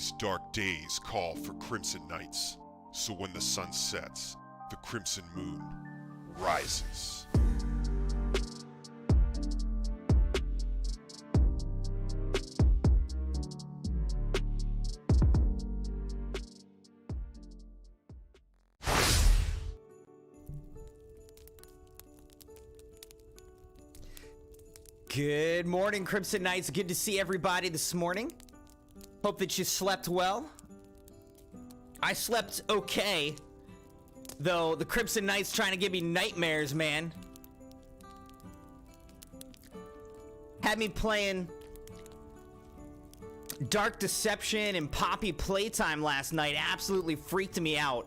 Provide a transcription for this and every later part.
These dark days call for crimson nights, so when the sun sets, the crimson moon rises. Good morning, Crimson Knights. Good to see everybody this morning. Hope that you slept well. I slept okay, though the Crimson Knights trying to give me nightmares, man. Had me playing Dark Deception and Poppy Playtime last night. Absolutely freaked me out.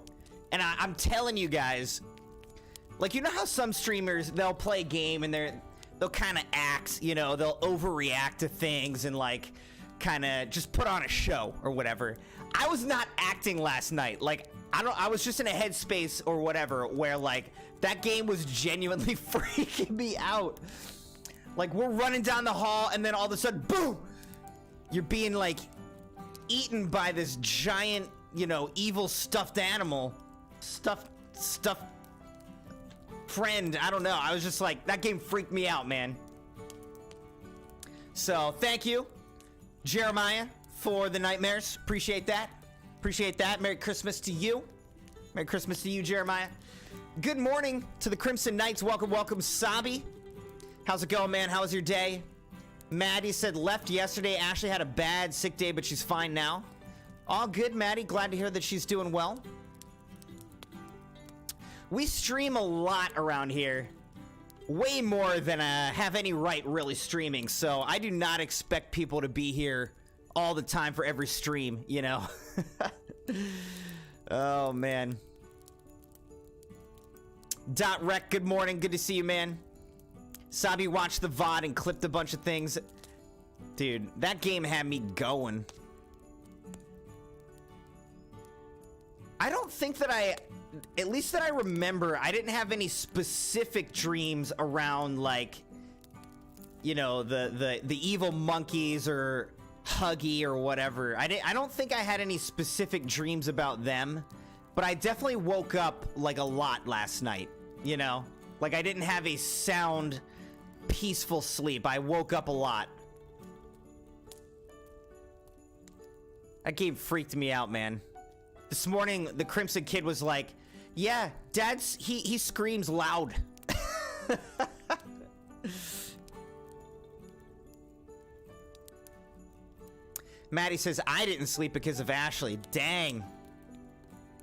And I'm telling you guys, like, you know how some streamers, they'll play a game and they'll kind of act, you know, they'll overreact to things and like kind of just put on a show or whatever. I was not acting last night. Like, I was just in a headspace or whatever where like that game was genuinely freaking me out. Like, we're running down the hall and then all of a sudden, boom, you're being like eaten by this giant, you know, evil stuffed animal, stuffed friend. I don't know. I was just like, that game freaked me out, man. So thank you, Jeremiah, for the nightmares. Appreciate that. Appreciate that. Merry Christmas to you. Merry Christmas to you, Jeremiah. Good morning to the Crimson Knights. Welcome, welcome, Sabi. How's it going, man? How was your day? Maddie said left yesterday. Ashley had a bad sick day, but she's fine now. All good, Maddie. Glad to hear that she's doing well. We stream a lot around here. Way more than I have any right really streaming. So I do not expect people to be here all the time for every stream, you know? Oh, man. Dot Rec, good morning. Good to see you, man. Sabi watched the VOD and clipped a bunch of things. Dude, that game had me going. I don't think that at least that I remember, I didn't have any specific dreams around, like, you know, the evil monkeys or Huggy or whatever. I don't think I had any specific dreams about them, but I definitely woke up like a lot last night, you know? Like, I didn't have a sound, peaceful sleep. I woke up a lot. That game freaked me out, man. This morning, the Crimson Kid was like, yeah, Dad's, he screams loud. Maddie says, I didn't sleep because of Ashley. Dang.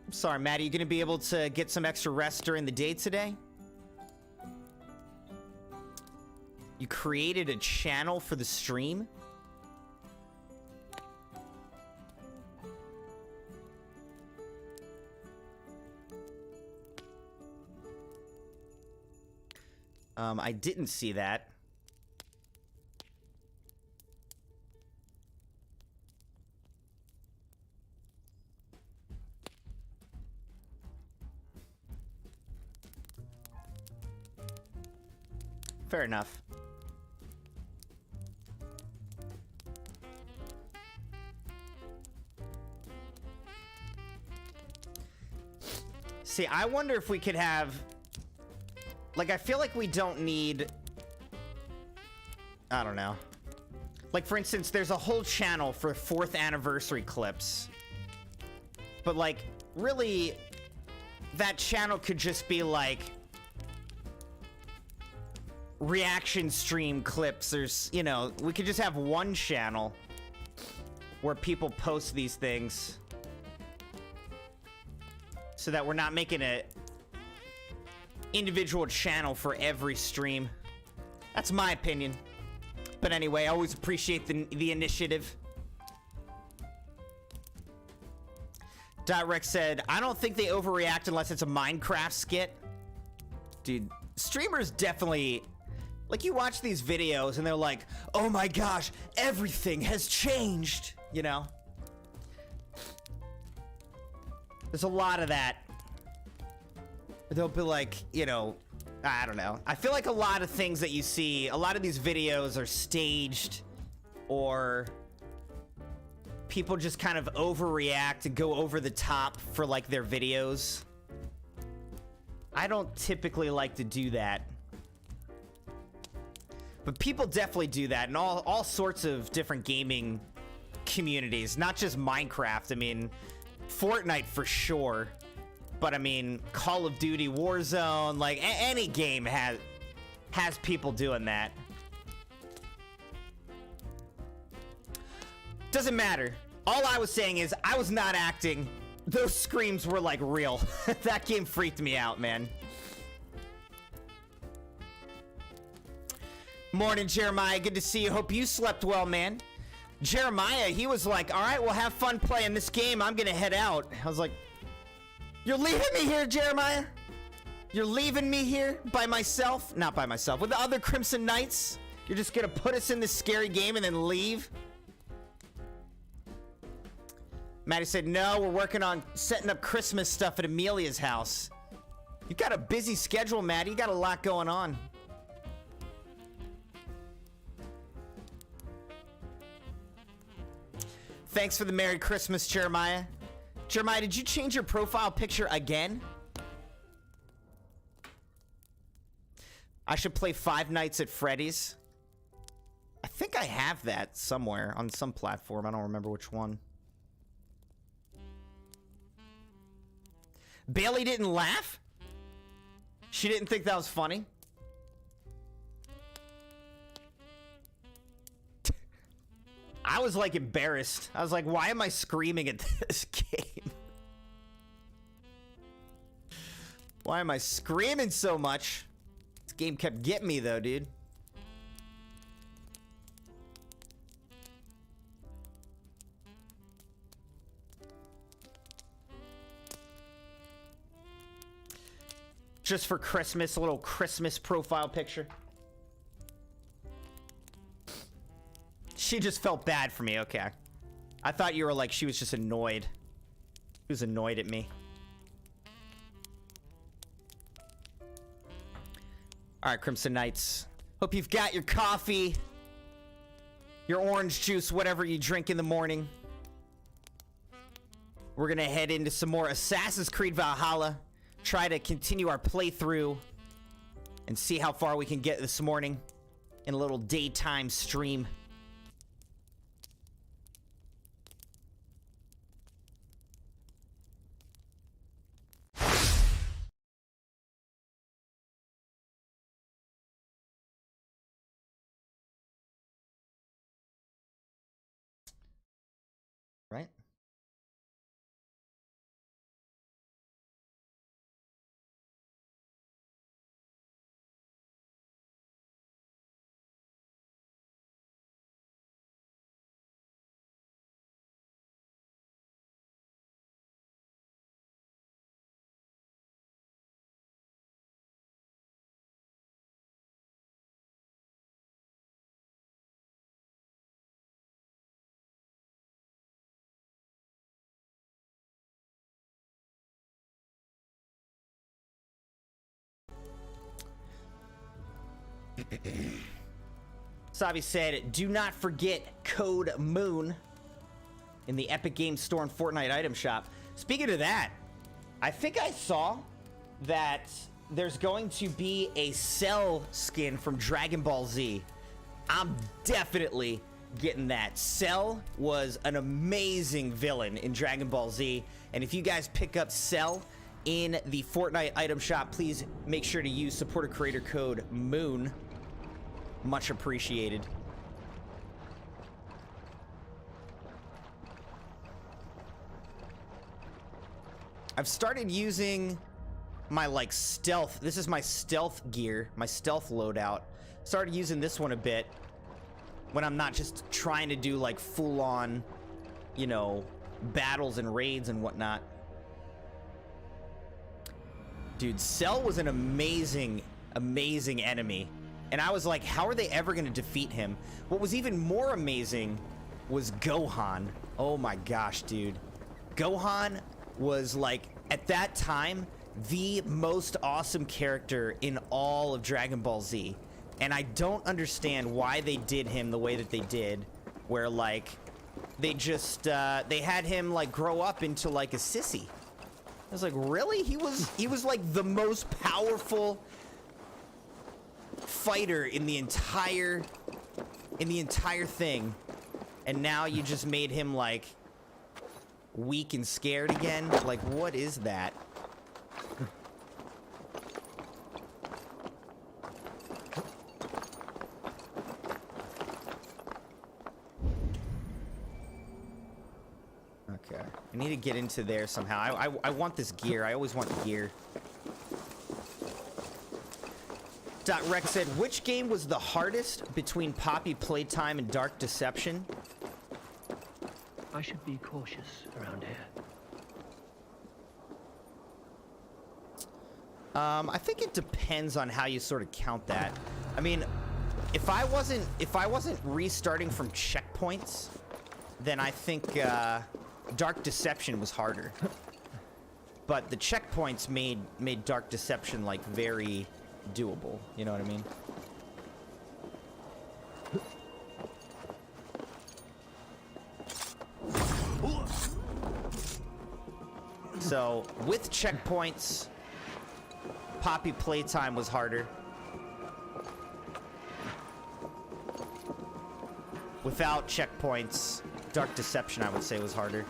I'm sorry, Maddie. You gonna be able to get some extra rest during the day today? You created a channel for the stream? I didn't see that. Fair enough. See, I wonder if we could have... Like, I feel like we don't need... I don't know. Like, for instance, there's a whole channel for 4th anniversary clips. But, like, really, that channel could just be, like, reaction stream clips. There's, you know, we could just have one channel where people post these things. So that we're not making a individual channel for every stream. That's my opinion. But anyway, I always appreciate the initiative. Rex said, I don't think they overreact unless it's a Minecraft skit. Dude, streamers definitely... Like, you watch these videos and they're like, oh my gosh, everything has changed, you know? There's a lot of that. They'll be like, you know, I don't know. I feel like a lot of things that you see, a lot of these videos are staged or people just kind of overreact and go over the top for like their videos. I don't typically like to do that. But people definitely do that in all sorts of different gaming communities, not just Minecraft. I mean, Fortnite for sure. But I mean, Call of Duty, Warzone, like any game has people doing that. Doesn't matter. All I was saying is I was not acting. Those screams were like real. That game freaked me out, man. Morning, Jeremiah. Good to see you. Hope you slept well, man. Jeremiah, he was like, all right, well, have fun playing this game. I'm gonna head out. I was like, you're leaving me here, Jeremiah? You're leaving me here by myself? Not by myself. With the other Crimson Knights? You're just gonna put us in this scary game and then leave? Maddie said, no, we're working on setting up Christmas stuff at Amelia's house. You got a busy schedule, Maddie. You got a lot going on. Thanks for the Merry Christmas, Jeremiah. Jeremiah, did you change your profile picture again? I should play Five Nights at Freddy's. I think I have that somewhere on some platform. I don't remember which one. Bailey didn't laugh? She didn't think that was funny? I was like embarrassed. I was like, why am I screaming at this game? Why am I screaming so much? This game kept getting me though, dude. Just for Christmas, a little Christmas profile picture. She just felt bad for me, okay. I thought you were like, she was just annoyed. She was annoyed at me. Alright, Crimson Knights. Hope you've got your coffee, your orange juice, whatever you drink in the morning. We're gonna head into some more Assassin's Creed Valhalla. Try to continue our playthrough and see how far we can get this morning in a little daytime stream. Right? Savi said, do not forget code MOON in the Epic Games Store and Fortnite item shop. Speaking of that, I think I saw that there's going to be a Cell skin from Dragon Ball Z. I'm definitely getting that. Cell was an amazing villain in Dragon Ball Z, and if you guys pick up Cell in the Fortnite item shop, please make sure to use supporter creator code MOON. Much appreciated. I've started using my like stealth. This is my stealth gear, my stealth loadout. Started using this one a bit when I'm not just trying to do like full on, you know, battles and raids and whatnot. Dude, Cell was an amazing, amazing enemy. And I was like, how are they ever going to defeat him? What was even more amazing was Gohan. Oh my gosh, dude. Gohan was like, at that time, the most awesome character in all of Dragon Ball Z. And I don't understand why they did him the way that they did. Where like, they just, they had him, like, grow up into, like, a sissy. I was like, really? He was like, the most powerful fighter in the entire thing. And now you just made him, like, weak and scared again? Like, what is that? Okay. I need to get into there somehow. I want this gear. I always want gear. Rex said, which game was the hardest between Poppy Playtime and Dark Deception? I should be cautious around here. I think it depends on how you sort of count that. I mean, if I wasn't restarting from checkpoints, then I think Dark Deception was harder. But the checkpoints made Dark Deception like very doable. You know what I mean? So, with checkpoints, Poppy Playtime was harder. Without checkpoints, Dark Deception, I would say, was harder.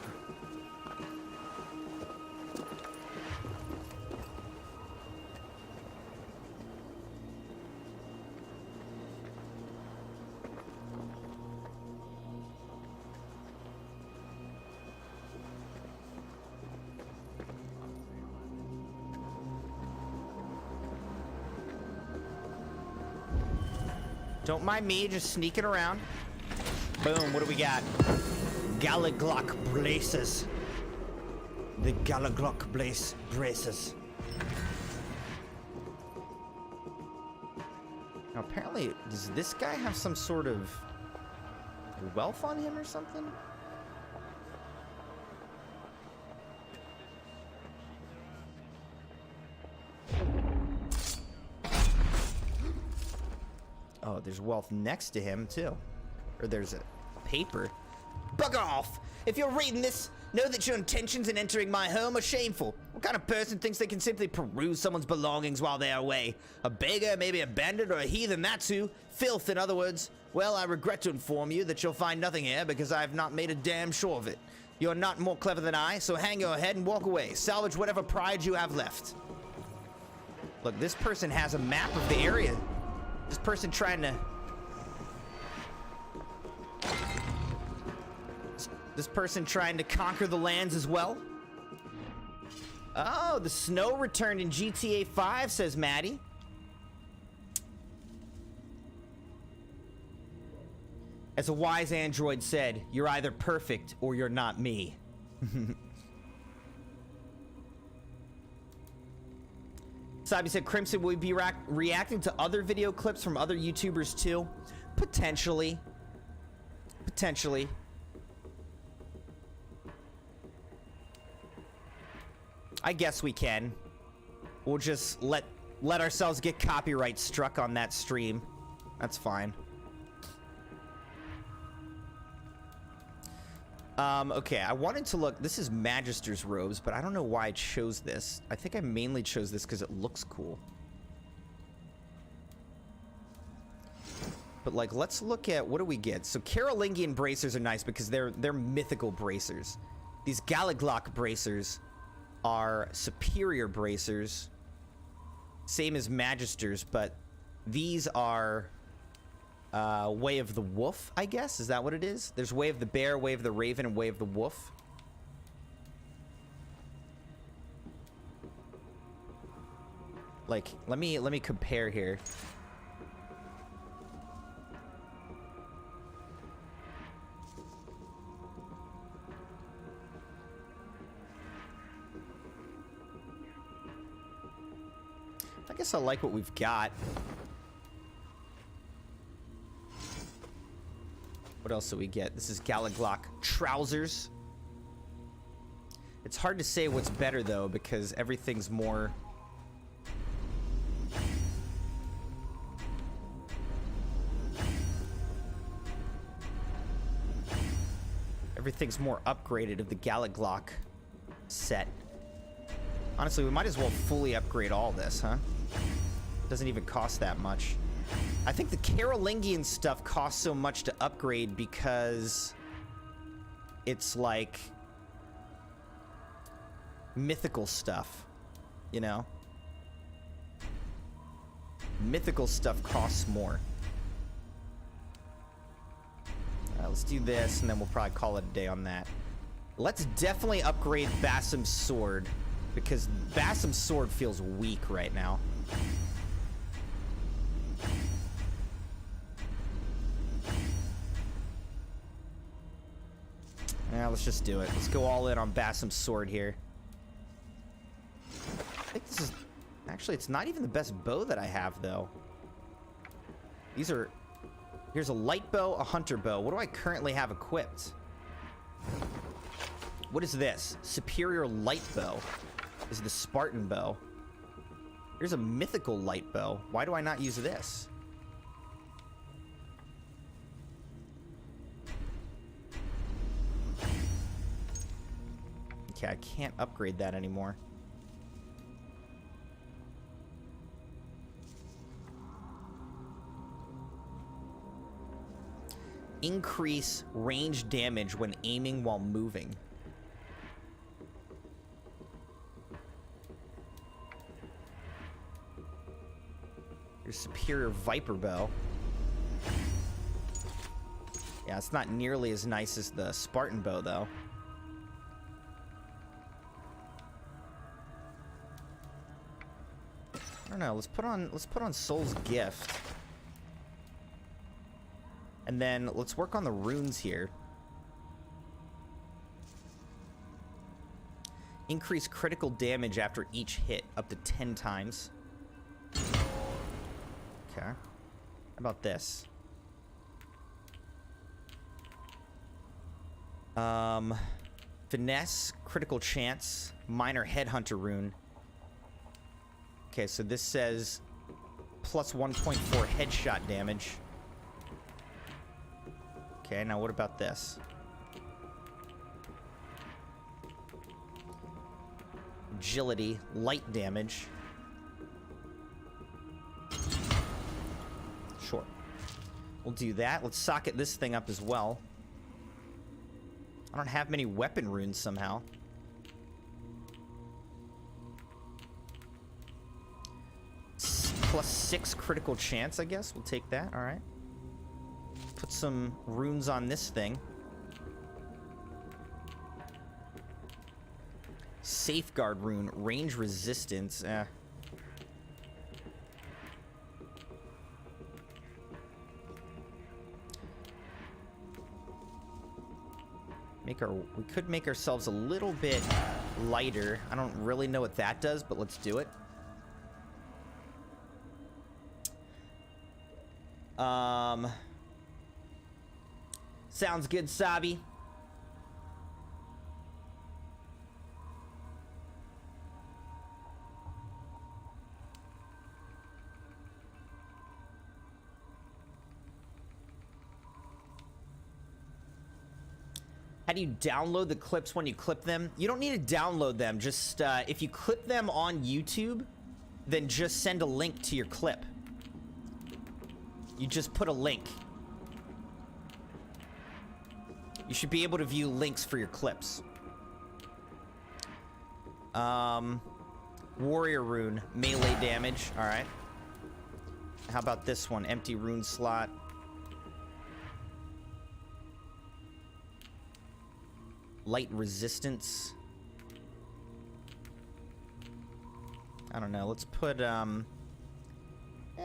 Don't mind me just sneaking around. Boom, what do we got? Galaglock braces. The Galaglock braces. Now, apparently, does this guy have some sort of wealth on him or something? Oh, there's wealth next to him, too. Or there's a paper. Bugger off! If you're reading this, know that your intentions in entering my home are shameful. What kind of person thinks they can simply peruse someone's belongings while they are away? A beggar, maybe a bandit, or a heathen, that's who. Filth, in other words. Well, I regret to inform you that you'll find nothing here because I have not made a damn sure of it. You're not more clever than I, so hang your head and walk away. Salvage whatever pride you have left. Look, this person has a map of the area. This person trying to... This person trying to conquer the lands as well. Oh, the snow returned in GTA 5, says Maddie. As a wise android said, you're either perfect or you're not me. Sabi said, Crimson, will we be reacting to other video clips from other YouTubers too? Potentially. Potentially. I guess we can. We'll just let ourselves get copyright struck on that stream. That's fine. Okay, I wanted to look. This is Magister's robes, but I don't know why I chose this. I think I mainly chose this because it looks cool. But like, let's look at, what do we get? So Carolingian bracers are nice because they're mythical bracers. These Galaglock bracers are superior bracers, same as Magisters, but these are Way of the Wolf, I guess. Is that what it is? There's Way of the Bear, Way of the Raven, and Way of the Wolf. Like, let me compare here. I guess I like what we've got. What else do we get? This is Galaglock trousers. It's hard to say what's better though because everything's more... Everything's more upgraded of the Galaglock set. Honestly, we might as well fully upgrade all this, huh? Doesn't even cost that much. I think the Carolingian stuff costs so much to upgrade because it's like mythical stuff, you know? Mythical stuff costs more. Let's do this, and then we'll probably call it a day on that. Let's definitely upgrade Basim's sword, because Basim's sword feels weak right now. Yeah, let's just do it. Let's go all in on Basim's sword here. I think this is... Actually, it's not even the best bow that I have, though. These are... Here's a light bow, a hunter bow. What do I currently have equipped? What is this? Superior light bow. This is the Spartan bow. Here's a mythical light bow. Why do I not use this? Okay, I can't upgrade that anymore. Increase range damage when aiming while moving. Your superior Viper bow. Yeah, it's not nearly as nice as the Spartan bow, though. I don't know. Let's put on Soul's Gift. And then let's work on the runes here. Increase critical damage after each hit up to 10 times. Okay. How about this? Finesse, critical chance, minor headhunter rune. Okay, so this says plus 1.4 headshot damage. Okay, now what about this? Agility, light damage. Sure. We'll do that. Let's socket this thing up as well. I don't have many weapon runes somehow. Plus 6 critical chance, I guess. We'll take that. All right. Put some runes on this thing. Safeguard rune, range resistance. We could make ourselves a little bit lighter. I don't really know what that does, but let's do it. Sounds good, Sabi. How do you download the clips when you clip them? You don't need to download them. Just, if you clip them on YouTube, then just send a link to your clip. You just put a link. You should be able to view links for your clips. Warrior rune, melee damage. All right. How about this one? Empty rune slot. Light resistance. I don't know. Let's put, yeah,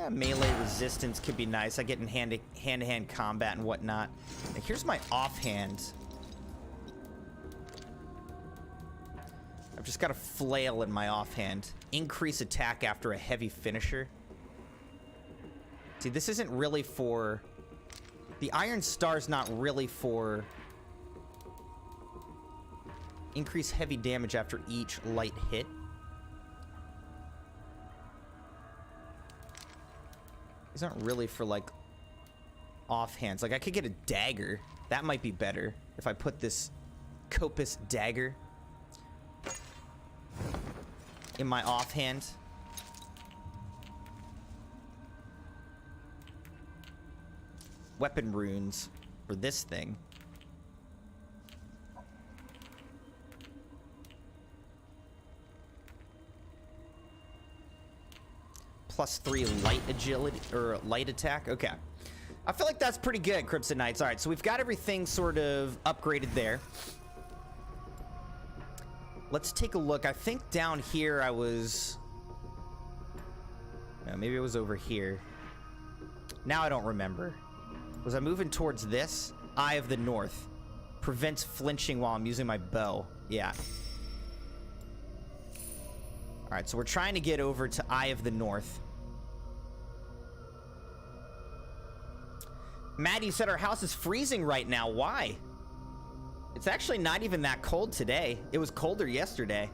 melee resistance could be nice. I get in hand-to-hand combat and whatnot. Now, here's my offhand. I've just got a flail in my offhand. Increase attack after a heavy finisher. See, this isn't really for... The Iron Star's not really for... Increase heavy damage after each light hit. These aren't really for, like, offhands? Like, I could get a dagger. That might be better if I put this Copus dagger in my offhand. Weapon runes for this thing. +3 light agility, or light attack. Okay. I feel like that's pretty good, Crimson Knights. All right, so we've got everything sort of upgraded there. Let's take a look. I think down here I was... No, maybe it was over here. Now I don't remember. Was I moving towards this? Eye of the North. Prevents flinching while I'm using my bow. Yeah. Alright, so we're trying to get over to Eye of the North. Maddie said our house is freezing right now. Why? It's actually not even that cold today. It was colder yesterday.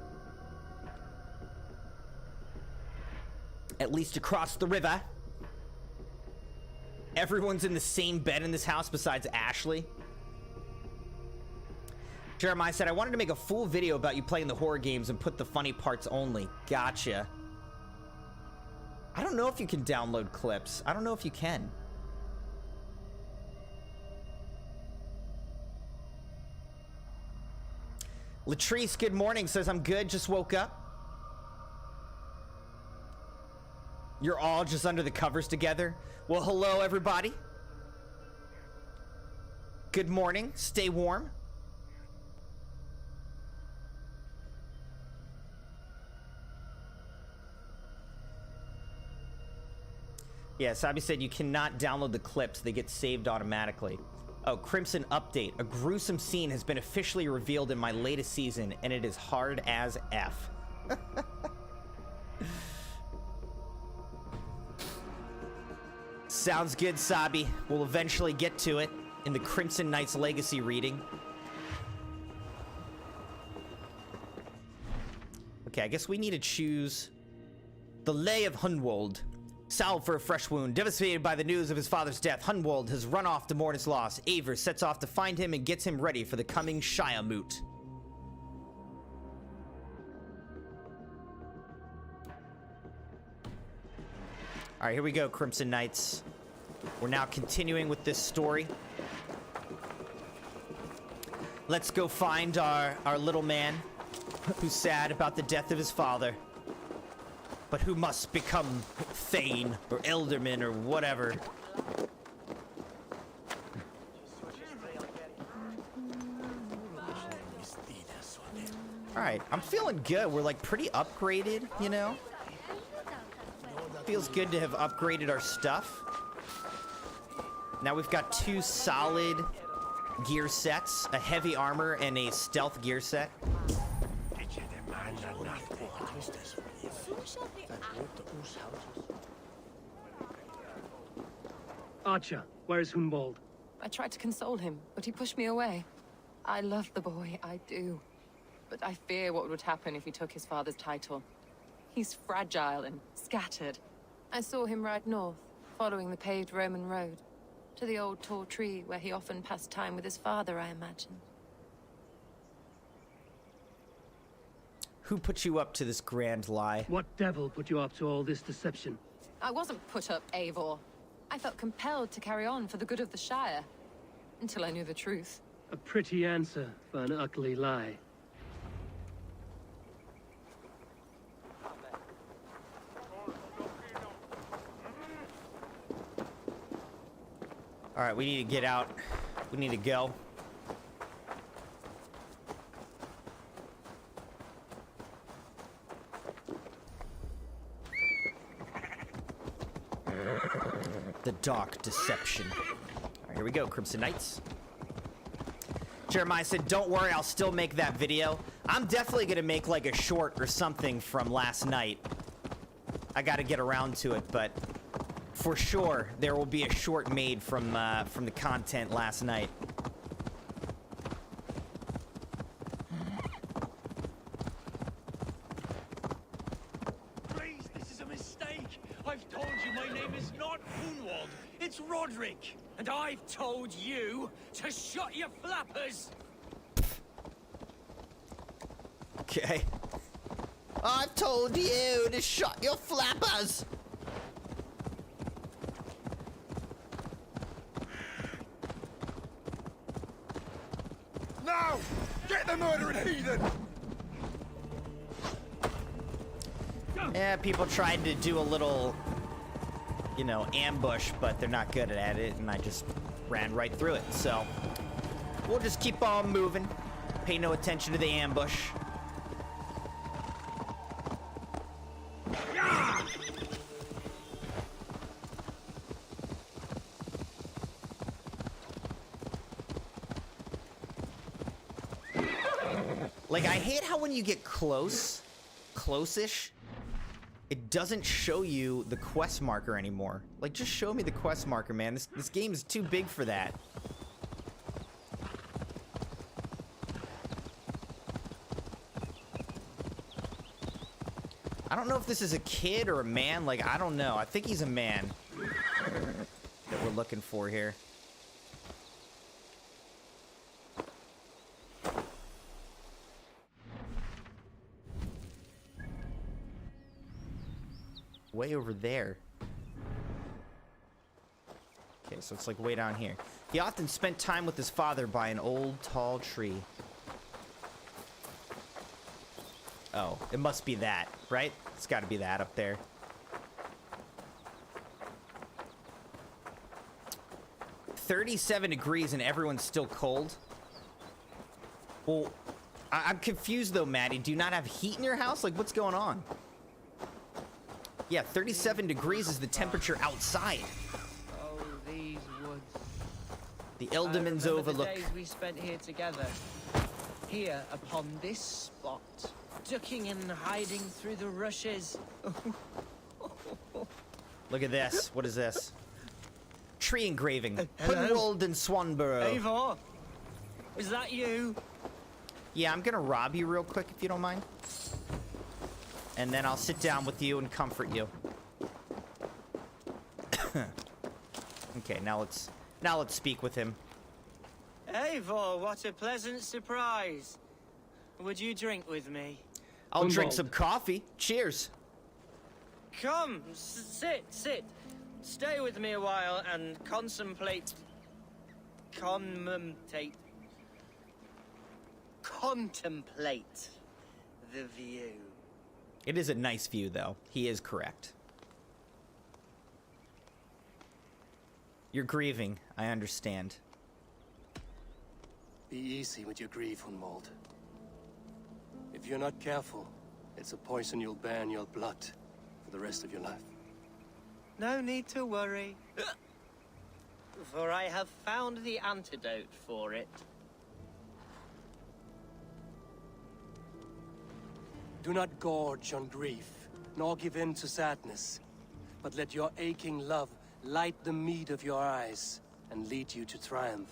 At least across the river. Everyone's in the same bed in this house besides Ashley. Jeremiah said, I wanted to make a full video about you playing the horror games and put the funny parts only. Gotcha. I don't know if you can download clips. I don't know if you can. Latrice, good morning, says I'm good, just woke up. You're all just under the covers together. Well, hello, everybody. Good morning. Stay warm. Yeah, Sabi said you cannot download the clips. They get saved automatically. Oh, Crimson update. A gruesome scene has been officially revealed in my latest season, and it is hard as F. Sounds good, Sabi. We'll eventually get to it in the Crimson Knights Legacy reading. Okay, I guess we need to choose the Lay of Hunwald. Salve for a fresh wound. Devastated by the news of his father's death, Hunwald has run off to mourn his loss. Aver sets off to find him and gets him ready for the coming Shia moot. All right, here we go, Crimson Knights. We're now continuing with this story. Let's go find our little man who's sad about the death of his father, but who must become Thane or Elderman or whatever. All right, I'm feeling good. We're like pretty upgraded, you know? Feels good to have upgraded our stuff. Now we've got 2 solid gear sets, a heavy armor and a stealth gear set. Archer, where is Hunwald? I tried to console him, but he pushed me away. I love the boy, I do. But I fear what would happen if he took his father's title. He's fragile and scattered. I saw him ride north, following the paved Roman road, to the old tall tree where he often passed time with his father, I imagine. Who put you up to this grand lie? What devil put you up to all this deception? I wasn't put up, Eivor. I felt compelled to carry on for the good of the Shire, until I knew the truth. A pretty answer for an ugly lie. All right, we need to get out. We need to go. The dark deception. All right, here we go, Crimson Knights. Jeremiah said, don't worry, I'll still make that video. I'm definitely gonna make like a short or something from last night. I gotta get around to it, but for sure, there will be a short made from the content last night. Please, this is a mistake. I've told you my name is not Hunwald. It's Roderick. And I've told you to shut your flappers! Okay. I've told you to shut your flappers! Now! Get the murdering heathen! Yeah, people tried to do a little, you know, ambush, but they're not good at it, and I just ran right through it. So, we'll just keep on moving. Pay no attention to the ambush. Like, I hate how when you get close-ish, it doesn't show you the quest marker anymore. Like, just show me the quest marker, man. This game is too big for that. I don't know if this is a kid or a man. Like, I don't know. I think he's a man that we're looking for here. Way over there. Okay, so it's like way down here. He often spent time with his father by an old tall tree. Oh, it must be that, right? It's got to be that up there. $37 and everyone's still cold. Well, I'm confused though, Maddie. Do you not have heat in your house? Like, what's going on? Yeah, 37 degrees is the temperature outside. Oh, these woods. The Eldamans Overlook. The days we spent here together. Here upon this spot. Ducking and hiding through the rushes. Look at this. What is this? Tree engraving. Hello? Hunwald and Swanborough. Eivor, is that you? Yeah, I'm gonna rob you real quick if you don't mind. And then I'll sit down with you and comfort you. Okay, now let's speak with him. Eivor, what a pleasant surprise. Would you drink with me? I'll drink some coffee. Cheers. Come, sit. Stay with me a while and contemplate the view. It is a nice view, though. He is correct. You're grieving. I understand. Be easy with your grief, Hunwald. If you're not careful, it's a poison you'll bear in your blood for the rest of your life. No need to worry, for I have found the antidote for it. Do not gorge on grief, nor give in to sadness, but let your aching love light the mead of your eyes and lead you to triumph.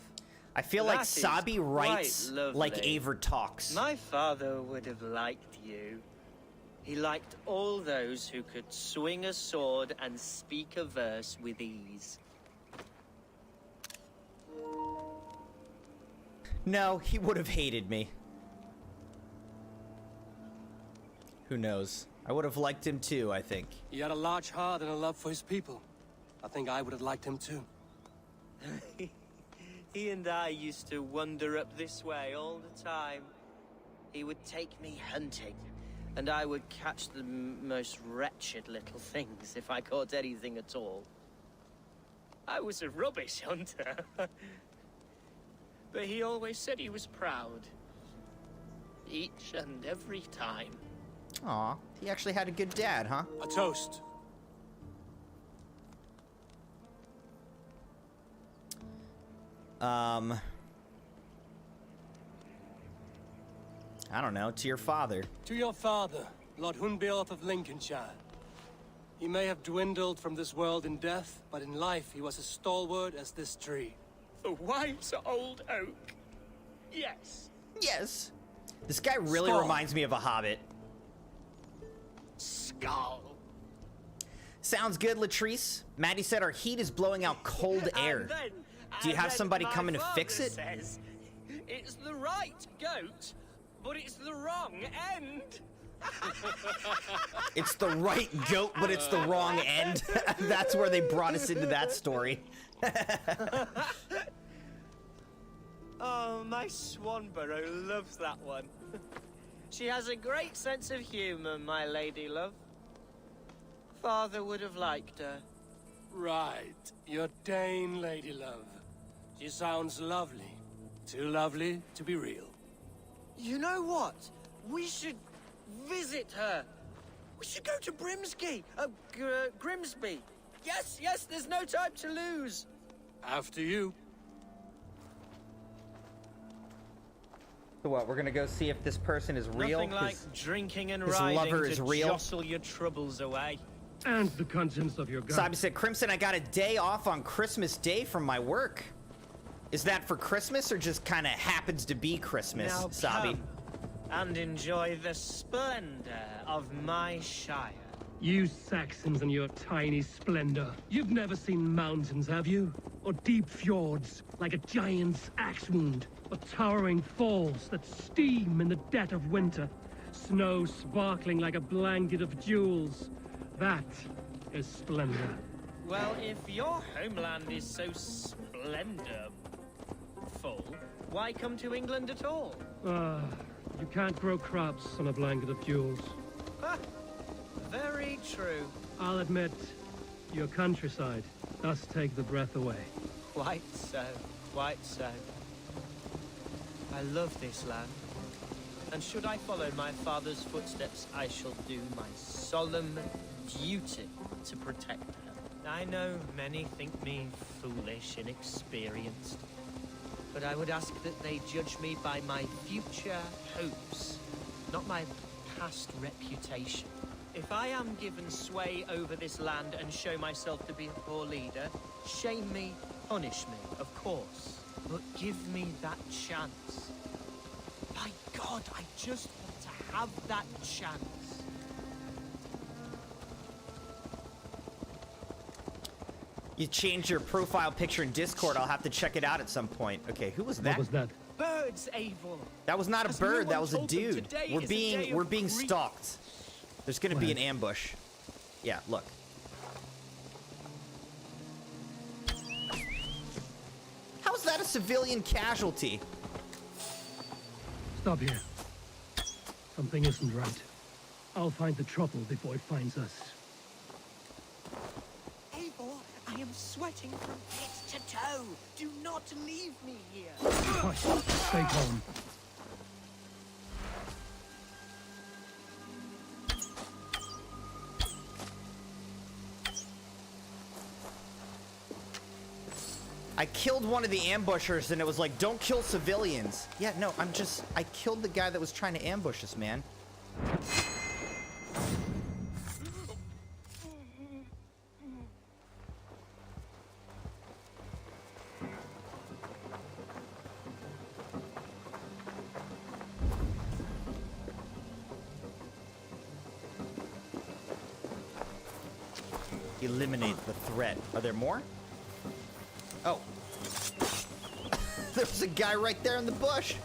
I feel That like is Sabi writes quite lovely. like Eivor talks. My father would have liked you. He liked all those who could swing a sword and speak a verse with ease. No, he would have hated me. Who knows? I would have liked him too, I think. He had a large heart and a love for his people. I think I would have liked him too. He and I used to wander up this way all the time. He would take me hunting, and I would catch the most wretched little things if I caught anything at all. I was a rubbish hunter. But he always said he was proud. Each and every time. Aw, he actually had a good dad, huh? A toast. I don't know, to your father. To your father, Lord Hunbeorth of Lincolnshire. He may have dwindled from this world in death, but in life he was as stalwart as this tree. The wise old oak. Yes. Yes. This guy really Skull. reminds me of a hobbit. Skull. Sounds good, Latrice. Maddie said our heat is blowing out cold air. And then, Do you have And then somebody my coming to father fix it? Says, it's the right goat, but it's the wrong end. It's the right goat, but it's the wrong end. That's where they brought us into that story. Oh, my Swanborough loves that one. She has a great sense of humor, my lady love. Father would have liked her. Right. Your Dane, lady love. She sounds lovely. Too lovely to be real. You know what? We should visit her. We should go to Grimsby. Yes, there's no time to lose. After you. So what, we're gonna go see if this person is real? Nothing like drinking and his riding lover to is real. jostle your troubles away. And the conscience of your god. Sabi said, Crimson, I got a day off on Christmas Day from my work. Is that for Christmas or just kind of happens to be Christmas, Now Sabi? come and enjoy the splendor of my shire. You Saxons and your tiny splendor. You've never seen mountains, have you? Or deep fjords, like a giant's axe wound. Or towering falls that steam in the dead of winter. Snow sparkling like a blanket of jewels. That is splendor. Well, if your homeland is so splendorful, why come to England at all? You can't grow crops on a blanket of jewels. Ah, very true. I'll admit, your countryside does take the breath away. Quite so, quite so. I love this land. And should I follow my father's footsteps, I shall do my solemn duty to protect her. I know many think me foolish, inexperienced, but I would ask that they judge me by my future hopes, not my past reputation. If I am given sway over this land and show myself to be a poor leader, shame me, punish me, of course, but give me that chance. My God, I just want to have that chance. You changed your profile picture in Discord. I'll have to check it out at some point. Okay, who was that? What was that? Birds, Eivor. That was not a As no bird. one That was a told them dude. today We're is a day of being grief. stalked. There's gonna be Where? an ambush. Yeah, look. How is that a civilian casualty? Stop here. Something isn't right. I'll find the trouble before it finds us. Eivor, I am sweating from head to toe. Do not leave me here. Hush. Stay calm. I killed one of the ambushers and it was like, don't kill civilians. Yeah, no, I killed the guy that was trying to ambush us, man. Eliminate the threat. Are there more? Oh. There's a guy right there in the bush.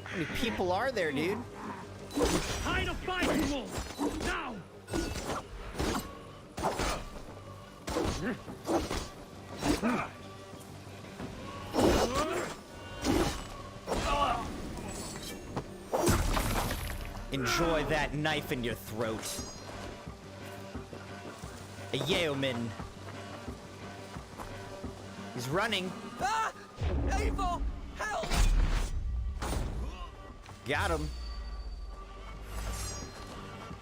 How many people are there, dude? Hide a fighting wolf! Now! Enjoy that knife in your throat. A yeoman. He's running. Ah! Eivor, help! Got him.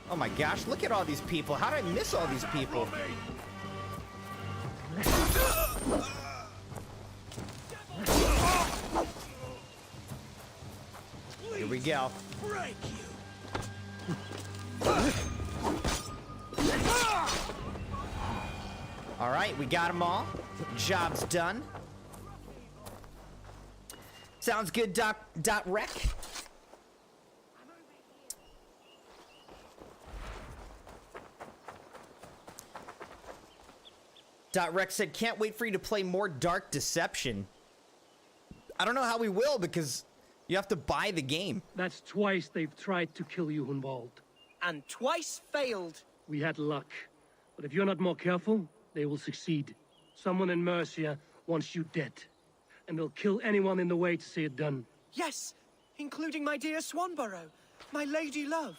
Oh my gosh, look at all these people. How did I miss all these people? Here we go. Break you. right, we got them all. Job's done. Sounds good, Dot Rec. Dot Rec said, can't wait for you to play more Dark Deception. I don't know how we will, because you have to buy the game. That's twice they've tried to kill you, Hunwald. And twice failed. We had luck. But if you're not more careful, they will succeed. Someone in Mercia wants you dead. And they'll kill anyone in the way to see it done. Yes, including my dear Swanborough, my lady love.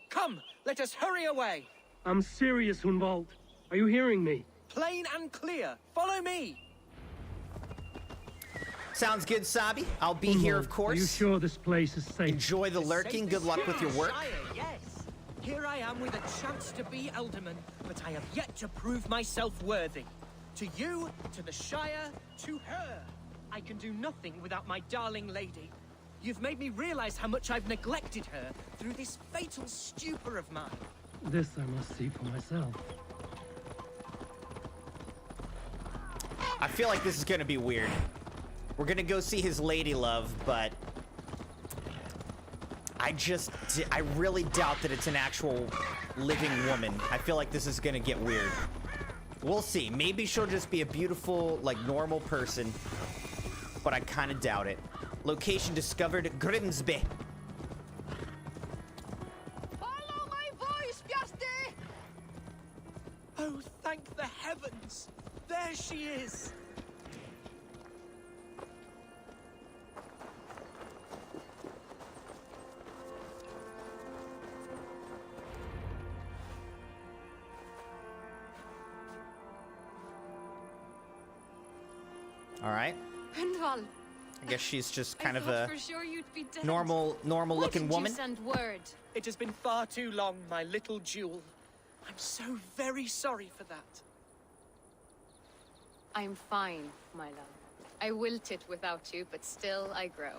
Come, let us hurry away. I'm serious, Hunwald. Are you hearing me? Plain and clear. Follow me. Sounds good, Sabi. I'll be here, of course. Are you sure this place is safe? Enjoy the lurking. Good luck with your work. Shire, yes. Here I am with a chance to be Alderman, but I have yet to prove myself worthy. To you, to the Shire, to her. I can do nothing without my darling lady. You've made me realize how much I've neglected her through this fatal stupor of mine. This I must see for myself. I feel like this is gonna be weird. We're gonna go see his lady love, but I really doubt that it's an actual living woman. I feel like this is gonna get weird. We'll see. Maybe she'll just be a beautiful, like, normal person, but I kind of doubt it. Location discovered, Grimsby. Follow my voice, Bjarti! Oh, thank the heavens! There she is! All right. Hunwald, I guess she's just kind I of thought a for sure you'd be dead. normal-looking Why woman. didn't you send word? It has been far too long, my little jewel. I'm so very sorry for that. I'm fine, my love. I wilted without you, but still I grow.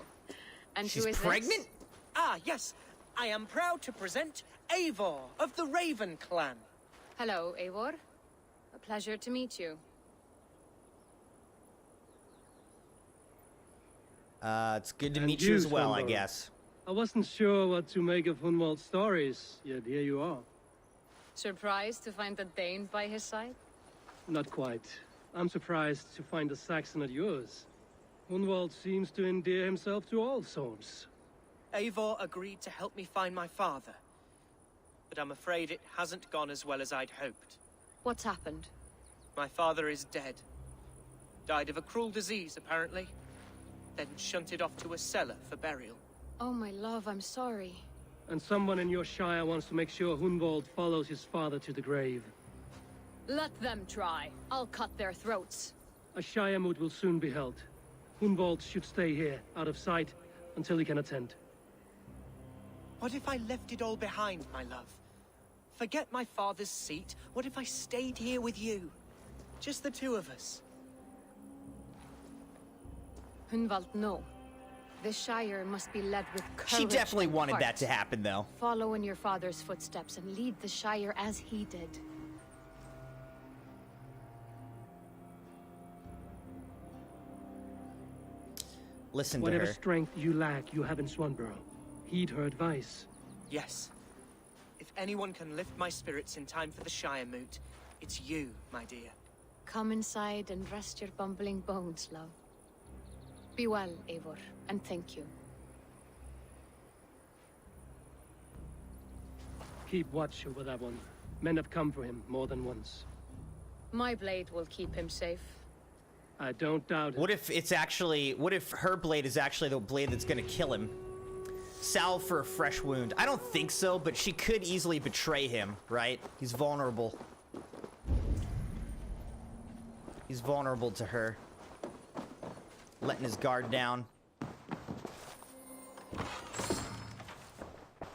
And She's who is pregnant? this? Ah, yes. I am proud to present Eivor of the Raven Clan. Hello, Eivor. A pleasure to meet you. It's good to And meet you as you, well, I Swanborough. guess. I wasn't sure what to make of Hunwald's stories, yet here you are. Surprised to find a Dane by his side? Not quite. I'm surprised to find a Saxon at yours. Hunwald seems to endear himself to all swords. Eivor agreed to help me find my father. But I'm afraid it hasn't gone as well as I'd hoped. What's happened? My father is dead. Died of a cruel disease, apparently. Then shunted off to a cellar for burial. Oh, my love, I'm sorry. And someone in your shire wants to make sure Hunwald follows his father to the grave. Let them try. I'll cut their throats. A shire moot will soon be held. Hunwald should stay here, out of sight, until he can attend. What if I left it all behind, my love? Forget my father's seat. What if I stayed here with you? Just the two of us. Hunwald, no. The Shire must be led with courage. She definitely and wanted heart. that to happen, though. Follow in your father's footsteps and lead the Shire as he did. Listen to Whatever her. strength you lack, you have in Swanborough. Heed her advice. Yes. If anyone can lift my spirits in time for the Shire moot, it's you, my dear. Come inside and rest your bumbling bones, love. Be well, Eivor, and thank you. Keep watch over that one. Men have come for him more than once. My blade will keep him safe. I don't doubt it. What if her blade is actually the blade that's gonna kill him? Salve for a fresh wound. I don't think so, but she could easily betray him, right? He's vulnerable. He's vulnerable to her. Letting his guard down.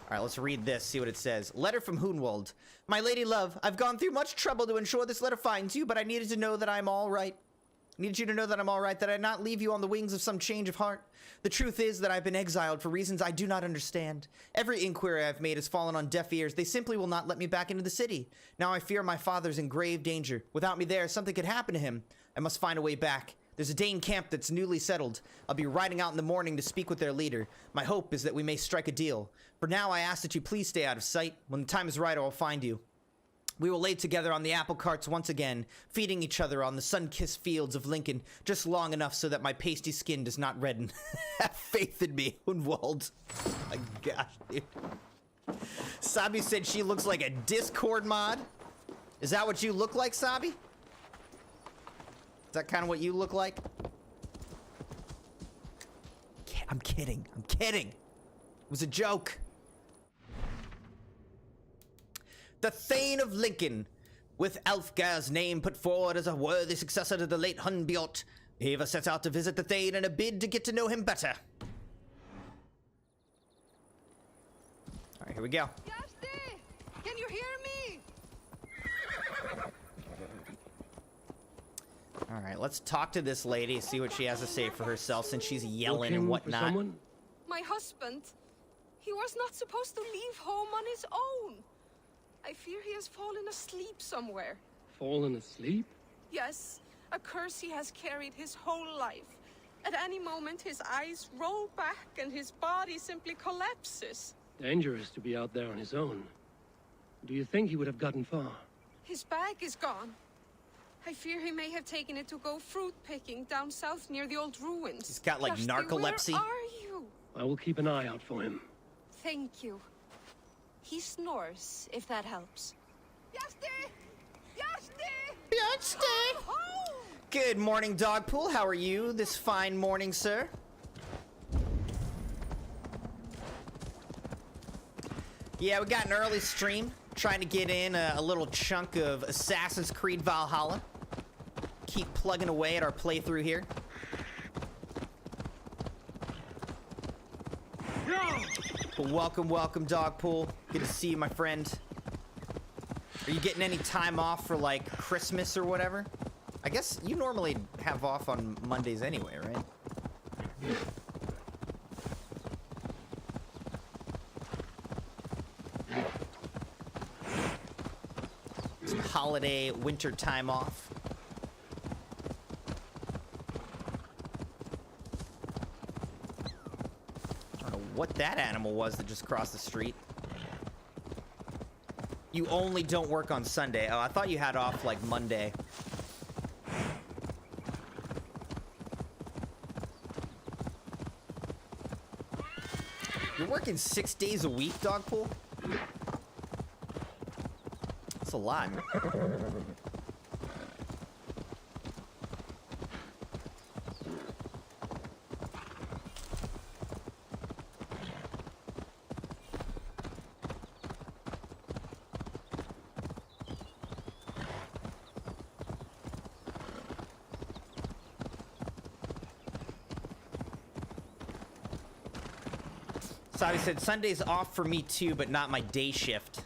Alright, let's read this, see what it says. Letter from Hunwald. My lady love, I've gone through much trouble to ensure this letter finds you, but I needed to know that I'm all right. I need you to know that I'm all right, that I not leave you on the wings of some change of heart. The truth is that I've been exiled for reasons I do not understand. Every inquiry I've made has fallen on deaf ears. They simply will not let me back into the city. Now I fear my father's in grave danger. Without me there, something could happen to him. I must find a way back. There's a Dane camp that's newly settled. I'll be riding out in the morning to speak with their leader. My hope is that we may strike a deal. For now, I ask that you please stay out of sight. When the time is right, I will find you. We will lay together on the apple carts once again, feeding each other on the sun-kissed fields of Lincoln, just long enough so that my pasty skin does not redden. Have faith in me, Unwald. Oh my gosh, dude. Sabi said she looks like a Discord mod. Is that what you look like, Sabi? Is that kind of what you look like? I'm kidding. I'm kidding. It was a joke. The Thane of Lincoln, with Elfgar's name put forward as a worthy successor to the late Hunbiot, Eva sets out to visit the Thane in a bid to get to know him better. Alright, here we go. Yasti! Can you hear me? Alright, let's talk to this lady, see what she has to say for herself since she's yelling Looking and for whatnot. someone? My husband. He was not supposed to leave home on his own. I fear he has fallen asleep somewhere. Fallen asleep? Yes, a curse he has carried his whole life. At any moment, his eyes roll back and his body simply collapses. Dangerous to be out there on his own. Do you think he would have gotten far? His bag is gone. I fear he may have taken it to go fruit picking down south near the old ruins. He's got, like, Yasti, narcolepsy. Where are you? I will keep an eye out for him. Thank you. He snores, if that helps. Yasti! Yasti! Yasti! Oh! Good morning, Dogpool. How are you this fine morning, sir? Yeah, we got an early stream. Trying to get in a little chunk of Assassin's Creed Valhalla. Keep plugging away at our playthrough here. But welcome, welcome, Dogpool. Good to see you, my friend. Are you getting any time off for, like, Christmas or whatever? I guess you normally have off on Mondays anyway, right? Some holiday winter time off. I don't know what that animal was that just crossed the street. You only don't work on Sunday. Oh, I thought you had off like Monday. You're working 6 days a week, Dogpool? That's a lot. Sabi said, Sunday's off for me too, but not my day shift.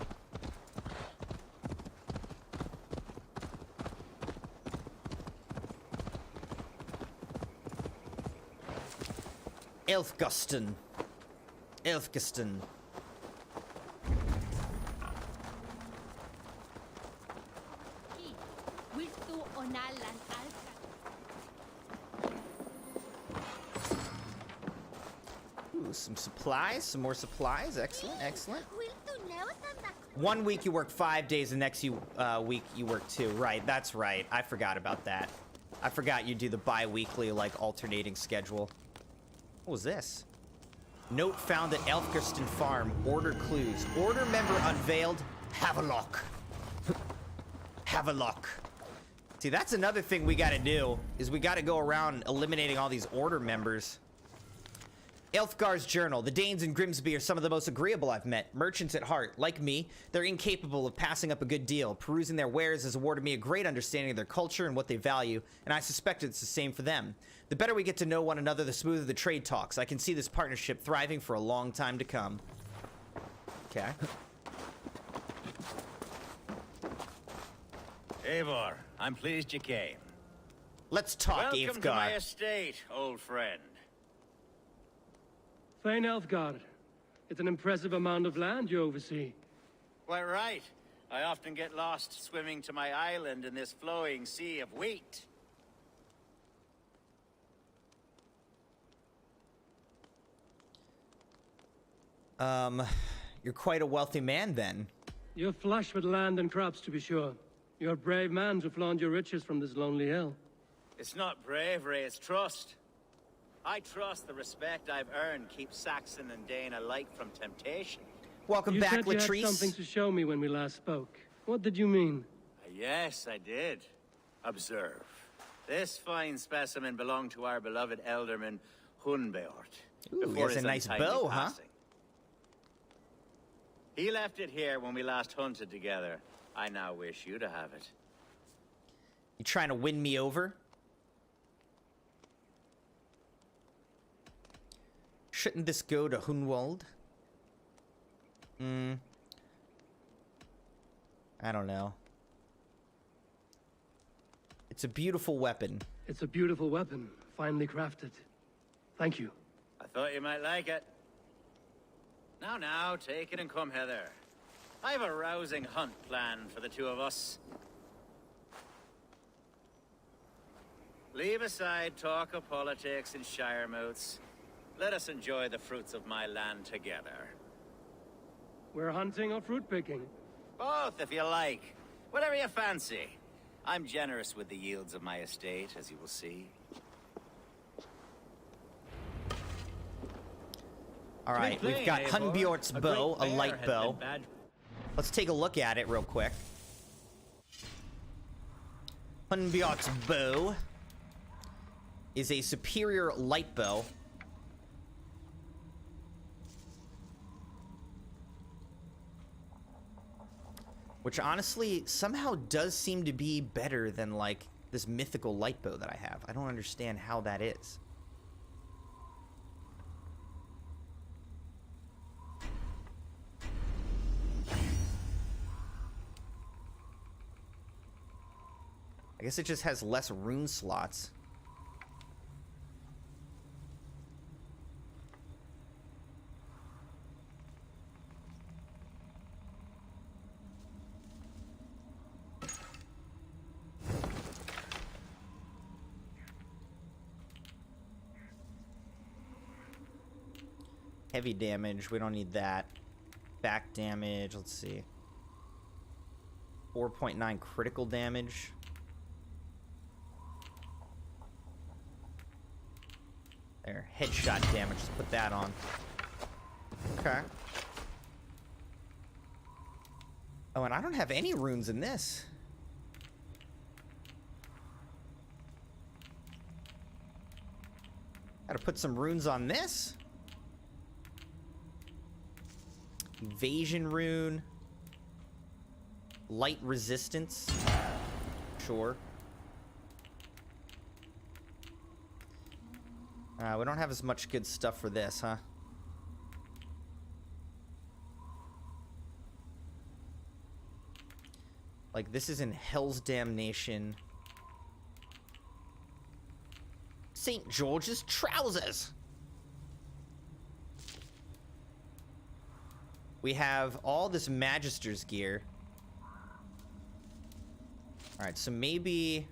Elfguston. Elfguston. Ooh, some supplies, some more supplies. Excellent, excellent. 1 week you work 5 days, the next week you work 2. Right, that's right. I forgot about that. I forgot you do the bi-weekly, like, alternating schedule. What was this? Note found at Elfgerston Farm. Order clues. Order member unveiled. Havelock. Havelock. See, that's another thing we gotta do, is we gotta go around eliminating all these order members. Elfgar's journal. The Danes in Grimsby are some of the most agreeable I've met. Merchants at heart. Like me, they're incapable of passing up a good deal. Perusing their wares has awarded me a great understanding of their culture and what they value, and I suspect it's the same for them. The better we get to know one another, the smoother the trade talks. I can see this partnership thriving for a long time to come. Okay. Eivor, I'm pleased you came. Let's talk, Welcome to my Aefgar. estate, old friend. Thane Elfgard. It's an impressive amount of land you oversee. Quite right. I often get lost swimming to my island in this flowing sea of wheat. You're quite a wealthy man then. You're flush with land and crops, to be sure. You're a brave man to flaunt your riches from this lonely hill. It's not bravery, it's trust. I trust the respect I've earned keeps Saxon and Dane alike from temptation. Welcome You back, said you had Latrice. something to show me when we last spoke. What did you mean? Yes, I did. Observe. This fine specimen belonged to our beloved elderman, Hunbeort. Ooh, he before has a his nice untimely bow, huh? passing. He left it here when we last hunted together. I now wish you to have it. You trying to win me over? Shouldn't this go to Hunwald? I don't know. It's a beautiful weapon. It's a beautiful weapon, finely crafted. Thank you. I thought you might like it. Now, take it and come hither. I have a rousing hunt planned for the two of us. Leave aside talk of politics and shire moats. Let us enjoy the fruits of my land together. We're hunting or fruit picking? Both, if you like. Whatever you fancy. I'm generous with the yields of my estate, as you will see. All right, we've got Hunbjort's bow, a light bow. Let's take a look at it real quick. Hunbjort's bow is a superior light bow. Which honestly somehow does seem to be better than like this mythical light bow that I have. I don't understand how that is. I guess it just has less rune slots. Heavy damage, we don't need that. Back damage, let's see. 4.9 critical damage. There, headshot damage, let's put that on. Okay. Oh, and I don't have any runes in this. Gotta put some runes on this. Evasion rune. Light resistance. Sure. We don't have as much good stuff for this, huh? Like, this is in Hell's Damnation. St. George's trousers! We have all this Magister's gear. Alright, so maybe...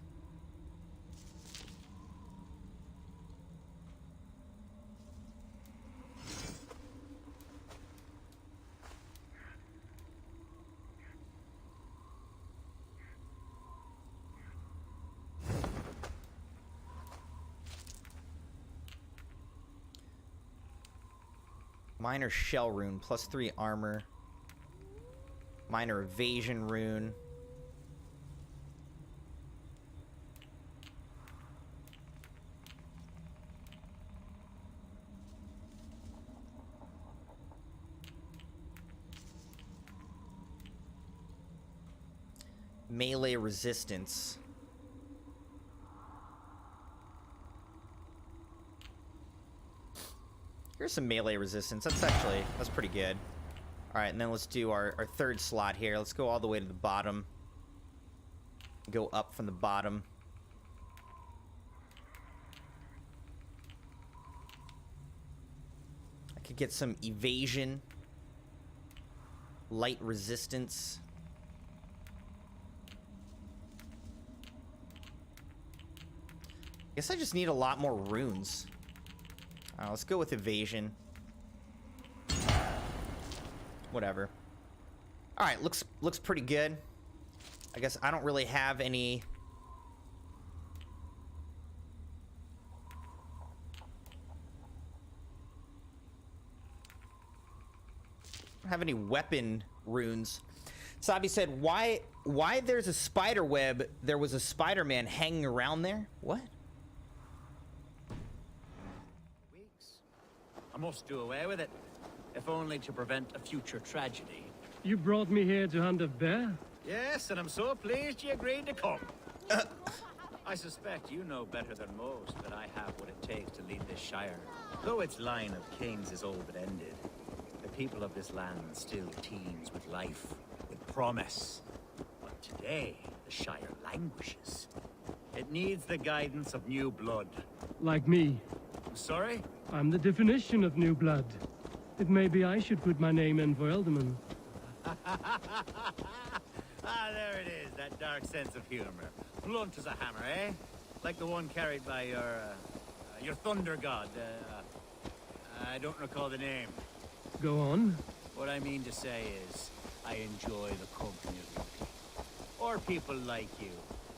Minor shell rune, +3 armor. Minor evasion rune. Melee resistance. Here's some melee resistance. That's pretty good. Alright, and then let's do our third slot here. Let's go all the way to the bottom. Go up from the bottom. get some evasion, light resistance. Guess I just need a lot more runes. Let's go with evasion. Whatever. All right, looks pretty good. I guess I don't really have any. Don't have any weapon runes. Sabi said, "Why there's a spider web? There was a Spider-Man hanging around there. What?" I must do away with it, if only to prevent a future tragedy. You brought me here to hunt a bear? Yes, and I'm so pleased you agreed to come. I suspect you know better than most that I have what it takes to lead this Shire. Though its line of kings is all but ended, the people of this land still teems with life, with promise. But today, the Shire languishes. It needs the guidance of new blood. Like me. I'm sorry? I'm the definition of new blood. If maybe I should put my name in for Elderman. Ah, there it is, that dark sense of humor. Blunt as a hammer, eh? Like the one carried by your thunder god. I don't recall the name. Go on. What I mean to say is, I enjoy the company of you people. Or people like you.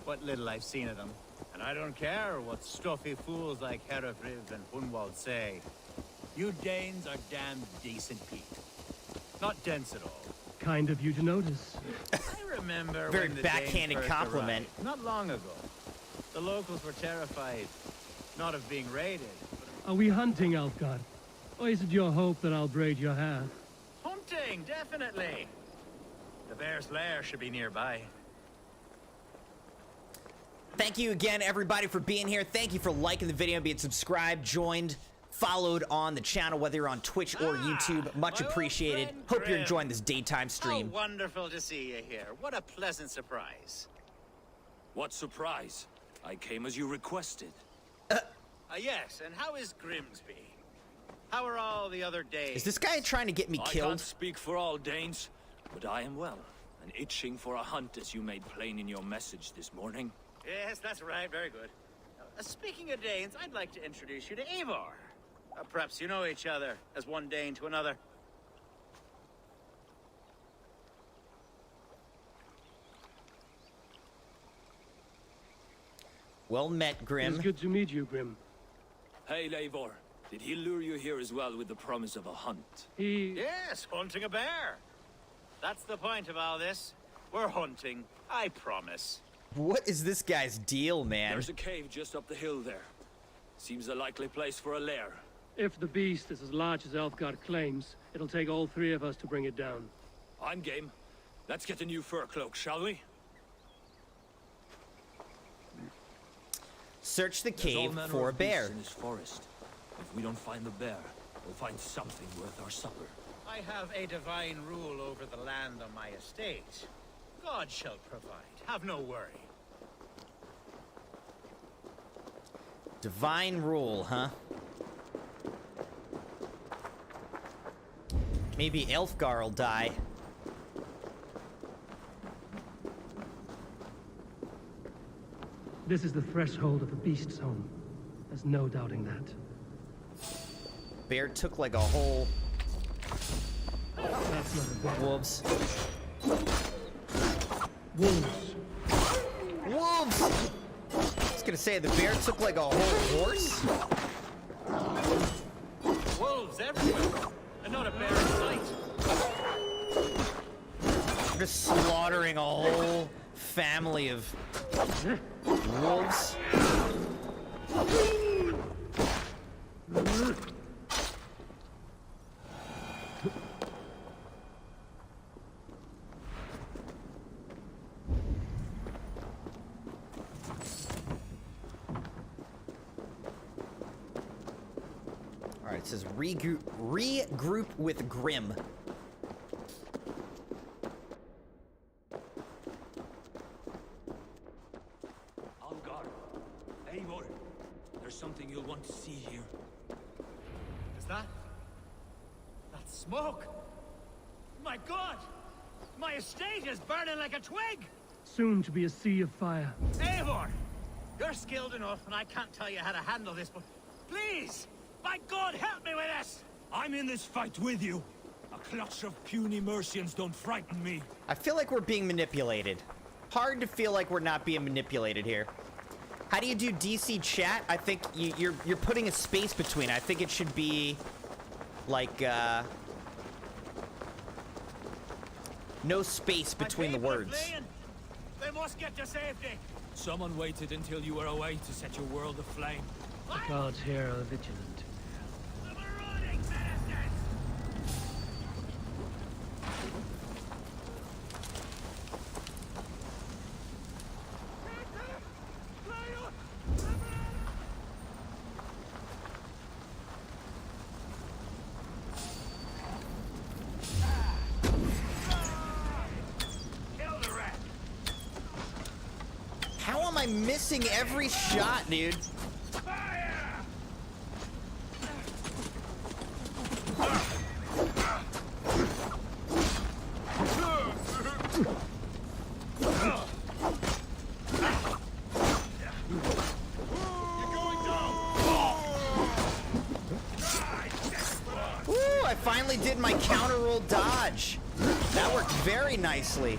What little I've seen of them. And I don't care what stuffy fools like Herefriv and Hunwald say. You Danes are damned decent people. Not dense at all. Kind of you to notice. I remember Very when the backhanded Danes first compliment. arrived, not long ago. The locals were terrified, not of being raided, but Are we hunting, Alfgard? Or is it your hope that I'll braid your hair? hunting, definitely. The bear's lair should be nearby. Thank you again, everybody, for being here. Thank you for liking the video, being subscribed, joined, followed on the channel, whether you're on Twitch or YouTube. Much my old appreciated. friend Hope you're Grim. enjoying this daytime stream. How wonderful to see you here. What a pleasant surprise. What surprise? I came as you requested. Yes, and how is Grimsby? How are all the other days? Is this guy trying to get me I can't killed? speak for all Danes, but I am well, and itching for a hunt as you made plain in your message this morning. Yes, that's right. Very good. Speaking of Danes, I'd like to introduce you to Eivor. Perhaps you know each other as one Dane to another. Well met, Grim. It's good to meet you, Grim. Hey, Eivor, did he lure you here as well with the promise of a hunt? He... Yes, hunting a bear. That's the point of all this. We're hunting, I promise. What is this guy's deal, man? There's a cave just up the hill there. Seems a likely place for a lair. If the beast is as large as Elfgard claims, it'll take all three of us to bring it down. I'm game. Let's get a new fur cloak, shall we? Search the There's all cave manner for a of beasts bear. in this forest. If we don't find the bear, we'll find something worth our supper. I have a divine rule over the land on my estate. God shall provide. Have no worry. Divine rule, huh? Maybe Elfgar will die. This is the threshold of the beast's home. There's no doubting that. Bear took like a whole... That's not a bear. Wolves. Wolves. Wolves! I was gonna say, the bear took like a whole horse? Wolves everywhere, and not a bear in sight. I'm just slaughtering a whole family of wolves. Alright, it says regroup with Grim. Algar, Eivor, there's something you'll want to see here. Is that? That smoke! My God! My estate is burning like a twig! Soon to be a sea of fire. Eivor! You're skilled enough, and I can't tell you how to handle this, but please! My God, help me with this! I'm in this fight with you. A clutch of puny Mercians don't frighten me. I feel like we're being manipulated. Hard to feel like we're not being manipulated here. How do you do DC chat? I think you're putting a space between. I think it should be like no space between the My people are words. fleeing. They must get to safety. Someone waited until you were away to set your world aflame. The guards here are vigilant. The marauding bastards! Kill the rat! How am I missing every shot, dude? Fire! Woo, I finally did my counter roll dodge. That worked very nicely.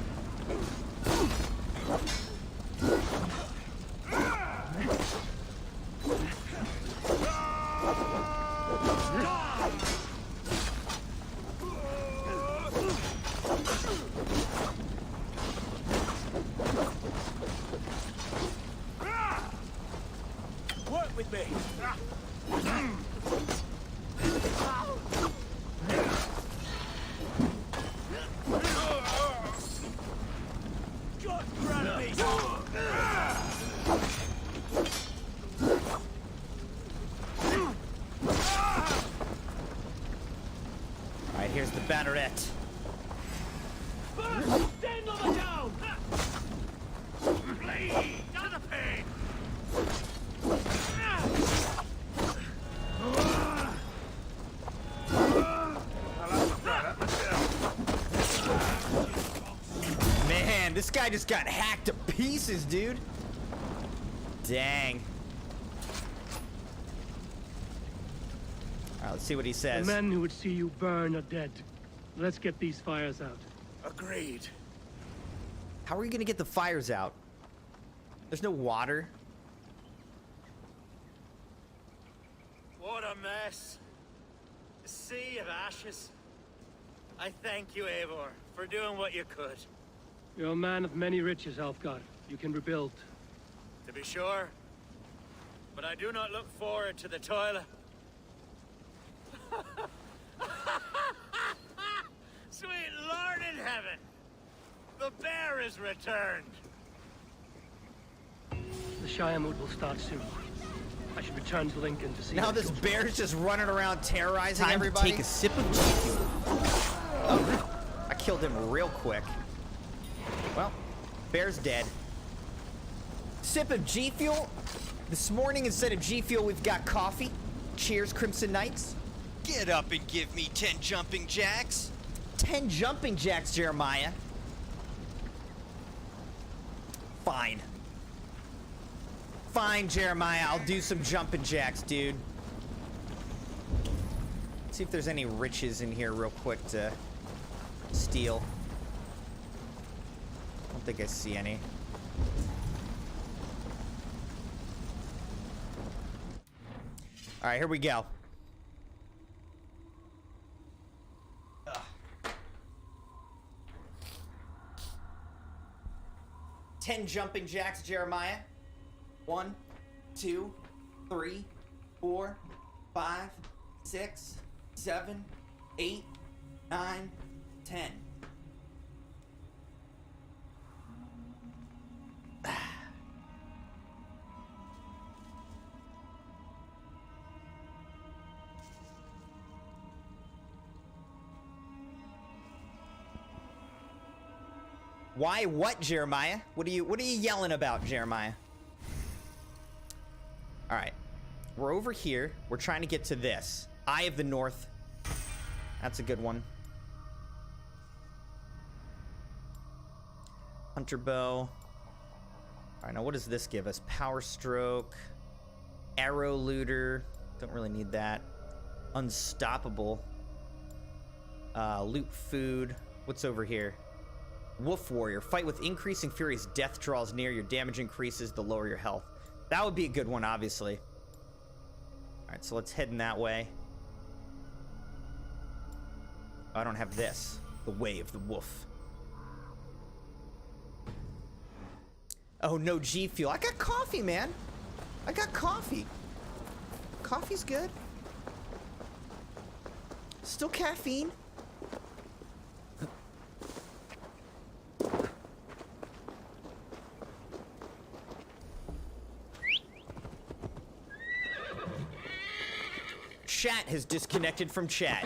Work with me. Good gravity! Alright, here's the banneret. Stand on the down! Bleed to the pain! Man, this guy just got hacked to pieces, dude. Dang. Alright, let's see what he The says. men who would see you burn are dead. Let's get these fires out. Agreed. How are we gonna get the fires out? There's no water. What a mess. A sea of ashes. I thank you, Eivor, for doing what you could. You're a man of many riches, Alfgar. You can rebuild. To be sure. But I do not look forward to the toil. Sweet Lord in heaven! The bear is returned! The Shiremoot will start soon. I should return to Lincoln to see Now how it this goes. bear's just running around terrorizing Time everybody. to take a sip of G Fuel. Oh, I killed him real quick. Well, bear's dead. Sip of G Fuel. This morning, instead of G Fuel, we've got coffee. Cheers, Crimson Knights. Get up and give me 10 jumping jacks. 10 jumping jacks, Jeremiah. Fine. Fine, Jeremiah. I'll do some jumping jacks, dude. See if there's any riches in here real quick to steal. I don't think I see any. All right, here we go. 10 jumping jacks, Jeremiah. 1, 2, 3, 4, 5, 6, 7, 8, 9, 10. Why what, Jeremiah? What are you yelling about, Jeremiah? All right. We're over here. We're trying to get to this. Eye of the North. That's a good one. Hunter bow. All right, now what does this give us? Power stroke, arrow looter. Don't really need that. Unstoppable. Loot food. What's over here? Wolf warrior. Fight with increasing fury as death draws near. Your damage increases the lower your health. That would be a good one, obviously. All right, so let's head in that way. I don't have this. The way of the wolf. Oh, no G Fuel. I got coffee, man. I got coffee. Coffee's good. Still caffeine. Chat has disconnected from chat.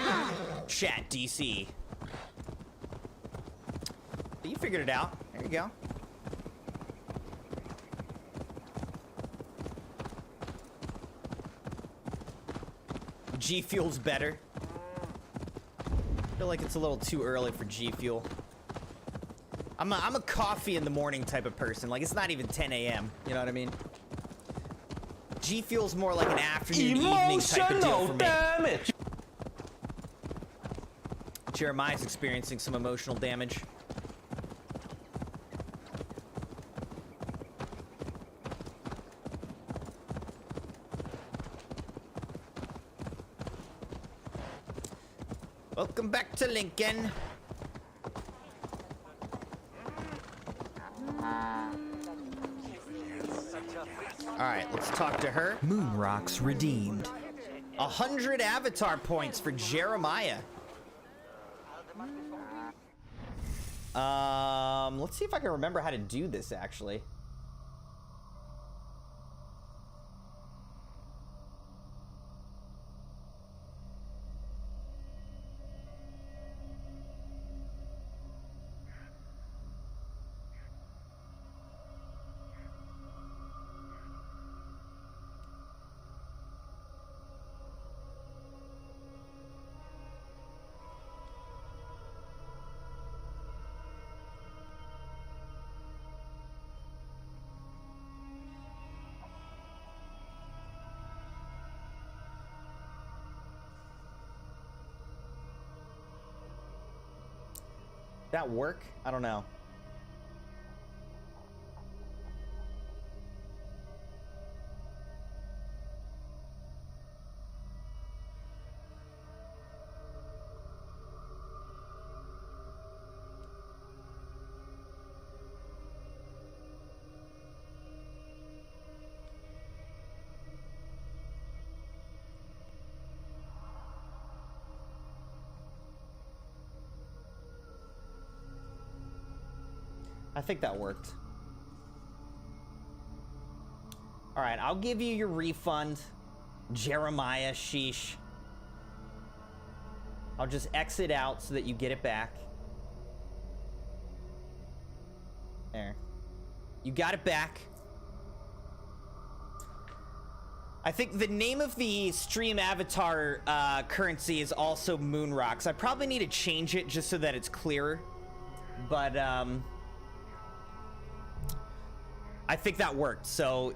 Chat DC. You figured it out. There you go. G Fuel's better. I feel like it's a little too early for G Fuel. I'm a coffee in the morning type of person. Like, it's not even 10 a.m. You know what I mean? G Fuel's more like an afternoon, evening type of deal for me. Damage. Jeremiah's experiencing some emotional damage. Welcome back to Lincoln. All right, let's talk to her. Moon rocks redeemed. 100 avatar points for Jeremiah. Let's see if I can remember how to do this, actually. That work? I don't know. I think that worked. All right, I'll give you your refund, Jeremiah. Sheesh. I'll just exit out so that you get it back. There. You got it back. I think the name of the stream avatar currency is also Moon Rocks. I probably need to change it just so that it's clearer. But, I think that worked, so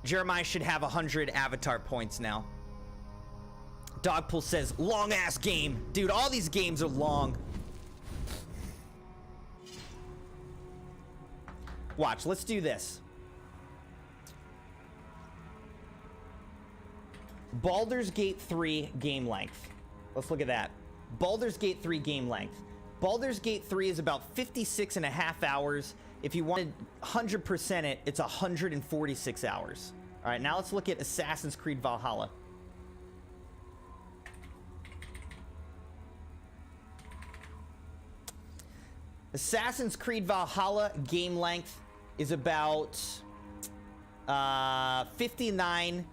Jeremiah should have 100 avatar points now. Dogpool says, long-ass game. Dude, all these games are long. Watch, let's do this. Baldur's Gate 3 game length. Let's look at that. Baldur's Gate 3 game length. Baldur's Gate 3 is about 56 and a half hours. If you wanted 100% it, it's 146 hours. All right, now let's look at Assassin's Creed Valhalla. Assassin's Creed Valhalla game length is about 59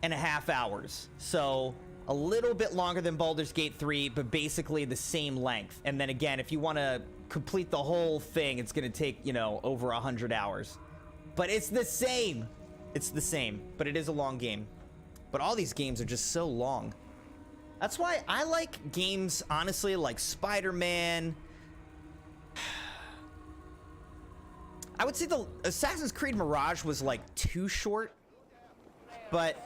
and a half hours. So a little bit longer than Baldur's Gate 3, but basically the same length. And then again, if you want to complete the whole thing, it's going to take, you know, over 100 hours. But it's the same. It's the same, but it is a long game. But all these games are just so long. That's why I like games, honestly, like Spider-Man. I would say the Assassin's Creed Mirage was like too short, but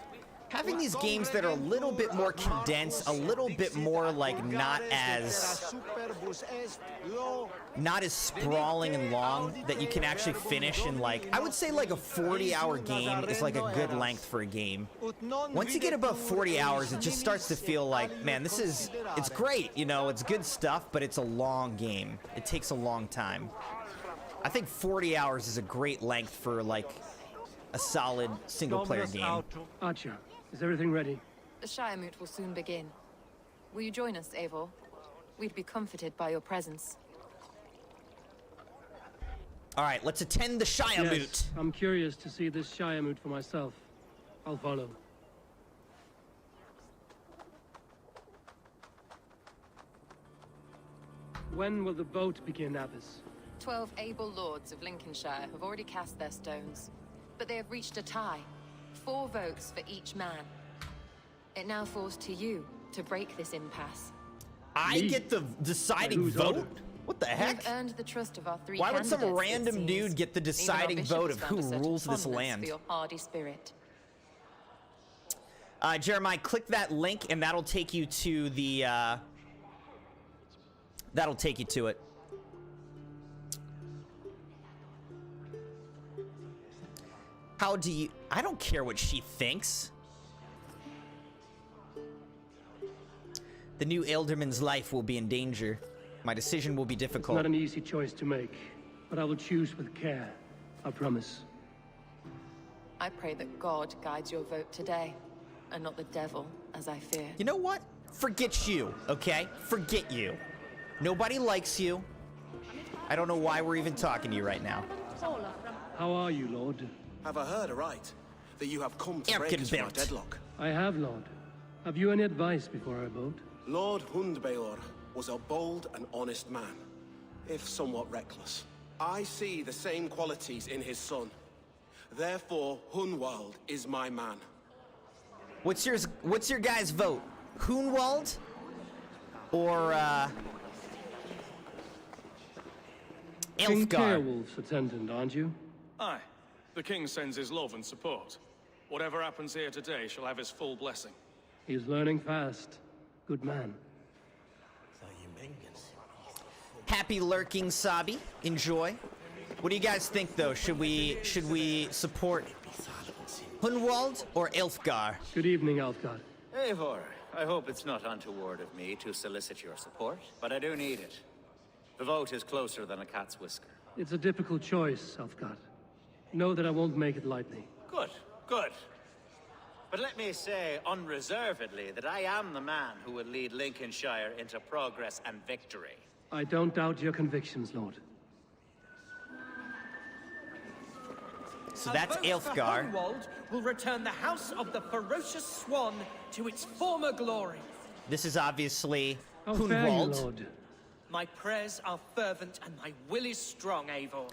having these games that are a little bit more condensed, a little bit more like not as sprawling and long, that you can actually finish in like, I would say like a 40-hour game is like a good length for a game. Once you get above 40 hours, it just starts to feel like, man, it's great, you know, it's good stuff, but it's a long game. It takes a long time. I think 40 hours is a great length for like a solid single-player game. Archer, is everything ready? The Shire Moot will soon begin. Will you join us, Eivor? We'd be comforted by your presence. All right, let's attend the Shire Moot. I'm curious to see this Shire Moot for myself. I'll follow. When will the vote begin, Abbess? 12 able lords of Lincolnshire have already cast their stones, but they have reached a tie. 4 votes for each man. It now falls to you to break this impasse. I get the deciding vote? What the heck? You've earned the trust of our 3 Why would some candidates, it random seems. dude get the deciding Even our vote bishop of has who found a certain rules this fondness land? for your hardy spirit. Jeremiah, click that link and that'll take you to the, that'll take you to it. How do you... I don't care what she thinks. The new Elderman's life will be in danger. My decision will be It's difficult. not an easy choice to make, but I will choose with care. I promise. I pray that God guides your vote today, and not the devil, as I fear. You know what? Forget you, okay? Forget you. Nobody likes you. I don't know why we're even talking to you right now. How are you, Lord? Have I heard aright that you have come to break us from our deadlock? I have, Lord. Have you any advice before I vote? Lord Hundbaelor was a bold and honest man, if somewhat reckless. I see the same qualities in his son. Therefore, Hunwald is my man. What's your guys' vote? Hunwald? Or, King Ilfgar? Ceolwulf's attendant, aren't you? Aye. The king sends his love and support. Whatever happens here today shall have his full blessing. He's learning fast. Good man. Happy lurking, Sabi. Enjoy. What do you guys think, though? Should we support Hunwald or Ilfgar? Good evening, Alfgar. Eivor, I hope it's not untoward of me to solicit your support, but I do need it. The vote is closer than a cat's whisker. It's a difficult choice, Alfgar. Know that I won't make it lightly. Good, good. But let me say unreservedly that I am the man who will lead Lincolnshire into progress and victory. I don't doubt your convictions, Lord. So that's Ilfgar. Hunwald will return the House of the Ferocious Swan to its former glory. This is obviously How fare you, Hunwald. Lord? My prayers are fervent and my will is strong, Eivor.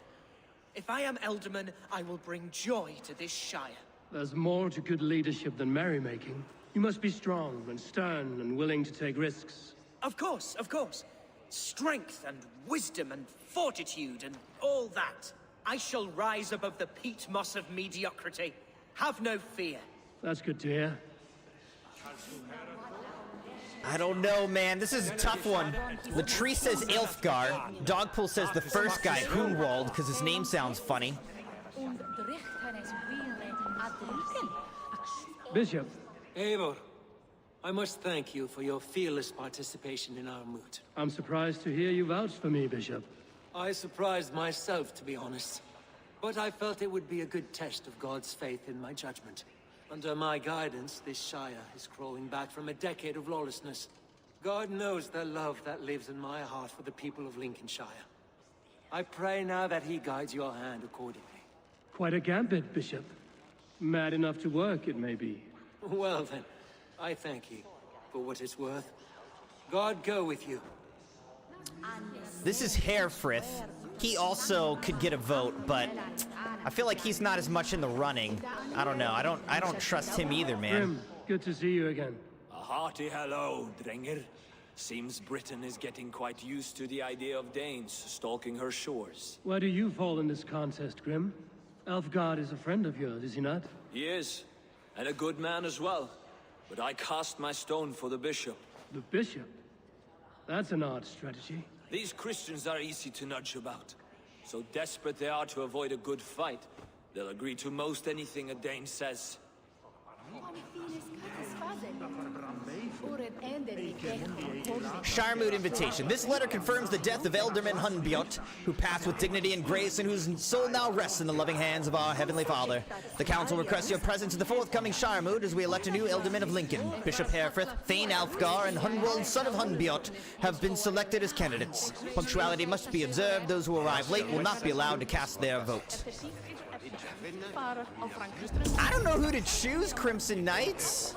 If I am Elderman, I will bring joy to this Shire. There's more to good leadership than merrymaking. You must be strong and stern and willing to take risks. Of course, of course. Strength and wisdom and fortitude and all that. I shall rise above the peat moss of mediocrity. Have no fear. That's good to hear. I don't know, man. This is a tough one. Latrice says Ilfgar. Dogpool says the first guy, Hunwald, because his name sounds funny. Bishop. Eivor, I must thank you for your fearless participation in our moot. I'm surprised to hear you vouch for me, Bishop. I surprised myself, to be honest. But I felt it would be a good test of God's faith in my judgment. Under my guidance, this Shire is crawling back from a decade of lawlessness. God knows the love that lives in my heart for the people of Lincolnshire. I pray now that he guides your hand accordingly. Quite a gambit, Bishop. Mad enough to work, it may be. Well then, I thank you for what it's worth. God go with you. This is Herefrith. He also could get a vote, but I feel like he's not as much in the running. I don't know. I don't trust him either, man. Grim, good to see you again. A hearty hello, Drenger. Seems Britain is getting quite used to the idea of Danes stalking her shores. Where do you fall in this contest, Grim? Elfgard is a friend of yours, is he not? He is, and a good man as well. But I cast my stone for the bishop. The bishop? That's an odd strategy. These Christians are easy to nudge about. So desperate they are to avoid a good fight, they'll agree to most anything a Dane says. Shiremood invitation. This letter confirms the death of Elderman Hunbjot, who passed with dignity and grace and whose soul now rests in the loving hands of our Heavenly Father. The Council requests your presence at the forthcoming Shiremood as we elect a new Elderman of Lincoln. Bishop Herefrith, Thane Alfgar, and Hunwald, son of Hunbjot, have been selected as candidates. Punctuality must be observed. Those who arrive late will not be allowed to cast their vote. I don't know who to choose, Crimson Knights.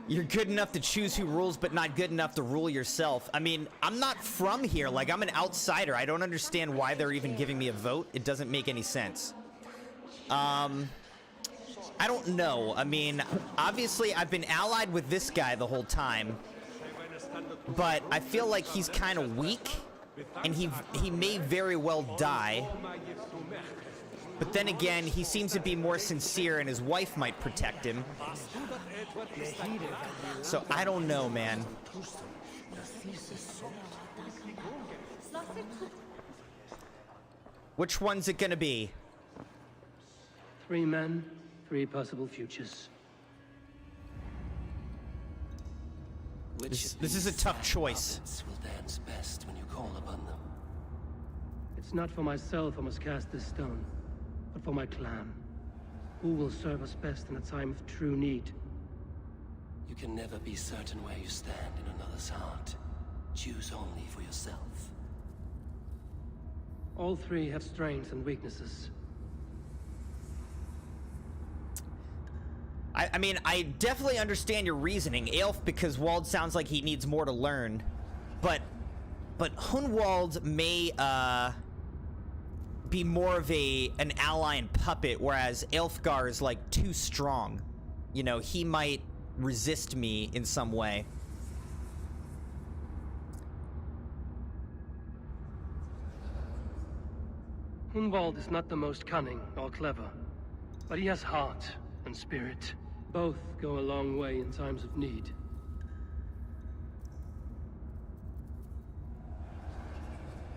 You're good enough to choose who rules, but not good enough to rule yourself. I mean, I'm not from here. Like, I'm an outsider. I don't understand why they're even giving me a vote. It doesn't make any sense. I don't know. I mean, obviously, I've been allied with this guy the whole time. But I feel like he's kind of weak. And he may very well die. But then again, he seems to be more sincere and his wife might protect him. So I don't know, man. Which one's it gonna be? 3 men, 3 possible futures. This is a tough choice. Will dance best when you call upon them. It's not for myself I must cast this stone, but for my clan. Who will serve us best in a time of true need? You can never be certain where you stand in another's heart. Choose only for yourself. All 3 have strengths and weaknesses. I mean, I definitely understand your reasoning, Aelf, because Wald sounds like he needs more to learn. But Hunwald may be more of an ally and puppet, whereas Aelfgar is like too strong. You know, he might resist me in some way. Hunwald is not the most cunning or clever, but he has heart and spirit. Both go a long way in times of need.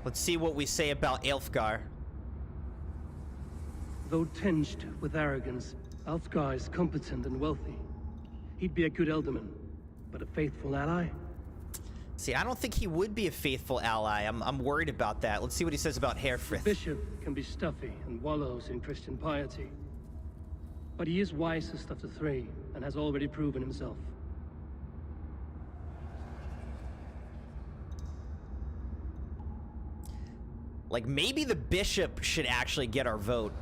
Let's see what we say about Aelfgar. Though tinged with arrogance, Alfgar is competent and wealthy. He'd be a good Elderman, but a faithful ally? See, I don't think he would be a faithful ally. I'm worried about that. Let's see what he says about Herefrith. The bishop can be stuffy and wallows in Christian piety. But he is wisest of the 3, and has already proven himself. Like, maybe the bishop should actually get our vote.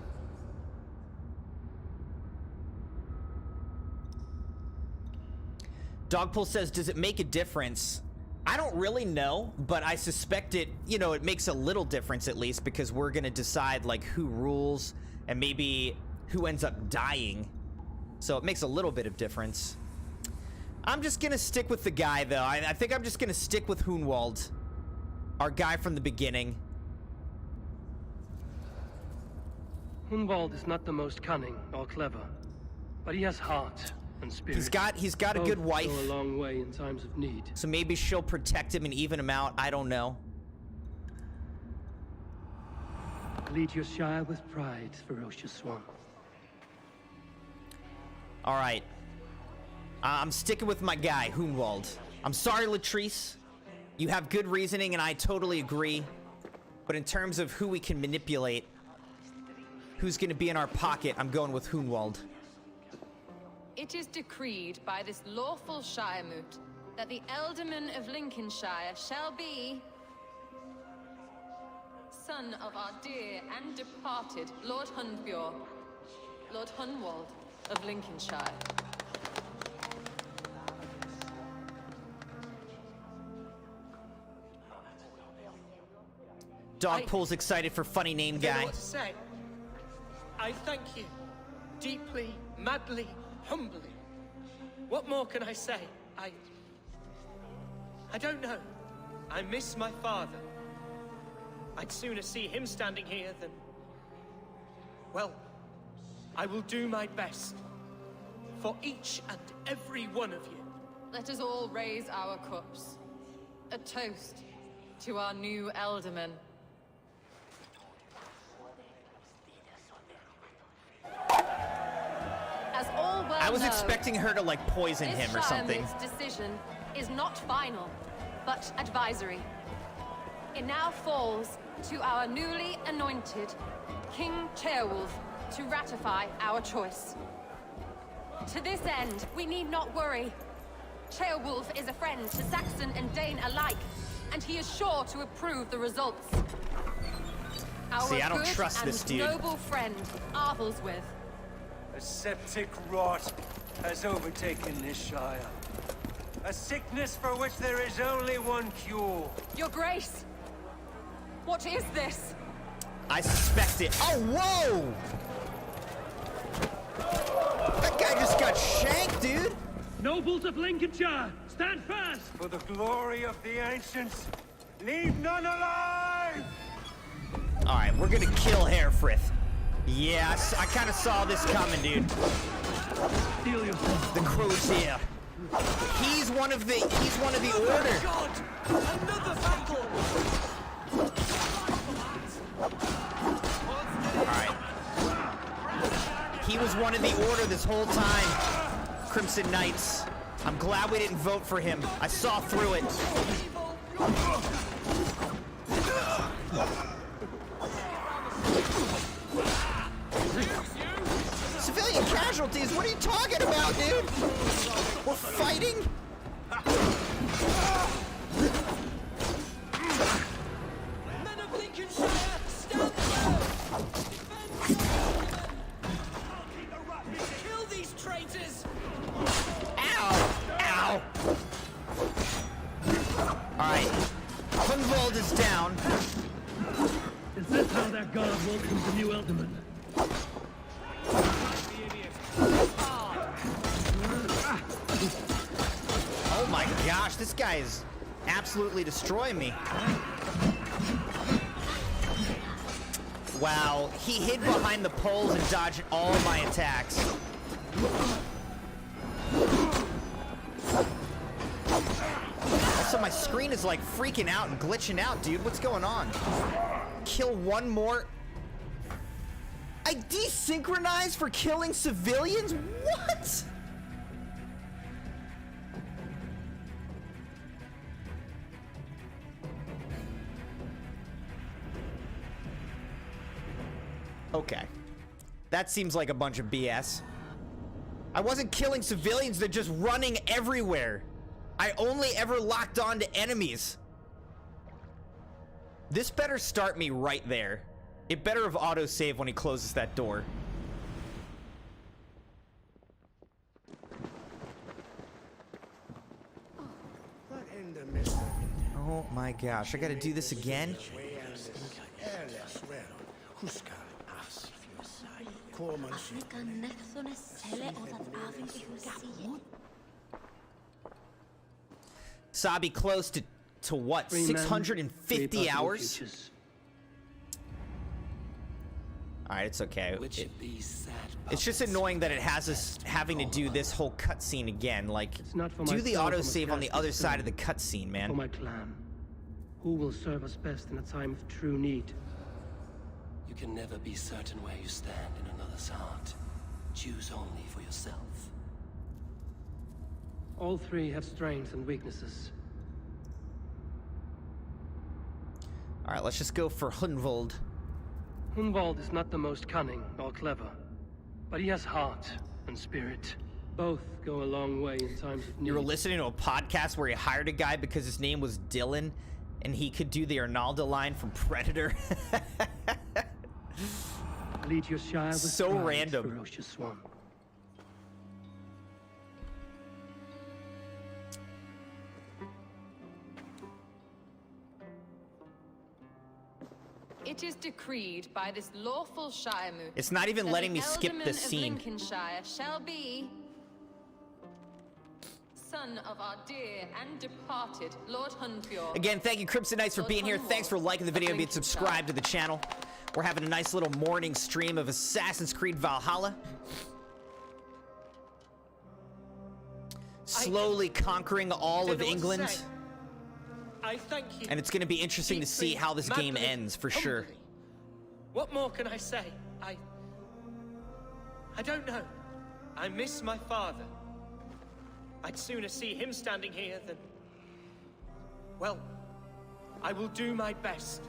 Dogpool says, does it make a difference? I don't really know, but I suspect it, you know, it makes a little difference at least, because we're gonna decide, like, who rules and maybe who ends up dying. So it makes a little bit of difference. I'm just gonna stick with the guy, though. I think I'm just gonna stick with Hunwald, our guy from the beginning. Hunwald is not the most cunning or clever, but he has heart and spirit. He's got a good wife. Go a long way in times of need. So maybe she'll protect him and even him out. I don't know. Lead your Shire with pride, ferocious one. All right. I'm sticking with my guy, Hunwald. I'm sorry, Latrice. You have good reasoning, and I totally agree. But in terms of who we can manipulate, who's going to be in our pocket, I'm going with Hunwald. It is decreed by this lawful Shiremoot that the Elderman of Lincolnshire shall be son of our dear and departed Lord Hundbjorn. Lord Hunwald of Lincolnshire. Dogpool's excited for funny name I don't know guy. what to say. I thank you. Deeply, madly, humbly. What more can I say? I don't know. I miss my father. I'd sooner see him standing here than... Well, I will do my best. For each and every one of you. Let us all raise our cups. A toast to our new Elderman. As all well I was know, expecting her to like poison this him or something. Shiremont's decision is not final, but advisory. It now falls to our newly anointed King Ceolwulf to ratify our choice. To this end, we need not worry. Ceolwulf is a friend to Saxon and Dane alike, and he is sure to approve the results. Our See, I don't good trust and this dude. noble friend, Arthelswith. A septic rot has overtaken this Shire. A sickness for which there is only one cure. Your Grace! What is this? I suspect it. Oh, whoa! That guy just got shanked, dude! Nobles of Lincolnshire, stand fast! For the glory of the ancients, leave none alive! Alright, we're gonna kill Herefrith. Yes, I kind of saw this coming, dude. Steel yourself. The Crozier. He's one of the order. God! Another battle! Alright. He was one of the order this whole time. Crimson Knights. I'm glad we didn't vote for him. I saw through it. Civilian casualties? What are you talking about, dude? We're fighting? Men of Lincolnshire, stand down! Kill these traitors! Ow! Ow! Alright. Hunwald is down. Is this how that guard welcomes the new Elderman? Oh my gosh, this guy is absolutely destroying me. Wow, he hid behind the poles and dodged all my attacks. Also, my screen is like freaking out and glitching out, dude. What's going on? Kill one more. I desynchronized for killing civilians? What? Okay. That seems like a bunch of BS. I wasn't killing civilians, they're just running everywhere. I only ever locked on to enemies. This better start me right there. It better have autosave when he closes that door. Oh my gosh, I gotta do this again? Sabi close to what? 650 hours? Alright, it's okay. It's just annoying that it has us having to do this whole cutscene again. Like, do the autosave on the other side of the cutscene, man. For my clan. Who will serve us best in a time of true need? You can never be certain where you stand in another's heart. Choose only for yourself. All three have strengths and weaknesses. Alright, let's just go for Hunwald. Hunwald is not the most cunning or clever, but he has heart and spirit. Both go a long way in times of need. You were listening to a podcast where he hired a guy because his name was Dylan, and he could do the Arnaldo line from Predator. flee to your shire with So pride, random. ferocious swan. It is decreed by this lawful Shiremu. It's not even that letting the me skip Alderman this of scene. Lincolnshire shall be son of our dear and departed Lord Hunfjord. Again, thank you, Crimson Knights, for being here. Thanks for liking the video and being subscribed to the channel. We're having a nice little morning stream of Assassin's Creed Valhalla. Slowly conquering all of England. I thank you. And it's going to be interesting to see how this game madly, ends, for sure. humbly. What more can I say? I don't know. I miss my father. I'd sooner see him standing here than... Well, I will do my best.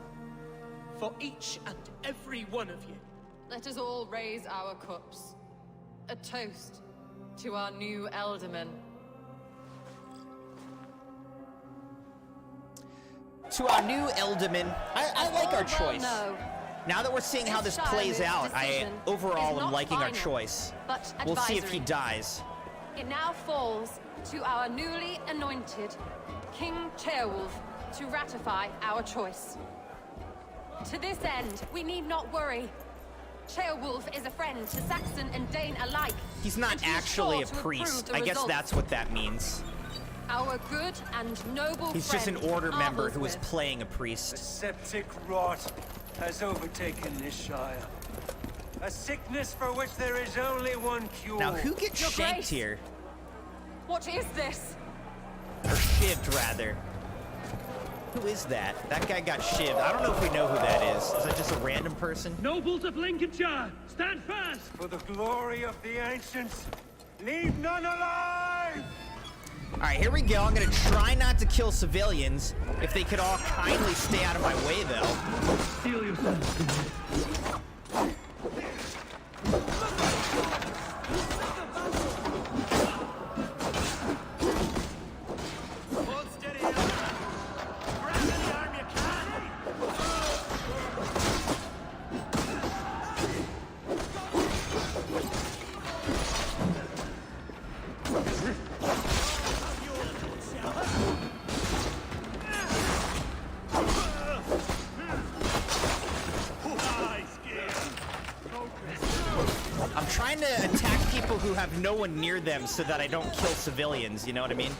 For each and every one of you. Let us all raise our cups. A toast to our new Elderman. To our new Elderman, I like our Well, choice. no. Now that we're seeing how this plays out, I overall am liking our choice. But We'll see if he advisory. dies. It now falls to our newly anointed King Ceolwulf to ratify our choice. To this end, we need not worry. Ceolwulf is a friend to Saxon and Dane alike. He's not and he is actually sure a to approve priest. the I guess results. that's what that means. Our good and noble He's just an friend, order member who is Arthur's playing a priest. A septic rot has overtaken this shire. A sickness for which there is only one cure. Now, who gets Your shanked Grace. here? What is this? Or shivved, rather. Who is that? That guy got shivved. I don't know if we know who that is. Is that just a random person? Nobles of Lincolnshire, stand fast! For the glory of the ancients, leave none alive! Alright, here we go. I'm gonna try not to kill civilians. If they could all kindly stay out of my way, though. Steel yourself. Hold steady up. Grab any arm you can. I'm trying to attack people who have no one near them so that I don't kill civilians, you know what I mean?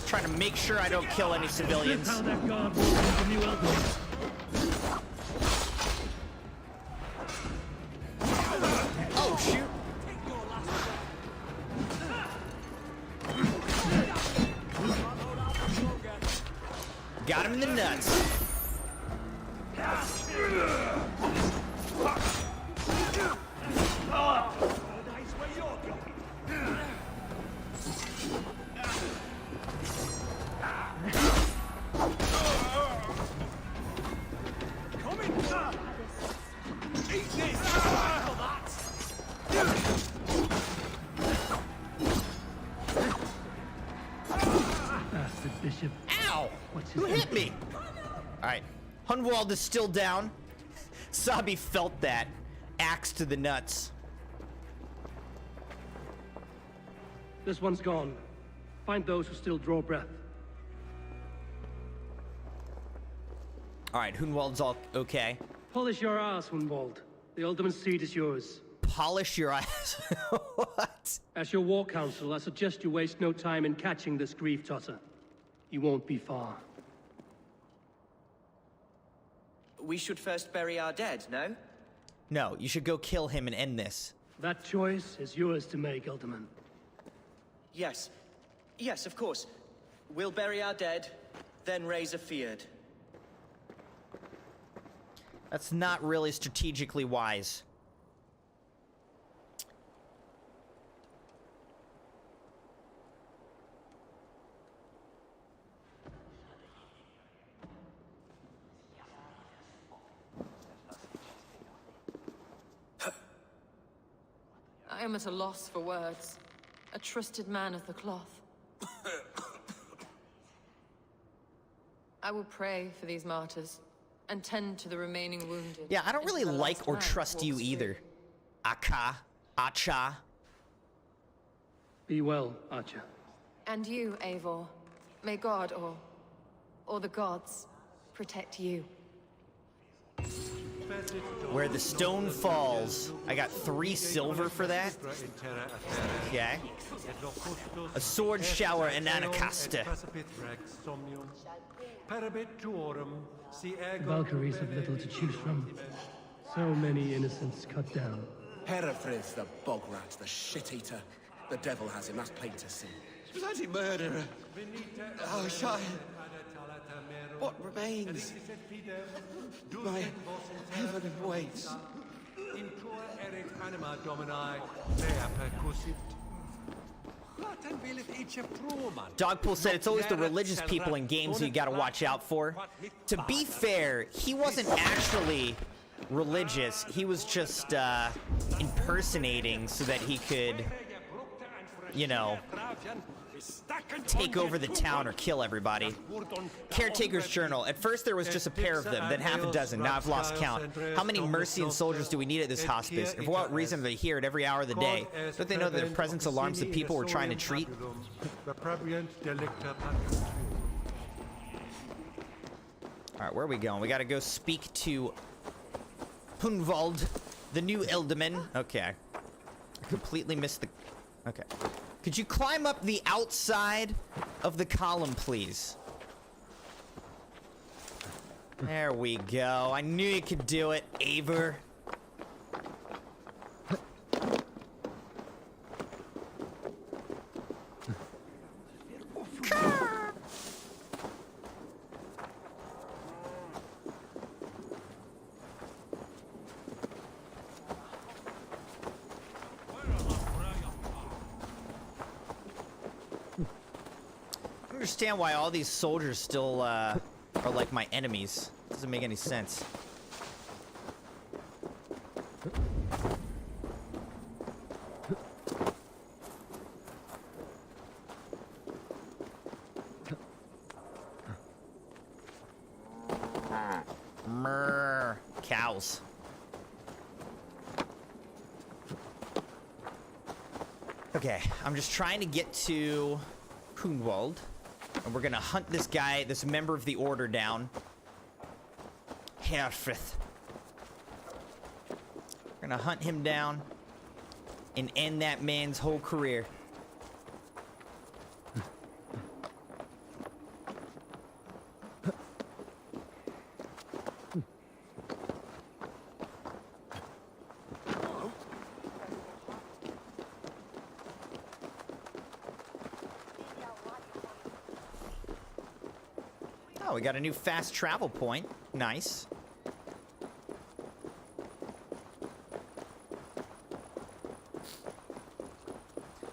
Trying to make sure I don't kill any civilians. How that guard welcomes the new Elderman. Oh, shoot. Got him in the nuts. Bastard bishop. Ow! What's his Who hit name? me? Alright. Hunwald is still down. Sabi felt that. Axe to the nuts. This one's gone. Find those who still draw breath. Alright, Hunwald's all okay. Polish your ass, Hunwald. The Alderman's seat is yours. Polish your eyes. What? As your war council, I suggest you waste no time in catching this grief totter. He won't be far. We should first bury our dead, no? No, you should go kill him and end this. That choice is yours to make, Alderman. Yes. Yes, of course. We'll bury our dead, then raise a feared. That's not really strategically wise. I am at a loss for words. A trusted man of the cloth. I will pray for these martyrs and tend to the remaining wounded. Yeah, I don't really until the like last or man trust you walks free. either. Acha. Be well, Archer. And you, Eivor. May God or the gods protect you. Where the stone falls. I got 3 silver for that. Okay. A sword shower in Anacasta. Valkyries have little to choose from. So many innocents cut down. Herefrith, the bog rat, the shit-eater. The devil has him, that's plain to see. Bloody murderer! Oh, Shire! What remains? My heaven awaits. Dogpool said it's always the religious people in games you gotta watch out for. To be fair, he wasn't actually religious. He was just impersonating so that he could, you know, take over the town or kill everybody. Caretaker's Journal. At first there was just a pair of them, then half a dozen. Now I've lost count. How many Mercian soldiers do we need at this hospice? And for what reason are they here at every hour of the day? Don't they know that their presence alarms the people we're trying to treat? Alright, where are we going? We gotta go speak to Hunwald, the new Elderman. Okay. I completely missed the... Okay. Could you climb up the outside of the column, please? There we go. I knew you could do it, Eivor. Understand why all these soldiers still are like my enemies. Doesn't make any sense. Mrrr. Cows. Okay, I'm just trying to get to Hunwald. And we're gonna hunt this guy, this member of the Order down. Herfrith. We're gonna hunt him down and end that man's whole career. Oh, we got a new fast travel point. Nice.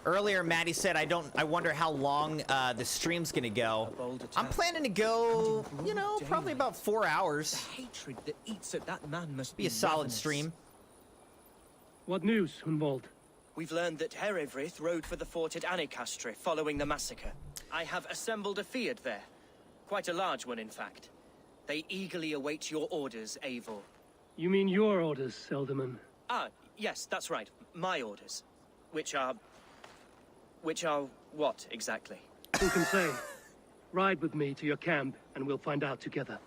Earlier, Maddie said, I wonder how long the stream's gonna go. I'm planning to go, you know, probably about 4 hours. The hatred that eats at that man must be a solid stream. What news, Hunwald? We've learned that Herefrith rode for the fort at Anacastre following the massacre. I have assembled a field there. Quite a large one, in fact. They eagerly await your orders, Eivor. You mean your orders, Elderman? Ah, yes, that's right. My orders. Which are what, exactly? Who can say? Ride with me to your camp, and we'll find out together.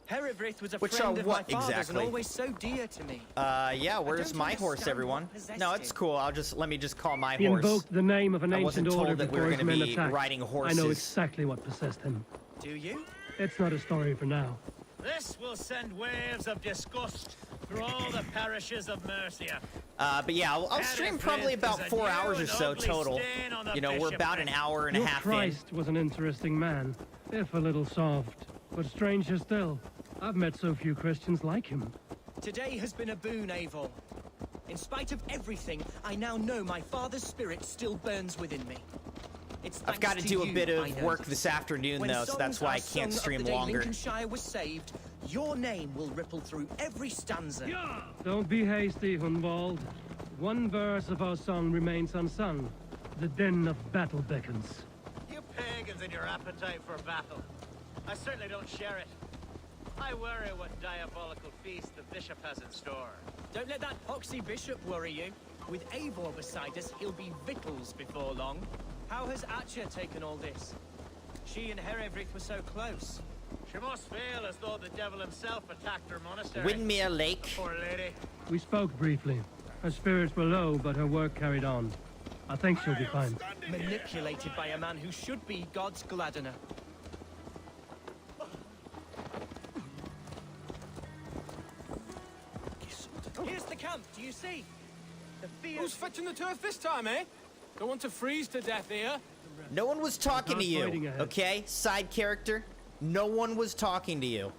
Herefrith was a Which friend are of what my father's exactly? and always so dear to me. Yeah, where's my horse, everyone? No, it's cool. Let me just call my He horse. invoked the name of an I ancient wasn't order told that we before were his gonna men be attacked. riding I horses. know exactly what possessed him. Do you? It's not a story for now. This will send waves of disgust through all the parishes of Mercia. But yeah, I'll stream probably about 4 hours or so total. You know, we're about an hour and a Your half in. Christ was an interesting man, if a little soft. But stranger still, I've met so few Christians like him. Today has been a boon, Eivor. In spite of everything, I now know my father's spirit still burns within me. It's I've got to do a bit of work this afternoon, though, so that's why I can't stream longer. Lincolnshire was saved. Your name will ripple through every stanza. Don't be hasty, Hunwald. One verse of our song remains unsung. The din of battle beckons. You pagans in your appetite for battle. I certainly don't share it. I worry what diabolical feast the bishop has in store. Don't let that poxy bishop worry you. With Eivor beside us, he'll be victuals before long. How has Atcha taken all this? She and Herevrik were so close. She must feel as though the devil himself attacked her monastery. Windmere Lake. Poor lady. We spoke briefly. Her spirits were low, but her work carried on. I think she'll be fine. Manipulated by a man who should be God's gladdener. Here's the camp, do you see? The field... Who's fetching the turf this time, eh? Don't want to freeze to death here. No one was talking to you, okay? Side character. No one was talking to you.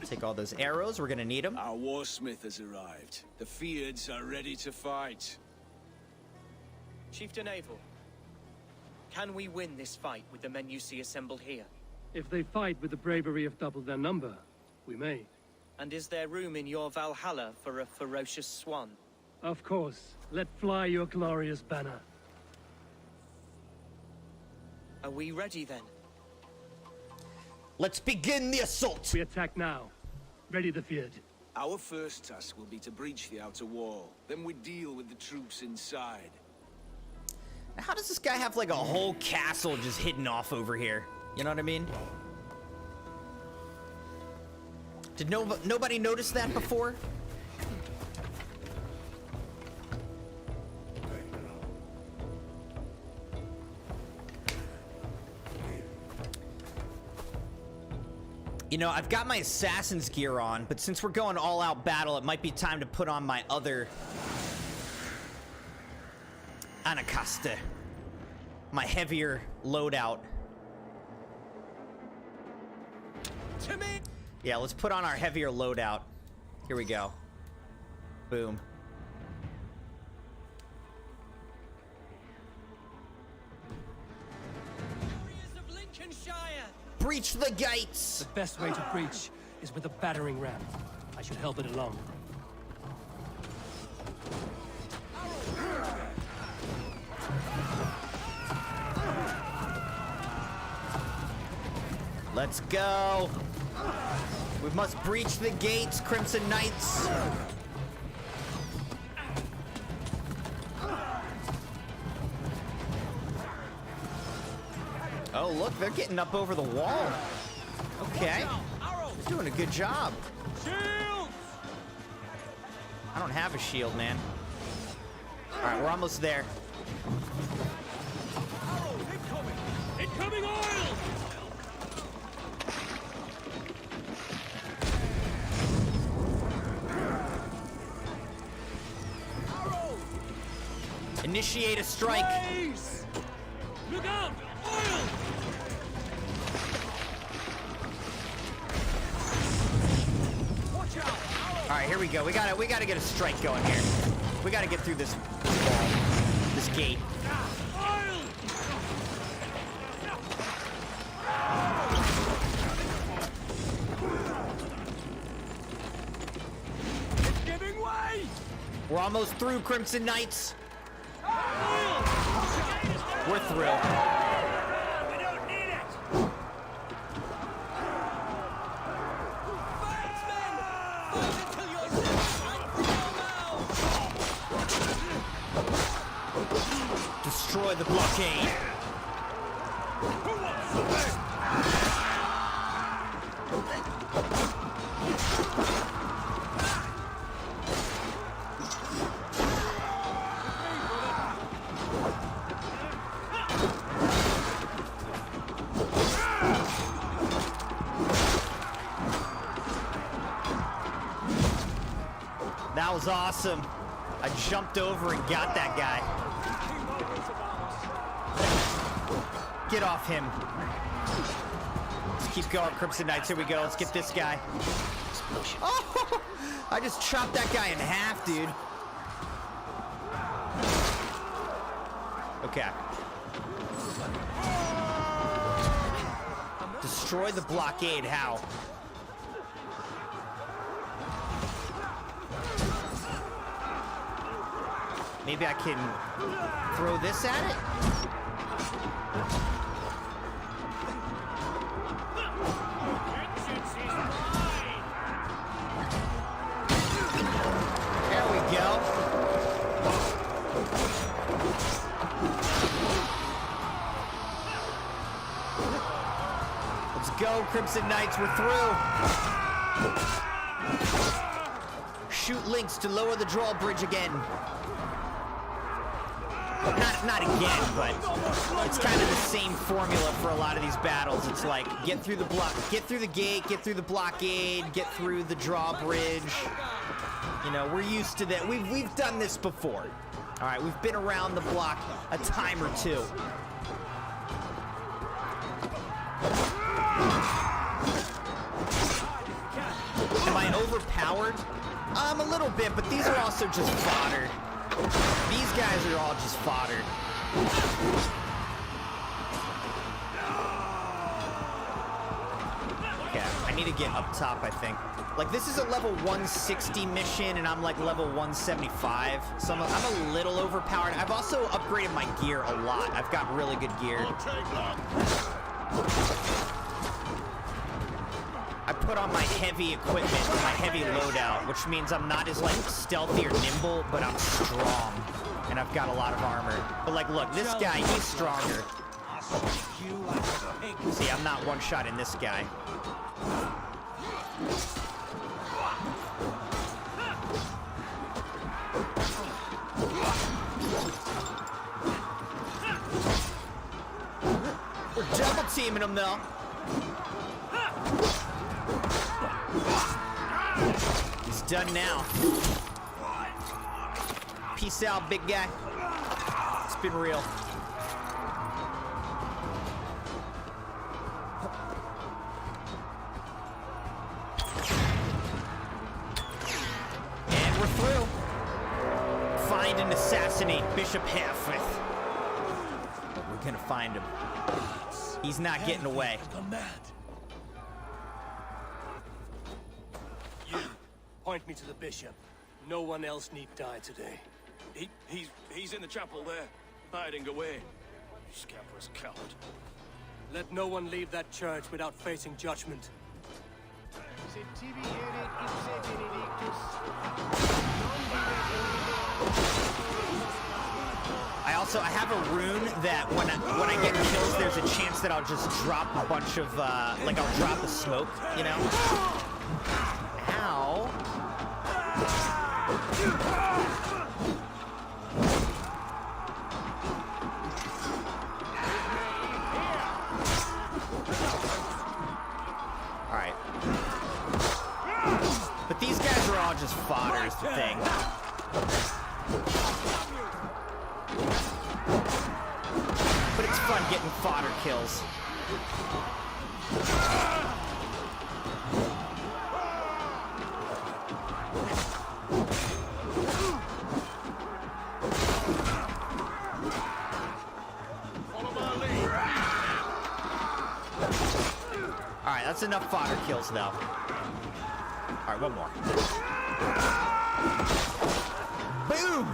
Take all those arrows. We're gonna need them. Our warsmith has arrived. The Fiends are ready to fight. Chieftain Eivor, can we win this fight with the men you see assembled here? If they fight with the bravery of double their number, we may. And is there room in your Valhalla for a ferocious swan? Of course. Let fly your glorious banner. Are we ready then? Let's begin the assault! We attack now. Ready the field. Our first task will be to breach the outer wall. Then we deal with the troops inside. How does this guy have like a whole castle just hidden off over here? You know what I mean? Did nobody notice that before? You know, I've got my assassin's gear on, but since we're going all out battle, it might be time to put on my other Anacasta, my heavier loadout. To me. Yeah, let's put on our heavier loadout. Here we go. Boom. Warriors of Lincolnshire! Breach the gates! The best way to breach is with a battering ram. I should help it along. Let's go. We must breach the gates, Crimson Knights. Oh, look, they're getting up over the wall. Okay. They're doing a good job. Shields! I don't have a shield, man. All right, we're almost there. Incoming! Incoming oil! Initiate a strike. Blaze! Look out! Oil! Watch out! All right, here we go. We gotta get a strike going here. We gotta get through this wall, this gate. Oil! It's giving way! We're almost through, Crimson Knights. We're through. We don't need it! Fightsmen! Fight until your lips hang from your mouth! Destroy the blockade. That was awesome. I jumped over and got that guy. Get off him. Let's keep going, Crimson Knights. Here we go. Let's get this guy. Oh, I just chopped that guy in half, dude. Okay. Destroy the blockade. How? Maybe I can throw this at it? go, Crimson Knights. We're through. Shoot links to lower the drawbridge again. Not again, but it's kind of the same formula for a lot of these battles. It's like get through the gate, get through the blockade, get through the drawbridge. You know, we're used to that. We've done this before. All right, we've been around the block a time or two. Am I overpowered? A little bit, but these are also just fodder. These guys are all just fodder. Okay, I need to get up top, I think. Like, this is a level 160 mission, and I'm like level 175. So I'm a little overpowered. I've also upgraded my gear a lot. I've got really good gear. I put on my heavy equipment, my heavy loadout, which means I'm not as like stealthy or nimble, but I'm strong, and I've got a lot of armor. But like, look, this guy, he's stronger. See, I'm not one-shotting this guy. We're double teaming him though. He's done now. Peace out, big guy. It's been real. And we're through. Find and assassinate Bishop Halfwith. But we're gonna find him. He's not getting away. Point me to the bishop. No one else need die today. He's in the chapel there, hiding away. Scabrous coward. Let no one leave that church without facing judgment. I have a rune that when I get kills, there's a chance that I'll just drop a bunch of like I'll drop a smoke, you know? Ow. Alright. But these guys are all just fodder is the thing. But it's fun getting fodder kills. Alright, that's enough fodder kills though. Alright, one more. Boom!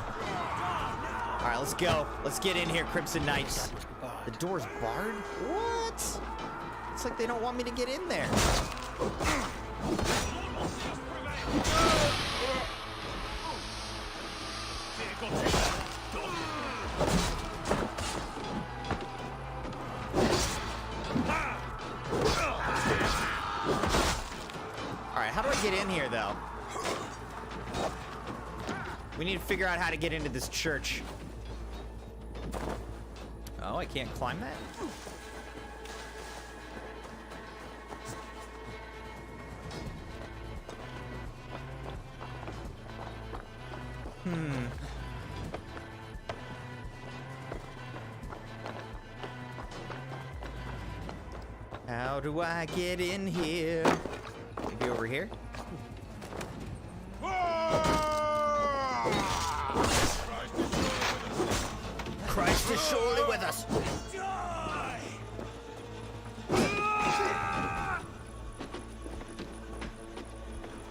Alright, let's go. Let's get in here, Crimson Knights. The door's barred? What? It's like they don't want me to get in there. Alright, how do I get in here, though? We need to figure out how to get into this church. Oh, I can't climb that? How do I get in here? Maybe over here? Christ is surely with us.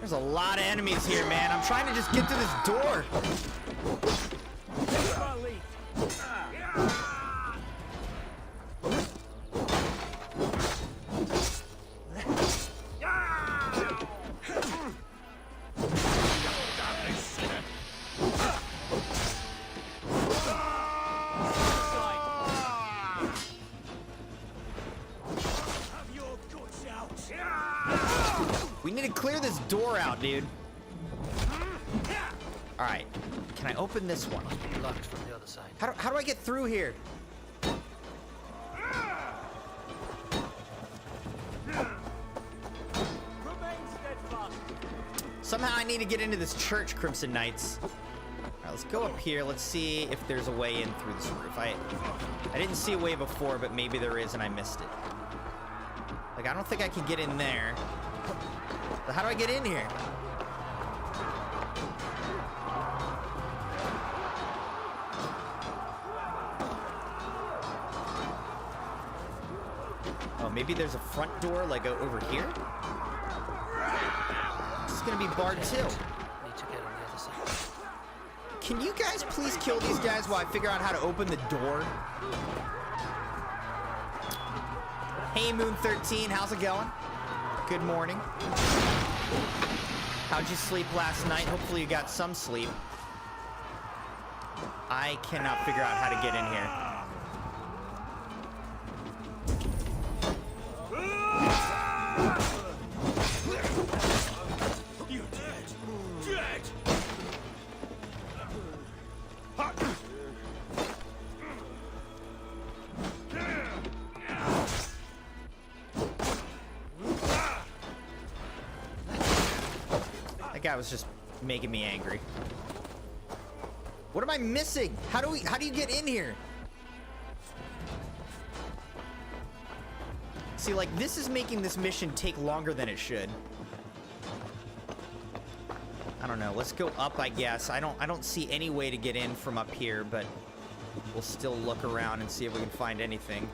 There's a lot of enemies here, man. I'm trying to just get to this door. We need to clear this door out, dude. All right. Can I open this one? Must be locked from the other side. How do I get through here? Somehow I need to get into this church, Crimson Knights. All right, let's go up here. Let's see if there's a way in through this roof. I didn't see a way before, but maybe there is and I missed it. Like, I don't think I can get in there. But how do I get in here? Oh, maybe there's a front door, like, over here? This is gonna be barred, too. Need to get on the other side. Can you guys please kill these guys while I figure out how to open the door? Hey, Moon13, how's it going? Good morning. How'd you sleep last night? Hopefully you got some sleep. I cannot figure out how to get in here. You're dead. Dead! That guy was just making me angry. What am I missing? How do you get in here? See, like, this is making this mission take longer than it should. I don't know. Let's go up, I guess. I don't see any way to get in from up here, but we'll still look around and see if we can find anything.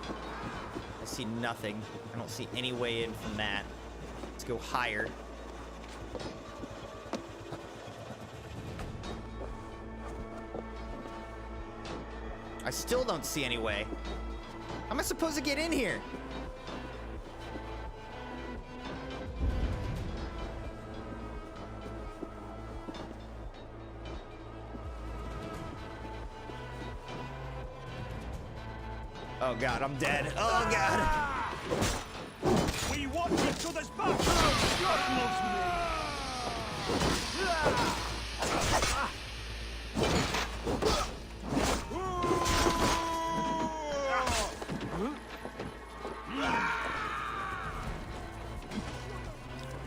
I see nothing. I don't see any way in from that. Let's go higher. I still don't see any way. How am I supposed to get in here? Oh god, I'm dead. Oh god. We watch each other's back! God loves me!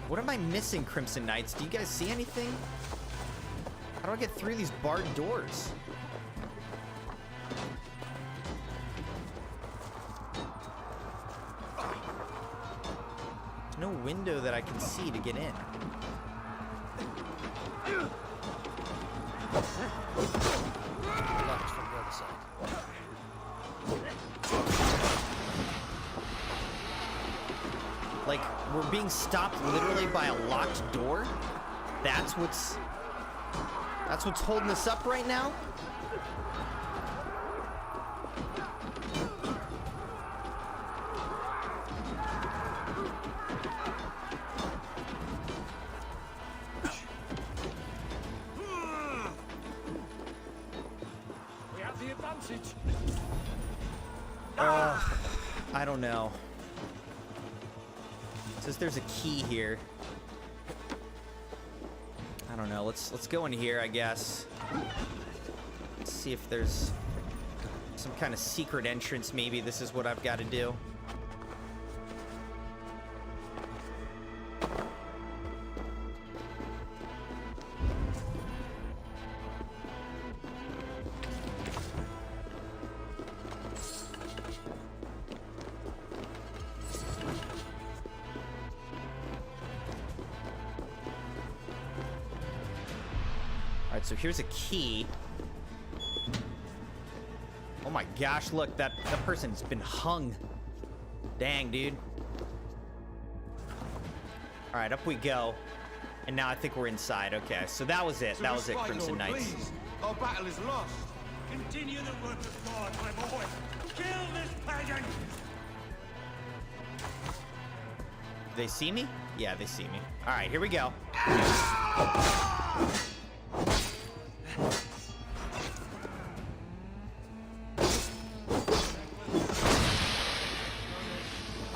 What am I missing, Crimson Knights? Do you guys see anything? How do I get through these barred doors? There's no window that I can see to get in. Locked from the other side. Like, we're being stopped literally by a locked door? That's what's holding us up right now? We have the advantage. I don't know. It says there's a key here. I don't know. Let's go in here, I guess. Let's see if there's some kind of secret entrance. Maybe this is what I've got to do. Alright, so here's a key. Oh my gosh, look, that person's been hung. Dang, dude. Alright, up we go. And now I think we're inside. Okay, so that was it. That was it, Crimson Knights. Our battle is lost. Continue the work of God, my boy. Kill this pagan! Do they see me? Yeah, they see me. Alright, here we go.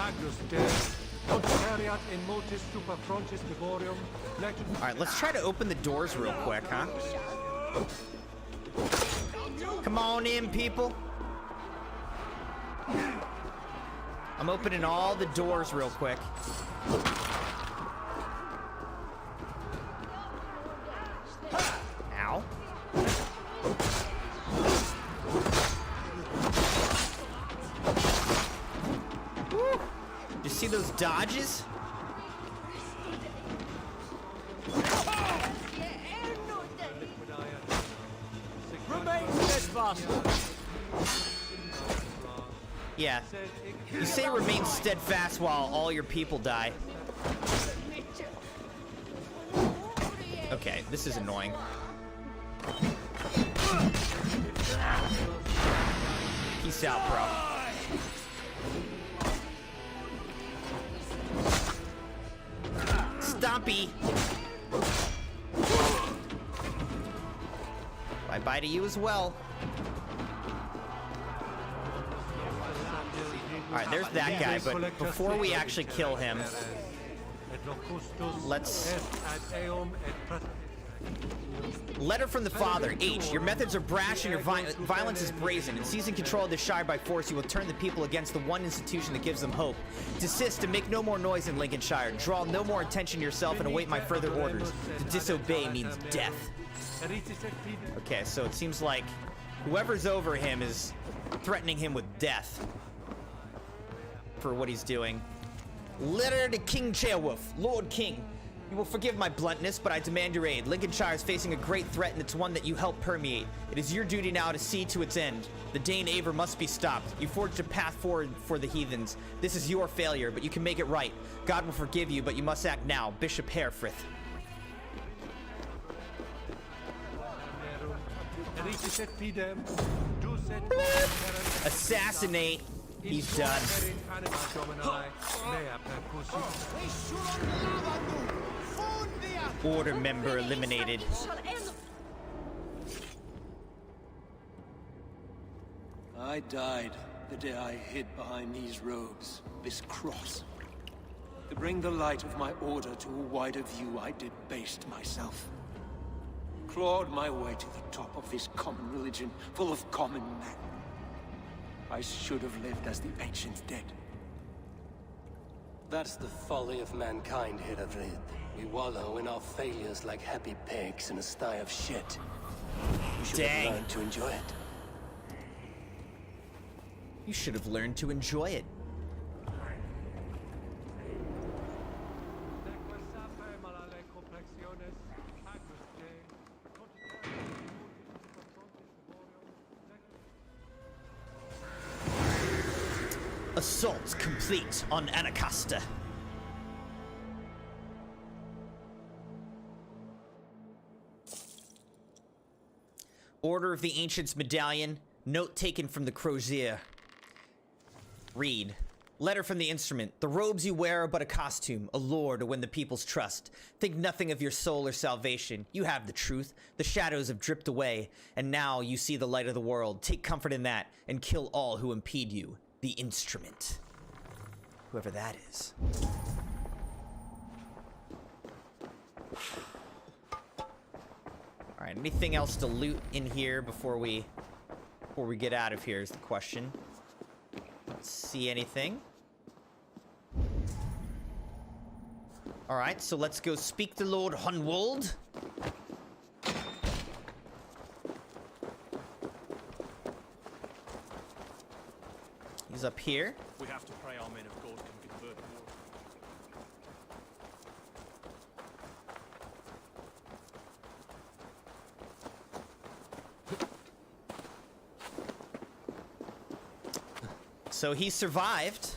Agro's dead. Alright, let's try to open the doors real quick, huh? Come on in, people. I'm opening all the doors real quick. Ow. Woo. You see those dodges? Remain steadfast. Yeah. You say remain steadfast while all your people die. Okay, this is annoying. Peace out, bro. Stompy. Bye-bye to you as well. Alright, there's that guy, but before we actually kill him, let's... Letter from the Father. H. Your methods are brash and your violence is brazen. In seizing control of the Shire by force, you will turn the people against the one institution that gives them hope. Desist and make no more noise in Lincolnshire. Draw no more attention to yourself and await my further orders. To disobey means death. Okay, so it seems like whoever's over him is threatening him with death for what he's doing. Letter to King Ceolwulf. Lord King, you will forgive my bluntness, but I demand your aid. Lincolnshire is facing a great threat, and it's one that you help permeate. It is your duty now to see to its end. The Dane Aver must be stopped. You forged a path forward for the heathens. This is your failure, but you can make it right. God will forgive you, but you must act now. Bishop Herefrith. Assassinate. He's done. Order member eliminated. I died the day I hid behind these robes, this cross. To bring the light of my order to a wider view, I debased myself. Clawed my way to the top of this common religion, full of common men. I should have lived as the ancients did. That's the folly of mankind, Hiravrid. We wallow in our failures like happy pigs in a sty of shit. You should have learned to enjoy it. You should have learned to enjoy it. Assault complete on Anacasta. Order of the Ancients Medallion. Note taken from the Crozier. Read. Letter from the instrument. The robes you wear are but a costume, a lure to win the people's trust. Think nothing of your soul or salvation. You have the truth. The shadows have dripped away, and now you see the light of the world. Take comfort in that, and kill all who impede you. The instrument. Whoever that is. Alright, anything else to loot in here before we get out of here is the question. Don't see anything. Alright, so let's go speak to Lord Hunwald. He's up here. We have to pray our men of God can convert So he survived,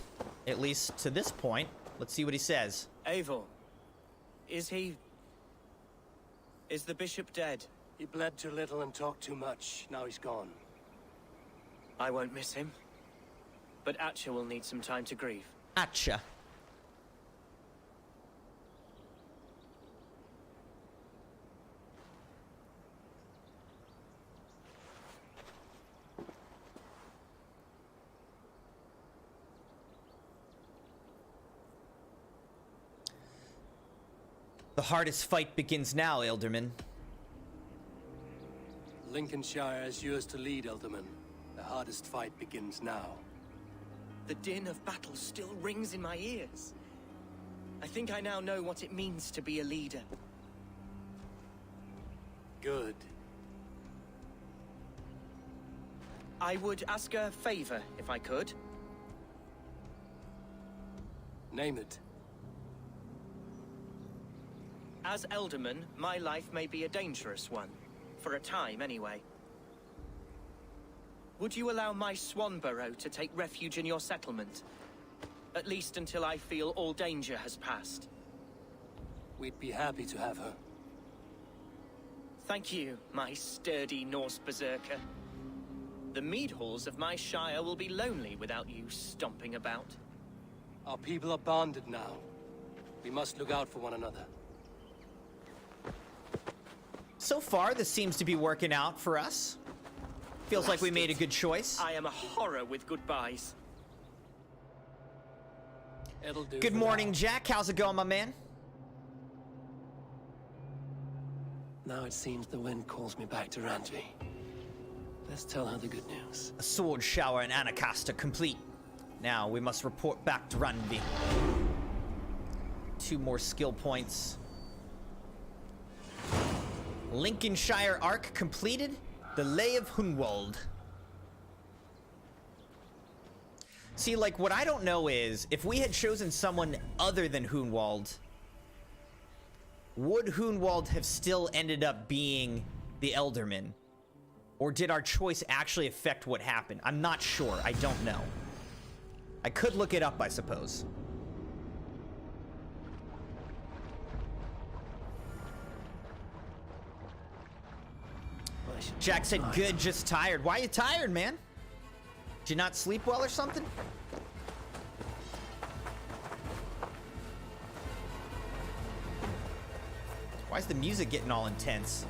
at least to this point. Let's see what he says. Eivor, is the bishop dead? He bled too little and talked too much. Now he's gone. I won't miss him. But Atcha will need some time to grieve. Atcha. The hardest fight begins now, Elderman. Lincolnshire is yours to lead, Elderman. The hardest fight begins now. The din of battle still rings in my ears. I think I now know what it means to be a leader. Good. I would ask a favor, if I could. Name it. As Elderman, my life may be a dangerous one. For a time, anyway. Would you allow my Swanborough to take refuge in your settlement? At least until I feel all danger has passed. We'd be happy to have her. Thank you, my sturdy Norse berserker. The mead halls of my shire will be lonely without you stomping about. Our people are bonded now. We must look out for one another. So far, this seems to be working out for us. Feels like we made a good choice. I am a horror with goodbyes. It'll do. Good morning, Jack. How's it going, my man? Now it seems the wind calls me back to Randvi. Let's tell her the good news. A sword shower and Anacasta complete. Now we must report back to Randvi. 2 more skill points. Lincolnshire Arc completed. The Lay of Hunwald. See, like, what I don't know is, if we had chosen someone other than Hunwald, would Hunwald have still ended up being the Elderman? Or did our choice actually affect what happened? I'm not sure. I don't know. I could look it up, I suppose. Jack said, good, just tired. Why are you tired, man? Did you not sleep well or something? Why is the music getting all intense?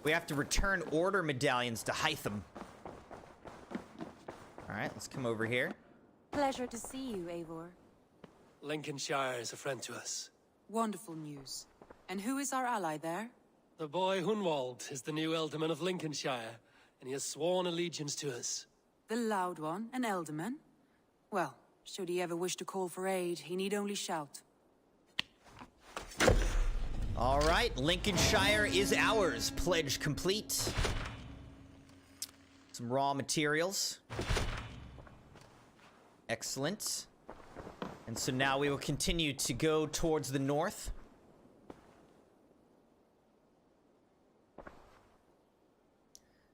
We have to return order medallions to Hytham. All right, let's come over here. Pleasure to see you, Eivor. Lincolnshire is a friend to us. Wonderful news. And who is our ally there? The boy Hunwald is the new Elderman of Lincolnshire, and he has sworn allegiance to us. The loud one, an Elderman? Well, should he ever wish to call for aid, he need only shout. All right, Lincolnshire is ours. Pledge complete. Some raw materials. Excellent. And so now we will continue to go towards the north.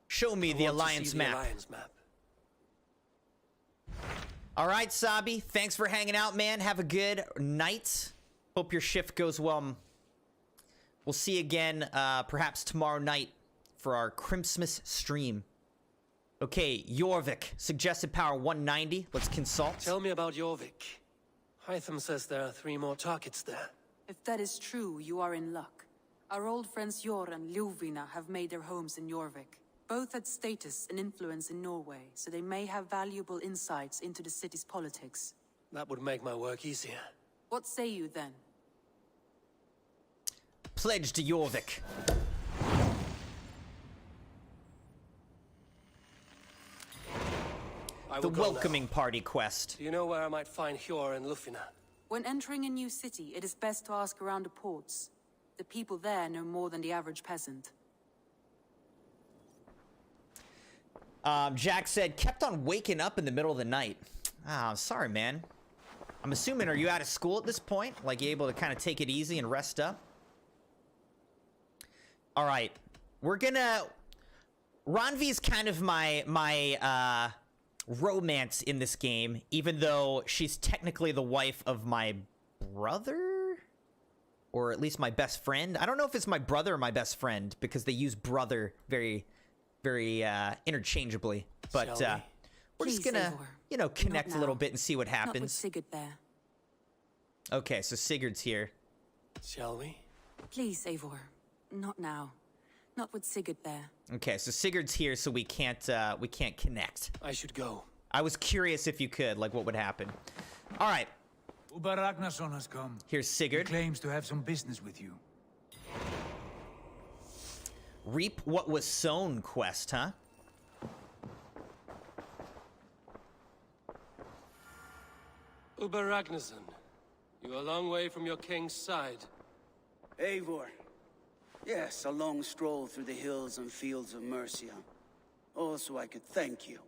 Show me the Alliance map. All right, Sabi. Thanks for hanging out, man. Have a good night. Hope your shift goes well. We'll see you again, perhaps tomorrow night for our Christmas stream. Okay, Jorvik. Suggested power 190. Let's consult. Tell me about Jorvik. Hytham says there are 3 more targets there. If that is true, you are in luck. Our old friends Jor and Ljuvina have made their homes in Jorvik. Both had status and influence in Norway, so they may have valuable insights into the city's politics. That would make my work easier. What say you then? Pledge to Jorvik. The welcoming party quest. Do you know where I might find Hjor and Ljufina? When entering a new city, it is best to ask around the ports. The people there know more than the average peasant. Jack said, kept on waking up in the middle of the night. Ah, sorry, man. I'm assuming, are you out of school at this point? Like, you able to kind of take it easy and rest up? All right. We're gonna... Randvi's kind of my romance in this game, even though she's technically the wife of my brother? Or at least my best friend. I don't know if it's my brother or my best friend, because they use brother very interchangeably. But we're just gonna, you know, connect a little bit and see what happens. Not with Sigurd there. Okay, so Sigurd's here. Shall we? Please, Eivor. Not now. Not with Sigurd there. Okay, so Sigurd's here, so we can't connect. I should go. I was curious if you could, like, what would happen. All right. Uber Ragnarsson has come. Here's Sigurd. He claims to have some business with you. Reap what was sown quest, huh? Uber Ragnarsson, you're a long way from your king's side. Eivor. Yes, a long stroll through the hills and fields of Mercia. Also, I could thank you.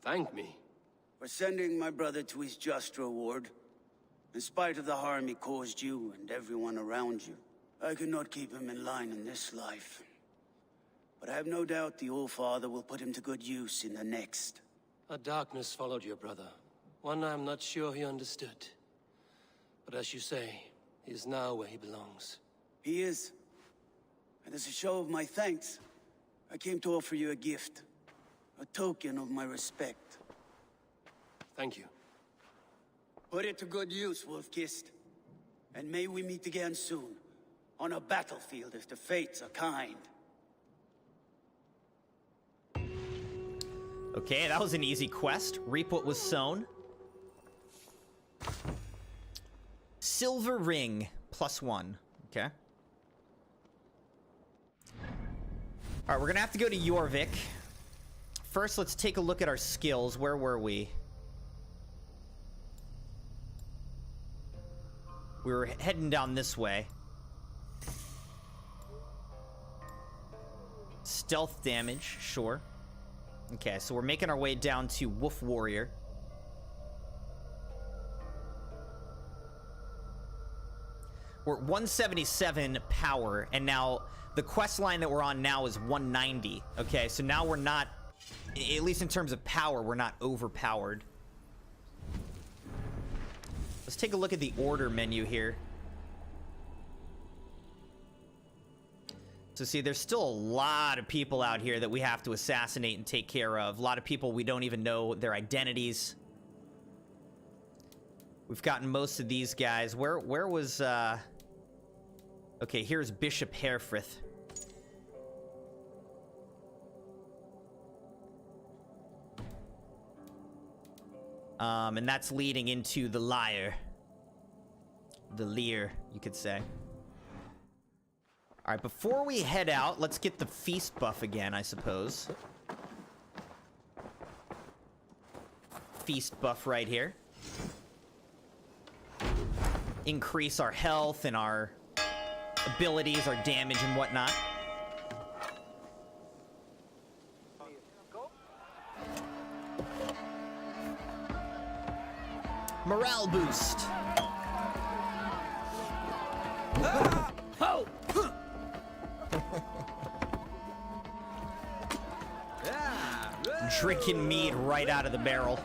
Thank me? For sending my brother to his just reward. In spite of the harm he caused you and everyone around you, I could not keep him in line in this life. But I have no doubt the All-Father will put him to good use in the next. A darkness followed your brother. One I'm not sure he understood. But as you say, he is now where he belongs. He is. And as a show of my thanks, I came to offer you a gift. A token of my respect. Thank you. Put it to good use, Wolf-Kissed. And may we meet again soon. On a battlefield if the fates are kind. Okay, that was an easy quest. Reap what was sown. Silver ring, +1. Okay. Alright, we're gonna have to go to Jorvik. First, let's take a look at our skills. Where were we? We were heading down this way. Stealth damage, sure. Okay, so we're making our way down to Wolf Warrior. We're at 177 power, and now the quest line that we're on now is 190. Okay, so now we're not, at least in terms of power, we're not overpowered. Let's take a look at the order menu here. So see, there's still a lot of people out here that we have to assassinate and take care of. A lot of people we don't even know their identities. We've gotten most of these guys. Where was, Okay, here's Bishop Herefrith. And that's leading into the Lyre. The Lear, you could say. Alright, before we head out, let's get the feast buff again, I suppose. Feast buff right here. Increase our health and our abilities, our damage and whatnot. Morale boost. Oh! Drinking mead right out of the barrel.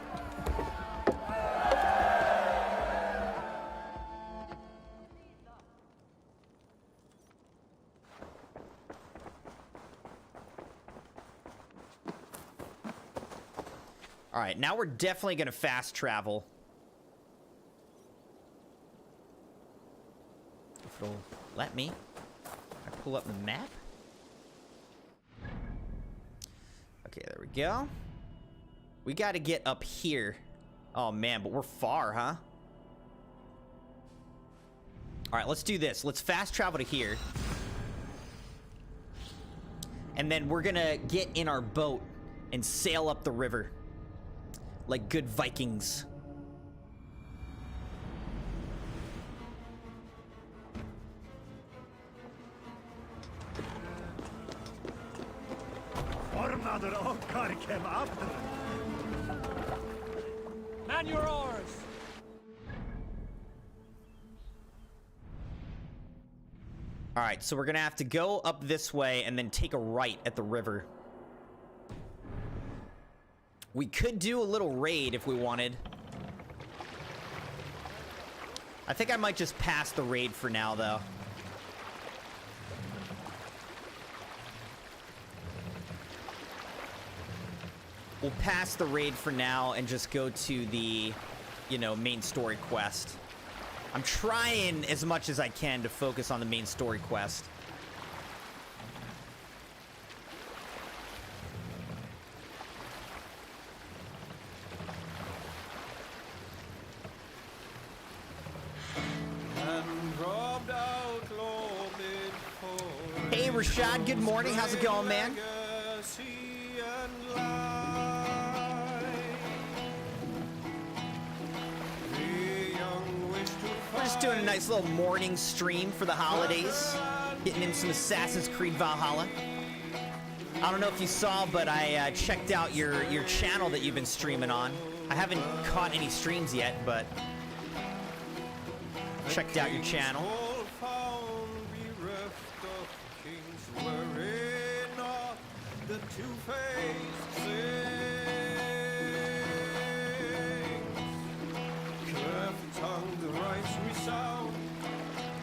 All right, now we're definitely gonna fast travel. If it'll let me. I pull up the map. Okay, there we go. We gotta get up here. Oh man, but we're far, huh? All right, let's do this. Let's fast travel to here. And then we're gonna get in our boat and sail up the river. Like good Vikings. Man your oars! All right, so we're gonna have to go up this way and then take a right at the river. We could do a little raid if we wanted. I think I might just pass the raid for now, though. We'll pass the raid for now and just go to the, you know, main story quest. I'm trying as much as I can to focus on the main story quest. Hey, Rashad, good morning. How's it going, man? We're just doing a nice little morning stream for the holidays. Getting in some Assassin's Creed Valhalla. I don't know if you saw, but I checked out your channel that you've been streaming on. I haven't caught any streams yet, but checked out your channel.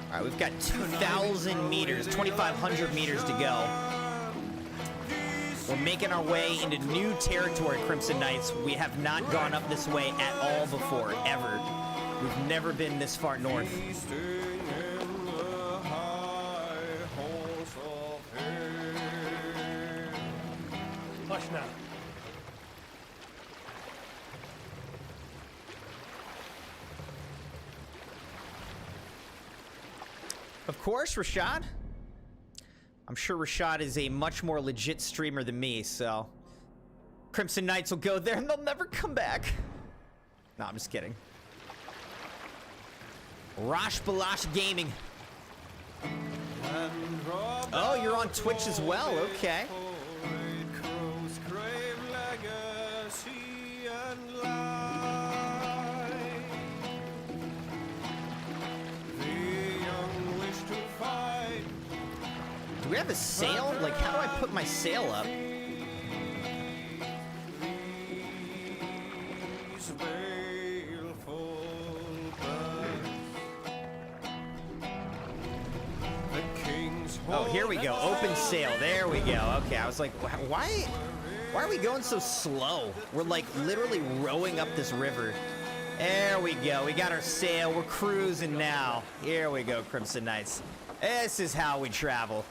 All right, we've got 2,000 meters, 2,500 meters to go. We're making our way into new territory, Crimson Knights. We have not gone up this way at all before, ever. We've never been this far north. Hush now. Of course, Rashad. I'm sure Rashad is a much more legit streamer than me, so Crimson Knights will go there and they'll never come back. No, I'm just kidding. Rosh Balash Gaming. Oh, you're on Twitch as well. Okay. Do we have a sail? Like, how do I put my sail up? Oh, here we go. Open sail. There we go. Okay, I was like, why are we going so slow? We're like literally rowing up this river. There we go. We got our sail. We're cruising now. Here we go, Crimson Knights. This is how we travel.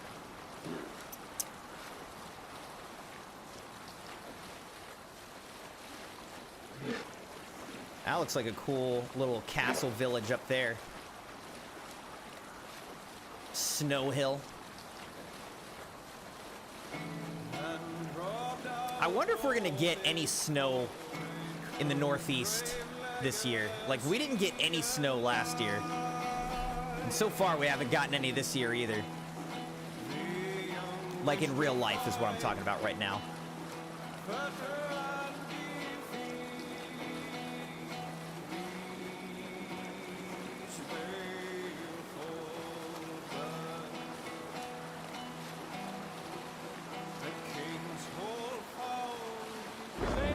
That looks like a cool little castle village up there. Snow Hill. I wonder if we're gonna get any snow in the Northeast this year. Like, we didn't get any snow last year. And so far, we haven't gotten any this year either. Like, in real life is what I'm talking about right now.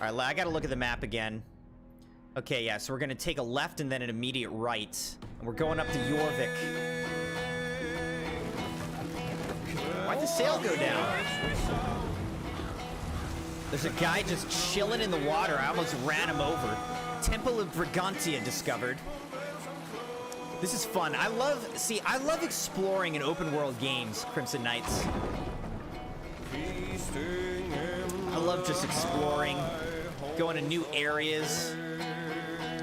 All right, I gotta look at the map again. Okay, yeah, so we're gonna take a left and then an immediate right. And we're going up to Jorvik. Why'd the sail go down? There's a guy just chilling in the water. I almost ran him over. Temple of Brigantia discovered. This is fun. I love exploring in open world games, Crimson Knights. I love just exploring, going to new areas.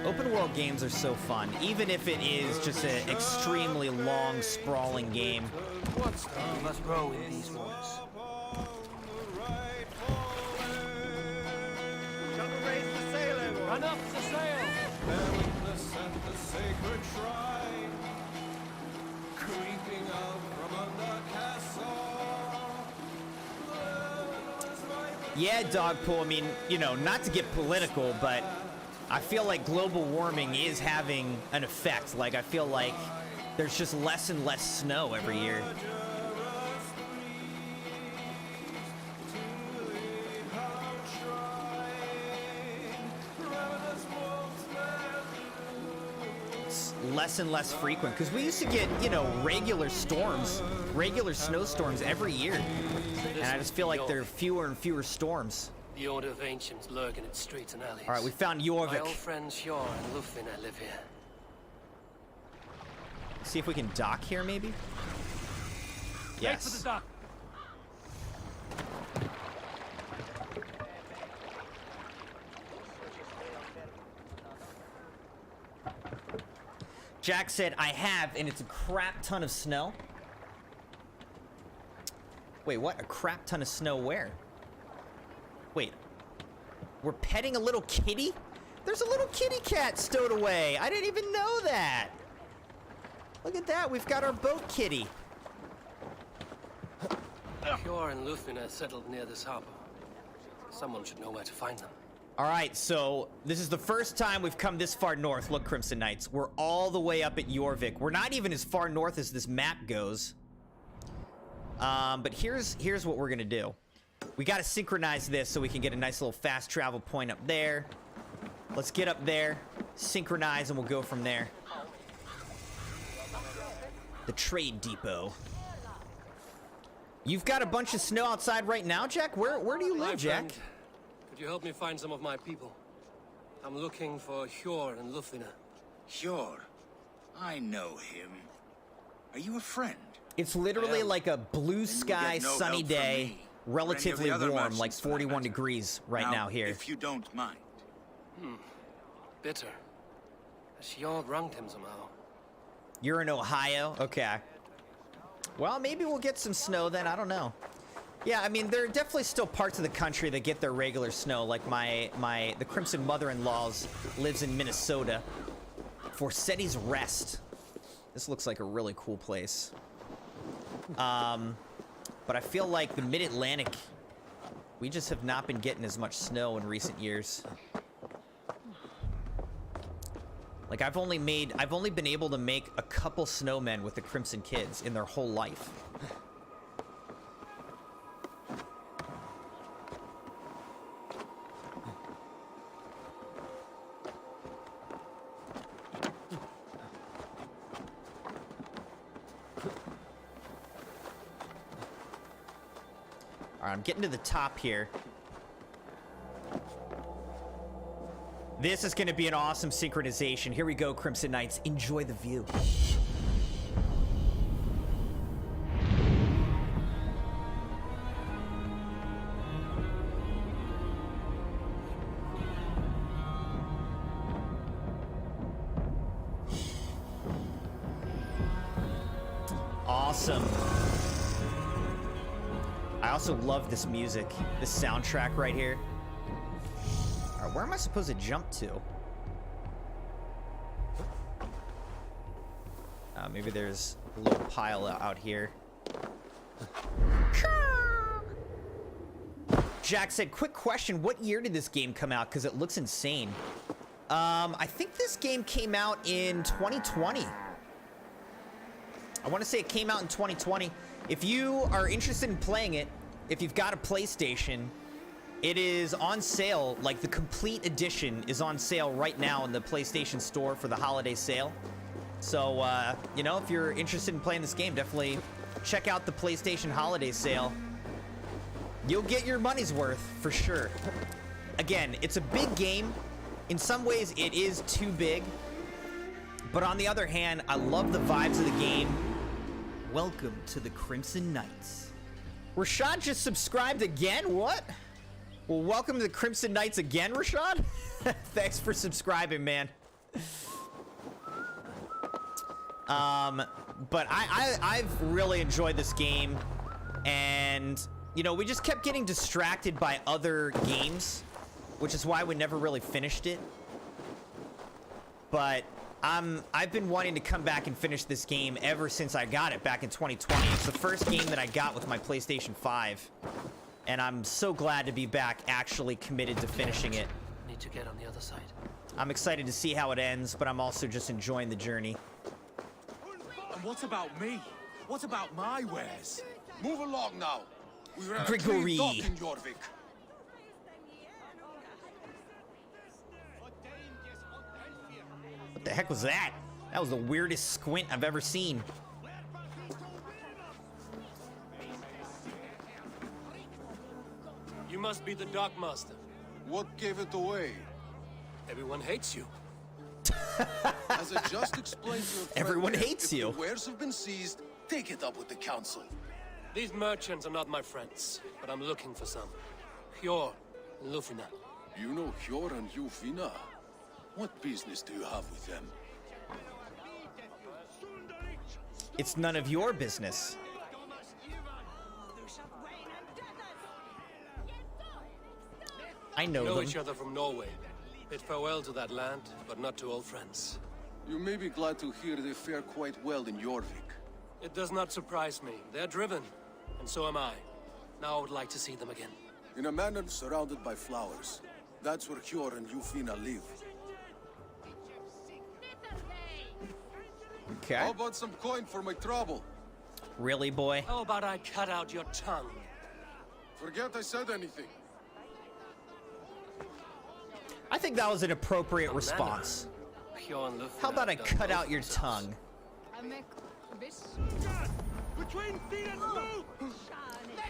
Open world games are so fun, even if it is just an extremely long, sprawling game. We must row in these waters. Raise the sail, everyone. Run up the sail. The sacred shrine, creeping out from under castle. Yeah, Dogpool, I mean, you know, not to get political, but I feel like global warming is having an effect. Like, I feel like there's just less and less snow every year. It's less and less frequent, because we used to get, you know, regular storms, regular snowstorms every year. And I just feel like there are fewer and fewer storms. The Order of Ancients lurk in its streets and alleys. All right, we found Jorvik. My old friends Sjor and Lufina live here. See if we can dock here, maybe? Yes. Make for the dock. Jack said, I have, and it's a crap ton of snow. Wait, what? A crap ton of snow where? Wait. We're petting a little kitty? There's a little kitty cat stowed away. I didn't even know that. Look at that. We've got our boat kitty. Hjor and Lufina settled near this harbor. Someone should know where to find them. All right, so this is the first time we've come this far north. Look, Crimson Knights, we're all the way up at Jorvik. We're not even as far north as this map goes. But here's what we're gonna do. We gotta synchronize this so we can get a nice little fast travel point up there. Let's get up there, synchronize, and we'll go from there. The trade depot. You've got a bunch of snow outside right now, Jack? Where do you live, Jack? Could you help me find some of my people? I'm looking for Hjor and Lufina. Hjor? I know him. Are you a friend? It's literally like a blue sky, sunny day, relatively warm, like 41 degrees right now here. If you don't mind. Bitter. Hjor wronged him somehow. You're in Ohio? Okay. Well, maybe we'll get some snow then. I don't know. Yeah, I mean, there are definitely still parts of the country that get their regular snow. Like the Crimson mother-in-law's lives in Minnesota. Forseti's Rest. This looks like a really cool place. But I feel like the Mid-Atlantic, we just have not been getting as much snow in recent years. Like I've only been able to make a couple snowmen with the Crimson kids in their whole life. All right, I'm getting to the top here. This is going to be an awesome synchronization. Here we go, Crimson Knights. Enjoy the view. Awesome. I also love this music, this soundtrack right here. All right, where am I supposed to jump to? Maybe there's a little pile out here. Jack said, quick question, what year did this game come out? Because it looks insane. I think this game came out in 2020. I want to say it came out in 2020. If you are interested in playing it, if you've got a PlayStation, it is on sale. Like the complete edition is on sale right now in the PlayStation Store for the holiday sale. So, you know, if you're interested in playing this game, definitely check out the PlayStation holiday sale. You'll get your money's worth for sure. Again, it's a big game. In some ways, it is too big. But on the other hand, I love the vibes of the game. Welcome to the Crimson Knights. Rashad just subscribed again? What? Well, welcome to the Crimson Knights again, Rashad. Thanks for subscribing, man. But I've really enjoyed this game. And, you know, we just kept getting distracted by other games, which is why we never really finished it. But I've been wanting to come back and finish this game ever since I got it back in 2020. It's the first game that I got with my PlayStation 5. And I'm so glad to be back actually committed to finishing it. Need to get on the other side. I'm excited to see how it ends, but I'm also just enjoying the journey. And what about me? What about my wares? Move along now. We were at a Grigory. clean dock in Jorvik. What the heck was that? That was the weirdest squint I've ever seen. You must be the Dockmaster. What gave it away? Everyone hates you. As I just explained to your friend, Everyone hates you. If the wares have been seized, take it up with the council. These merchants are not my friends, but I'm looking for some. Hjor and Lufina. You know Hjor and Lufina? What business do you have with them? It's none of your business. I know We know them. each other from Norway. Bid farewell to that land, but not to old friends. You may be glad to hear they fare quite well in Jorvik. It does not surprise me. They're driven, and so am I. Now I would like to see them again. In a manor surrounded by flowers. That's where Hjor and Yufina live. Okay. How about some coin for my trouble? Really, boy? How about I cut out your tongue? Forget I said anything. I think that was an appropriate response. How about I cut out your tongue?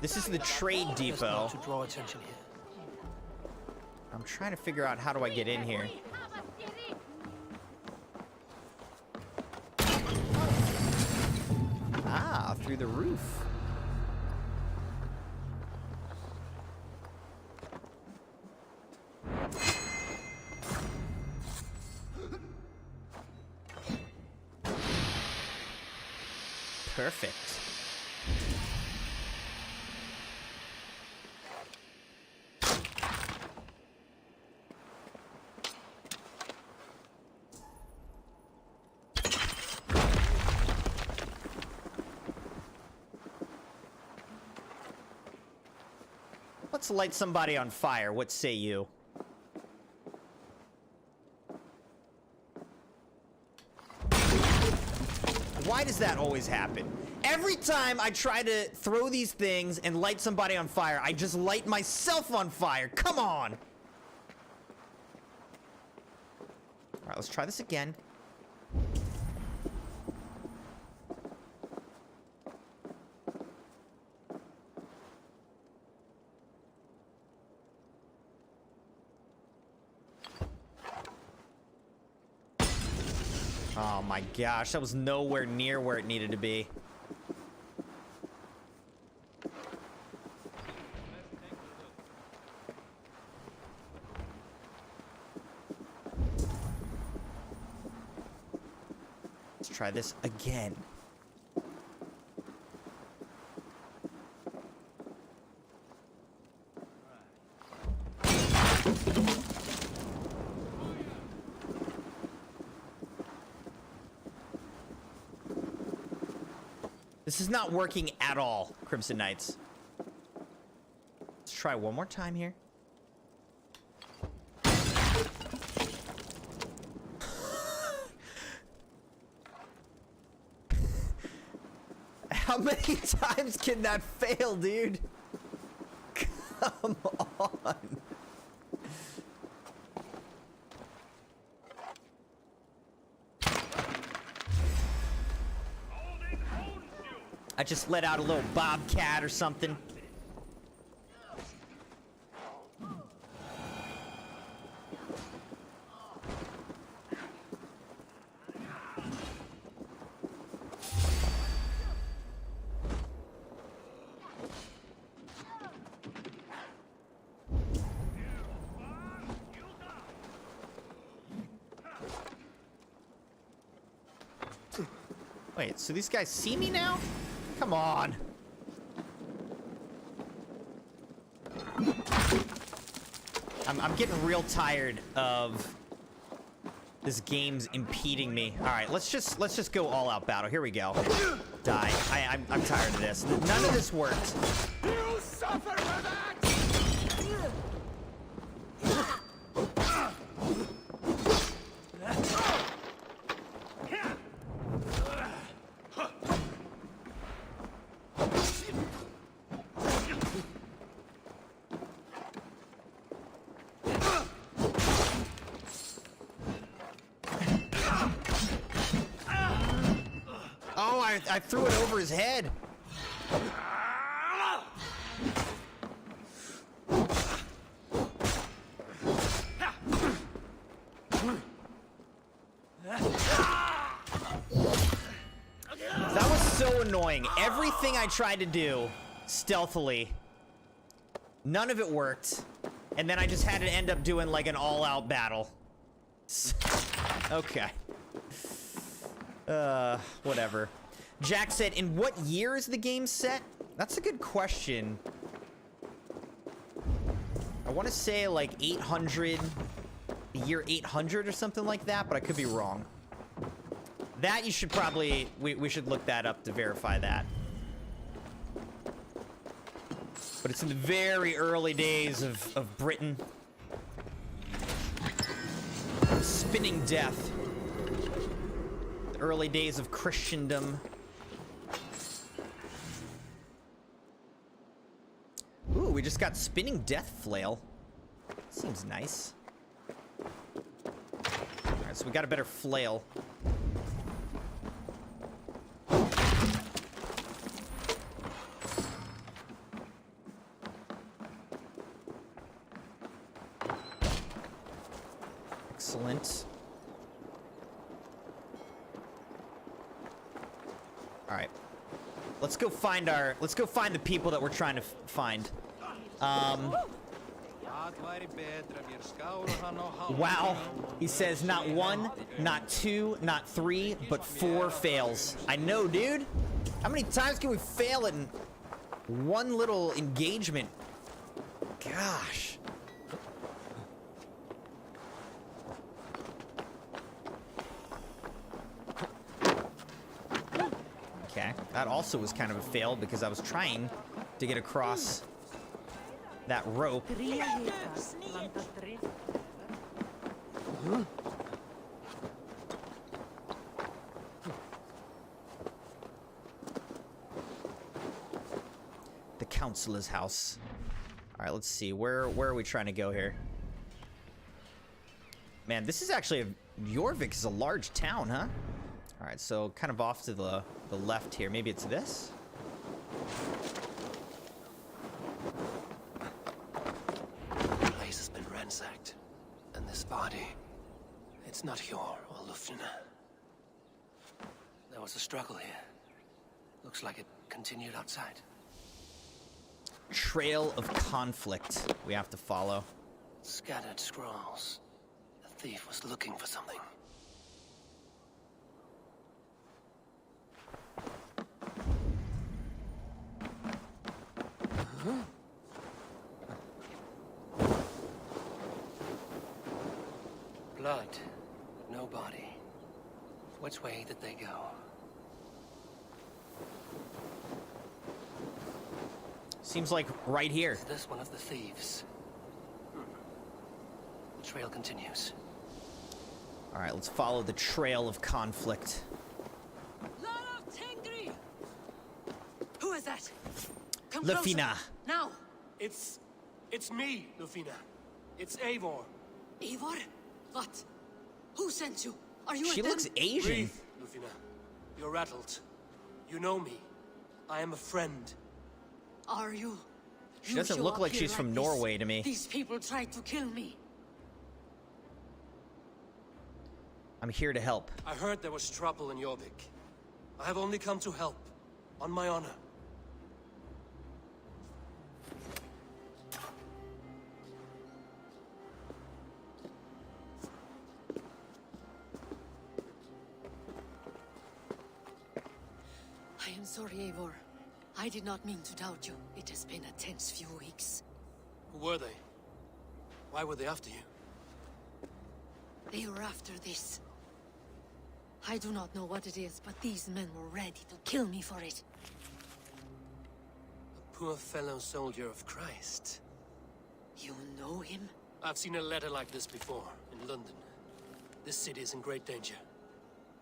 This is the trade depot. To draw attention here. I'm trying to figure out how do I get in here. Ah, through the roof. Perfect. Let's light somebody on fire. What say you? Why does that always happen? Every time I try to throw these things and light somebody on fire, I just light myself on fire. Come on. All right, let's try this again. Oh my gosh, that was nowhere near where it needed to be. Let's try this again. This is not working at all, Crimson Knights. Let's try one more time here. How many times can that fail, dude? Come on. I just let out a little bobcat or something. Wait, so these guys see me now? Come on. I'm getting real tired of this game's impeding me. All right, let's just go all out battle. Here we go. Die. I'm tired of this. None of this worked. You suffer for that! Oh, I threw it over his head. That was so annoying. Everything I tried to do stealthily, none of it worked. And then I just had to end up doing like an all-out battle. Okay. Whatever. Jack said, in what year is the game set? That's a good question. I want to say like 800, the year 800 or something like that, but I could be wrong. That you should probably, we should look that up to verify that. But it's in the very early days of Britain. Spinning death. The early days of Christendom. Ooh, we just got spinning death flail. Seems nice. Alright, so we got a better flail. Excellent. Alright. Let's go find the people that we're trying to find. Wow. He says not 1, not 2, not 3, but 4 fails. I know, dude. How many times can we fail in one little engagement? Gosh. Okay, that also was kind of a fail because I was trying to get across that rope. The counselor's house. All right, let's see. Where are we trying to go here? Man, this is actually Jorvik is a large town, huh? All right, so kind of off to the left here. Maybe it's this? The place has been ransacked. And this body, it's not Hjor or Lufina. There was a struggle here. Looks like it continued outside. Trail of conflict we have to follow. Scattered scrolls. The thief was looking for something. Blood, no body. Which way did they go? Seems like right here. Is this one of the thieves? The trail continues. All right, let's follow the trail of conflict. Who is that? Come Lufina. closer. Now. It's me, Lufina. It's Eivor. Eivor? What? Who sent you? Are you She looks Asian. Breathe, Lufina. You're rattled. You know me. I am a friend. Are you? She doesn't look like she's from Norway to me. These people tried to kill me. I'm here to help. I heard there was trouble in Jorvik. I have only come to help. On my honor. I am sorry, Eivor. I did not mean to doubt you. It has been a tense few weeks. Who were they? Why were they after you? They were after this. I do not know what it is, but these men were ready to kill me for it. A poor fellow soldier of Christ. You know him? I've seen a letter like this before, in London. This city is in great danger.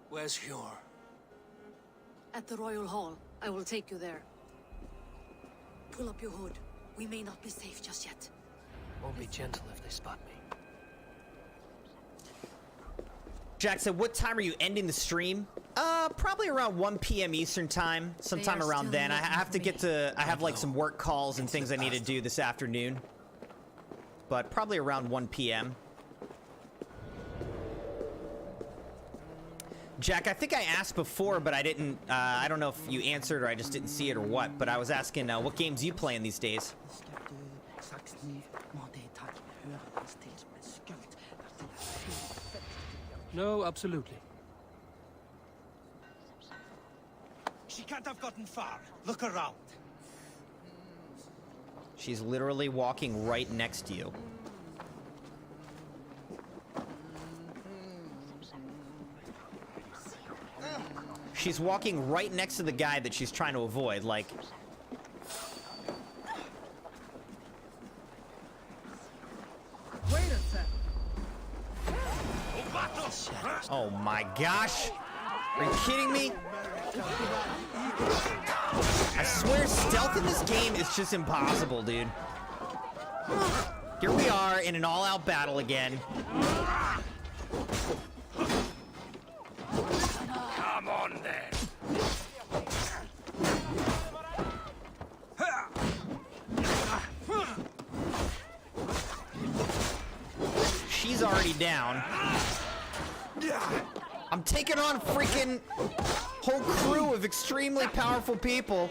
Where's Hjor? At the Royal Hall. I will take you there. Pull up your hood. We may not be safe just yet. Won't be gentle if they spot me. Jack said, what time are you ending the stream? Probably around 1 p.m. Eastern time. Sometime around then. I have to get to... I have like some work calls and things I need to do this afternoon. But probably around 1 p.m. Jack, I think I asked before, but I didn't... I don't know if you answered or I just didn't see it or what. But I was asking what games you playing these days. No, absolutely. She can't have gotten far. Look around. She's literally walking right next to you. She's walking right next to the guy that she's trying to avoid, like... Wait a sec. Oh my gosh! Are you kidding me? I swear stealth in this game is just impossible, dude. Here we are in an all-out battle again. Come on then. She's already down. I'm taking on freaking whole crew of extremely powerful people.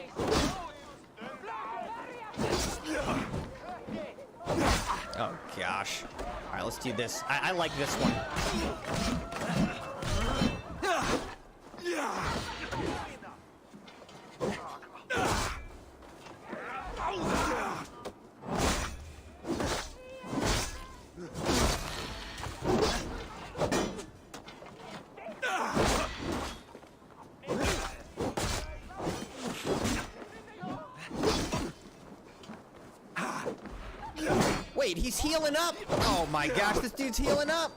Oh gosh. All right, let's do this. I like this one. Wait, he's healing up! Oh my gosh, this dude's healing up!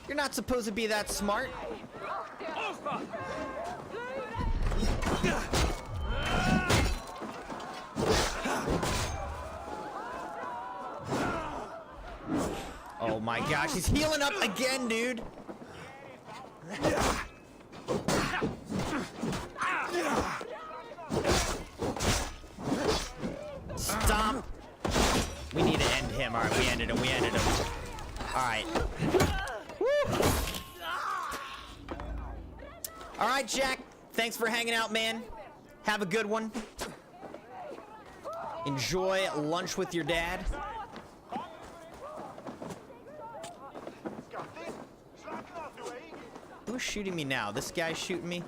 You're not supposed to be that smart. Oh my gosh, he's healing up again, dude! Stop! We need to end him. Alright, we ended him. We ended him. Alright. Alright, Jack. Thanks for hanging out, man. Have a good one. Enjoy lunch with your dad. Who's shooting me now? This guy's shooting me?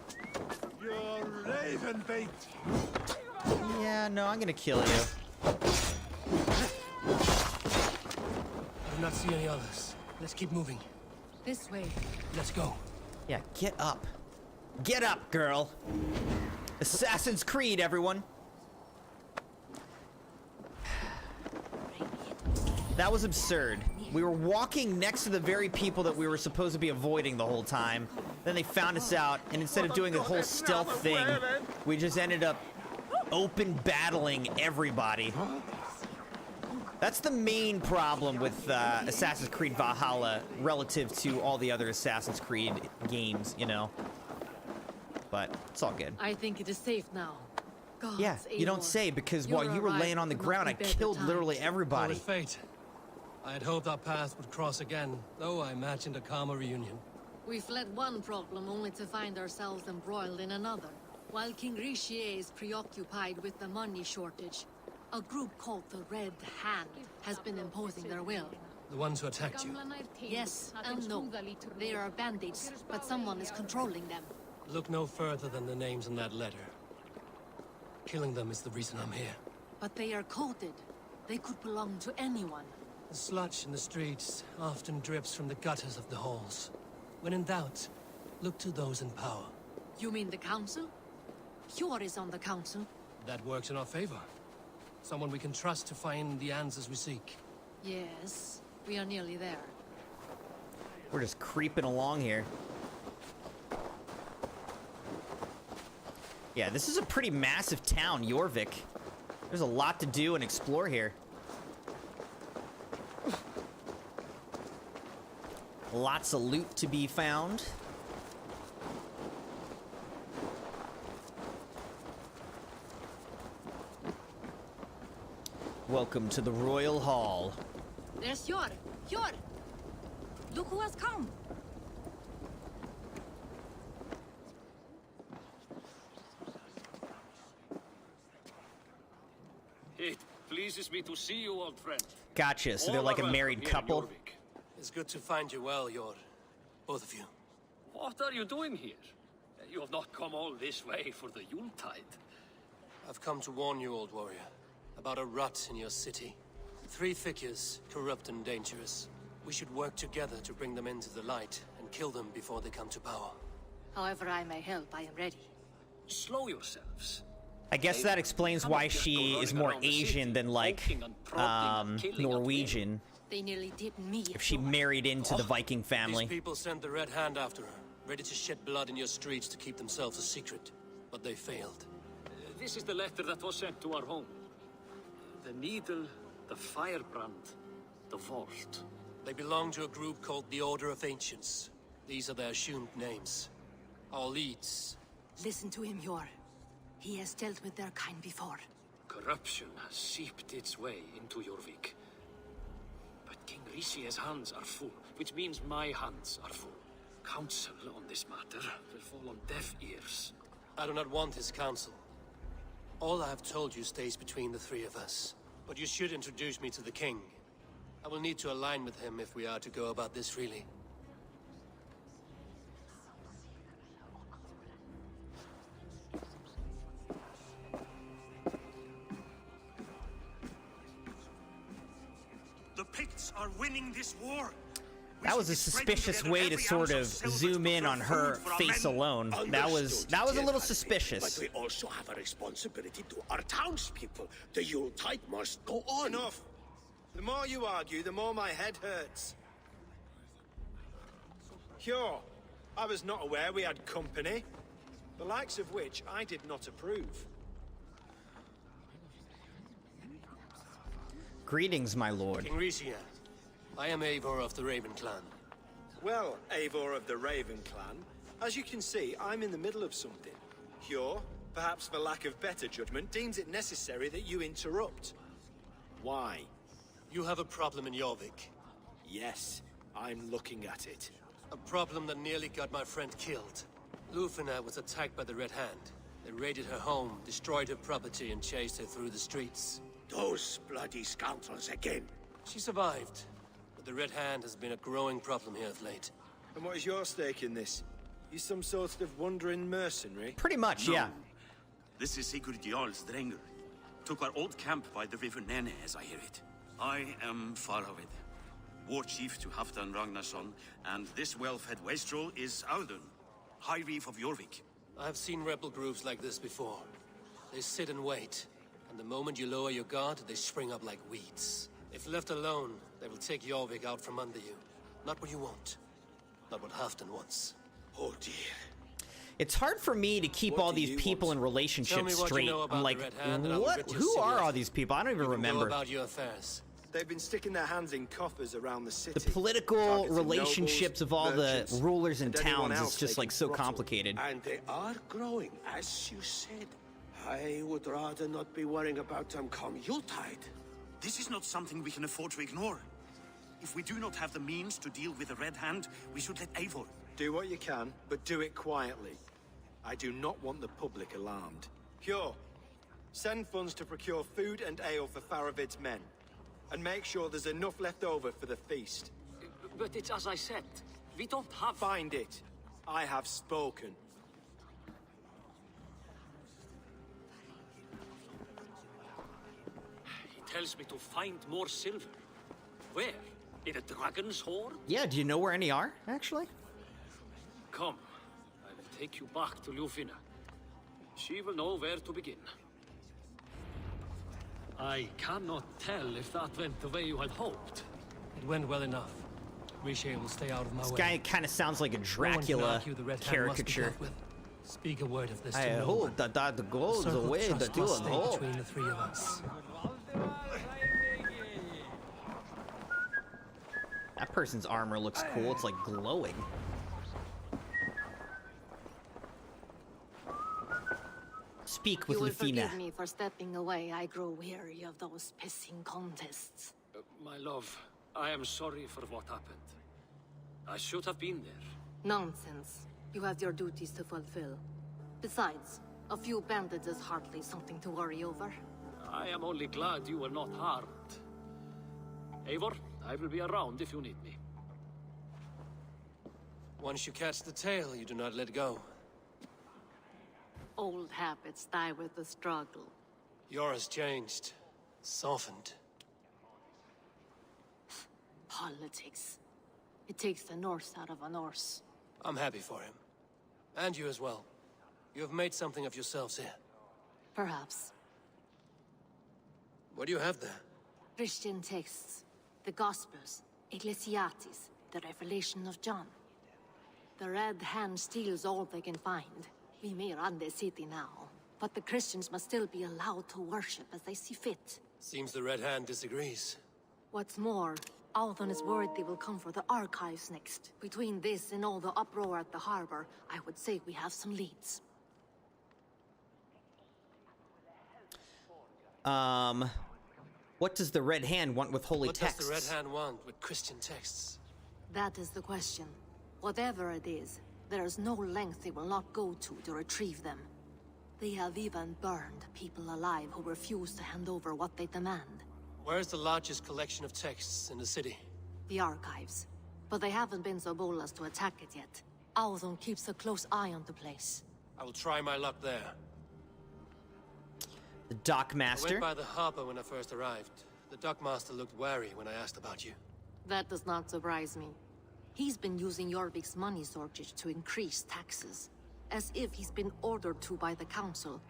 You're raven bait. Yeah, no, I'm gonna kill you. I do not see any others. Let's keep moving. This way. Let's go. Yeah, get up. Get up, girl. Assassin's Creed, everyone. That was absurd. We were walking next to the very people that we were supposed to be avoiding the whole time. Then they found us out, and instead of doing the whole stealth thing, we just ended up open battling everybody. That's the main problem with Assassin's Creed Valhalla relative to all the other Assassin's Creed games, you know. But it's all good. I think it is safe now. Gods, Yeah, you don't Eivor, say, because your while you were laying on the arrival ground, I could not be killed better literally timed. everybody. Call it fate. I had hoped our paths would cross again, though I imagined a calmer reunion. We fled one problem only to find ourselves embroiled in another. While King Richier is preoccupied with the money shortage, a group called the Red Hand has been imposing their will. The ones who attacked you. Yes and no. They are bandits, but someone is controlling them. Look no further than the names in that letter. Killing them is the reason I'm here. But they are coded. They could belong to anyone. The sludge in the streets often drips from the gutters of the halls. When in doubt, look to those in power. You mean the council? Hjor is on the council. That works in our favor. Someone we can trust to find the answers we seek. Yes, we are nearly there. We're just creeping along here. Yeah, this is a pretty massive town, Jorvik. There's a lot to do and explore here. Lots of loot to be found. Welcome to the Royal Hall. There's Hjor! Hjor! Look who has come! It pleases me to see you, old friend. Gotcha, so they're like a married couple. It's good to find you well, Hjor. Both of you. What are you doing here? You have not come all this way for the Yuletide. I've come to warn you, old warrior, about a rot in your city. 3 figures, corrupt and dangerous. We should work together to bring them into the light and kill them before they come to power. However I may help, I am ready. Slow yourselves. I guess that explains why she is more Asian than, like, Norwegian. They nearly did me. If she married into the Viking family. These people sent the Red Hand after her, ready to shed blood in your streets to keep themselves a secret. But they failed. This is the letter that was sent to our home. The needle, the firebrand, the vault. They belong to a group called the Order of Ancients. These are their assumed names. Our leads. Listen to him, Yor. He has dealt with their kind before. Corruption has seeped its way into Jorvik. But King Rishi's hands are full, which means my hands are full. Counsel on this matter will fall on deaf ears. I do not want his counsel. All I have told you stays between the 3 of us. But you should introduce me to the king. I will need to align with him if we are to go about this freely. The Picts are winning this war. That was a suspicious way to sort of zoom in on her face alone. That was a little suspicious. But we also have a responsibility to our townspeople. The Yuletide must go on. Enough. The more you argue, the more my head hurts. Sure, I was not aware we had company, the likes of which I did not approve. Greetings, my lord. King Risia, I am Eivor of the Raven Clan. Well, Eivor of the Raven Clan, as you can see, I'm in the middle of something. Hjor, perhaps for lack of better judgment, deems it necessary that you interrupt. Why? You have a problem in Jorvik. Yes, I'm looking at it. A problem that nearly got my friend killed. Lufina was attacked by the Red Hand. They raided her home, destroyed her property, and chased her through the streets. Those bloody scoundrels again. She survived, but the Red Hand has been a growing problem here of late. And what is your stake in this? You some sort of wandering mercenary? Pretty much, No. yeah. This is Sigurd Jarl's Drengr. Took our old camp by the river Nene, as I hear it. I am Faravid, war chief to Halfdan Ragnarsson, and this well-fed wastrel is Audun, High Reef of Jorvik. I have seen rebel groups like this before. They sit and wait, and the moment you lower your guard, they spring up like weeds. If left alone, they will take Jorvik out from under you. Not what you want. Not what Halfdan wants. Oh dear. It's hard for me to keep all these people in relationships straight. I'm like, what? Who are all these people? I don't even remember. About your affairs. They've been sticking their hands in coffers around the city. The political relationships of all the rulers in towns is just like so complicated. And they are growing, as you said. I would rather not be worrying about them come Yuletide. This is not something we can afford to ignore. If we do not have the means to deal with the Red Hand, we should let Eivor. Do what you can, but do it quietly. I do not want the public alarmed. Hjor, send funds to procure food and ale for Faravid's men. And make sure there's enough left over for the feast. But it's as I said, we don't have... Find it. I have spoken. He tells me to find more silver. Where? In a dragon's hoard? Yeah, do you know where any are, actually? Come, I will take you back to Lufina. She will know where to begin. I cannot tell if that went the way you had hoped. It went well enough. Rishi will stay out of my way. This guy kind of sounds like a Dracula caricature. Speak a word of this I to no hope one. that goes Circle of away trust that you must stay hope. between the 3 of us. That person's armor looks cool. It's like glowing. Speak with You will Lufina. forgive me for stepping away. I grow weary of those pissing contests. My love, I am sorry for what happened. I should have been there. Nonsense. You have your duties to fulfill. Besides, a few bandits is hardly something to worry over. I am only glad you were not harmed. Eivor, I will be around if you need me. Once you catch the tail, you do not let go. Old habits die with the struggle. Yours changed. Softened. Politics. It takes the Norse out of a Norse. I'm happy for him. And you as well. You have made something of yourselves here. Perhaps. What do you have there? Christian texts. The Gospels. Ecclesiastes. The Revelation of John. The Red Hand steals all they can find. We may run the city now, but the Christians must still be allowed to worship as they see fit. Seems the Red Hand disagrees. What's more, Althon is worried they will come for the archives next. Between this and all the uproar at the harbor, I would say we have some leads. What does the Red Hand want with holy texts? What does the Red Hand want with Christian texts? That is the question. Whatever it is, there is no length they will not go to retrieve them. They have even burned people alive who refuse to hand over what they demand. Where's the largest collection of texts in the city? The archives. But they haven't been so bold as to attack it yet. Althon keeps a close eye on the place. I will try my luck there. The Dockmaster? I went by the harbor when I first arrived. The Dockmaster looked wary when I asked about you. That does not surprise me. He's been using Jorvik's money shortage to increase taxes. As if he's been ordered to by the council.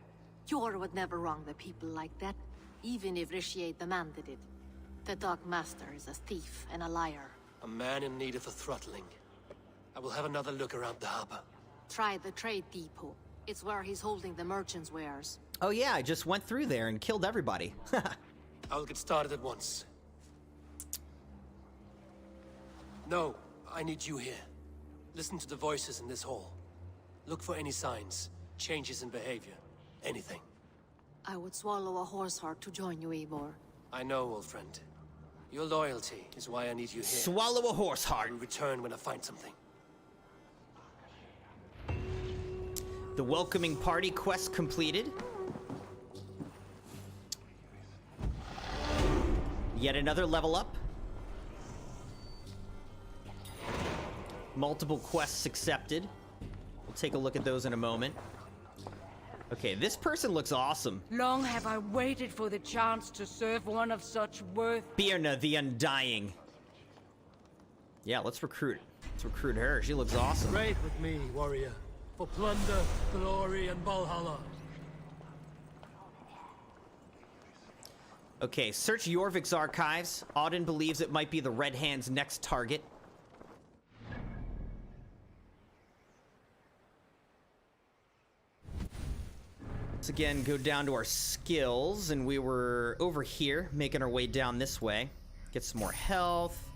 Jor would never wrong the people like that, even if Richier demanded it. The Dockmaster is a thief and a liar. A man in need of a throttling. I will have another look around the harbor. Try the trade depot. It's where he's holding the merchants' wares. Oh yeah, I just went through there and killed everybody. I'll get started at once. No, I need you here. Listen to the voices in this hall. Look for any signs, changes in behavior, anything. I would swallow a horse heart to join you, Eivor. I know, old friend. Your loyalty is why I need you here. Swallow a horse heart. I will return when I find something. The welcoming party quest completed. Yet another level up. Multiple quests accepted. We'll take a look at those in a moment. Okay, this person looks awesome. Long have I waited for the chance to serve one of such worth. Birna the Undying. Yeah, let's recruit. Let's recruit her. She looks awesome. Trade with me, warrior. For plunder, glory, and Valhalla. Okay, search Jorvik's archives. Auden believes it might be the Red Hand's next target. Let's again go down to our skills, and we were over here, making our way down this way. Get some more health.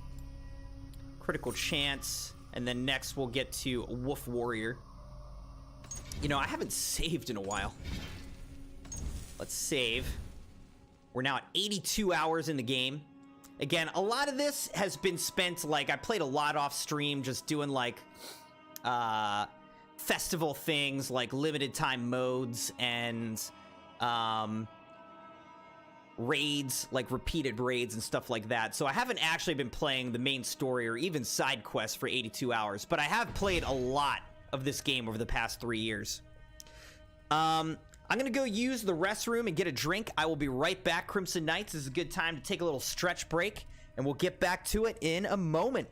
Critical chance. And then next we'll get to Wolf Warrior. You know, I haven't saved in a while. Let's save. We're now at 82 hours in the game. Again, a lot of this has been spent, like, I played a lot off stream just doing, like, festival things, like limited time modes and, raids, like repeated raids and stuff like that. So I haven't actually been playing the main story or even side quests for 82 hours, but I have played a lot of this game over the past 3 years. I'm gonna go use the restroom and get a drink. I will be right back. Crimson Knights, this is a good time to take a little stretch break, and we'll get back to it in a moment.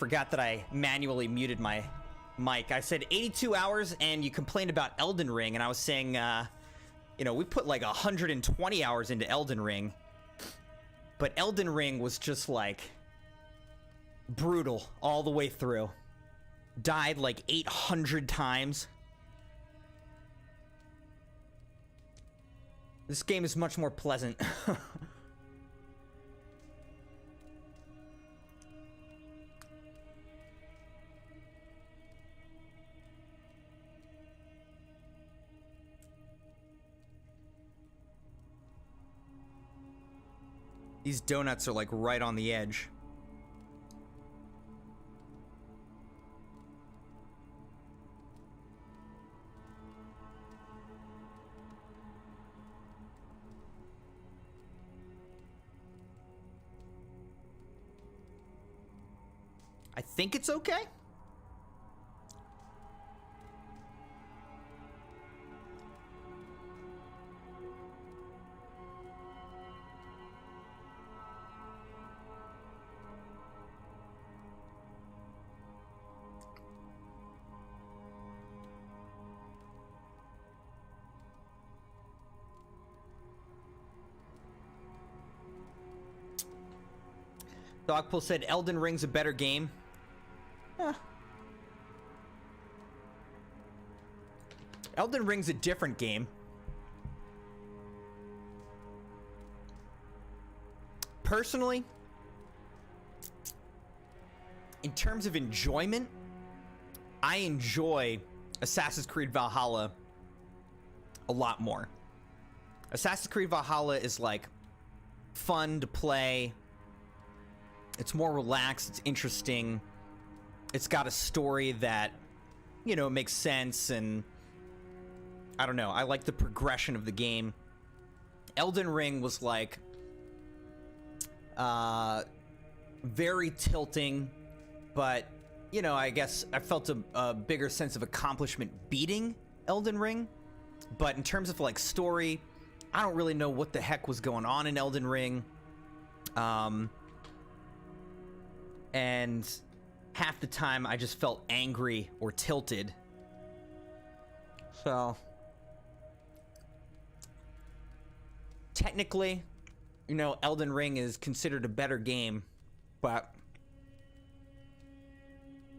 Forgot that I manually muted my mic. I said 82 hours, and you complained about Elden Ring, and I was saying, you know, we put like 120 hours into Elden Ring, but Elden Ring was just like brutal all the way through. Died like 800 times. This game is much more pleasant. These donuts are like right on the edge. I think it's okay. Dogpool said Elden Ring's a better game. Huh. Elden Ring's a different game. Personally, in terms of enjoyment, I enjoy Assassin's Creed Valhalla a lot more. Assassin's Creed Valhalla is like fun to play. It's more relaxed, it's interesting. It's got a story that, you know, makes sense, and I don't know, I like the progression of the game. Elden Ring was like very tilting, but, you know, I guess I felt a bigger sense of accomplishment beating Elden Ring. But in terms of like story, I don't really know what the heck was going on in Elden Ring. And half the time I just felt angry or tilted. So technically, you know, Elden Ring is considered a better game, but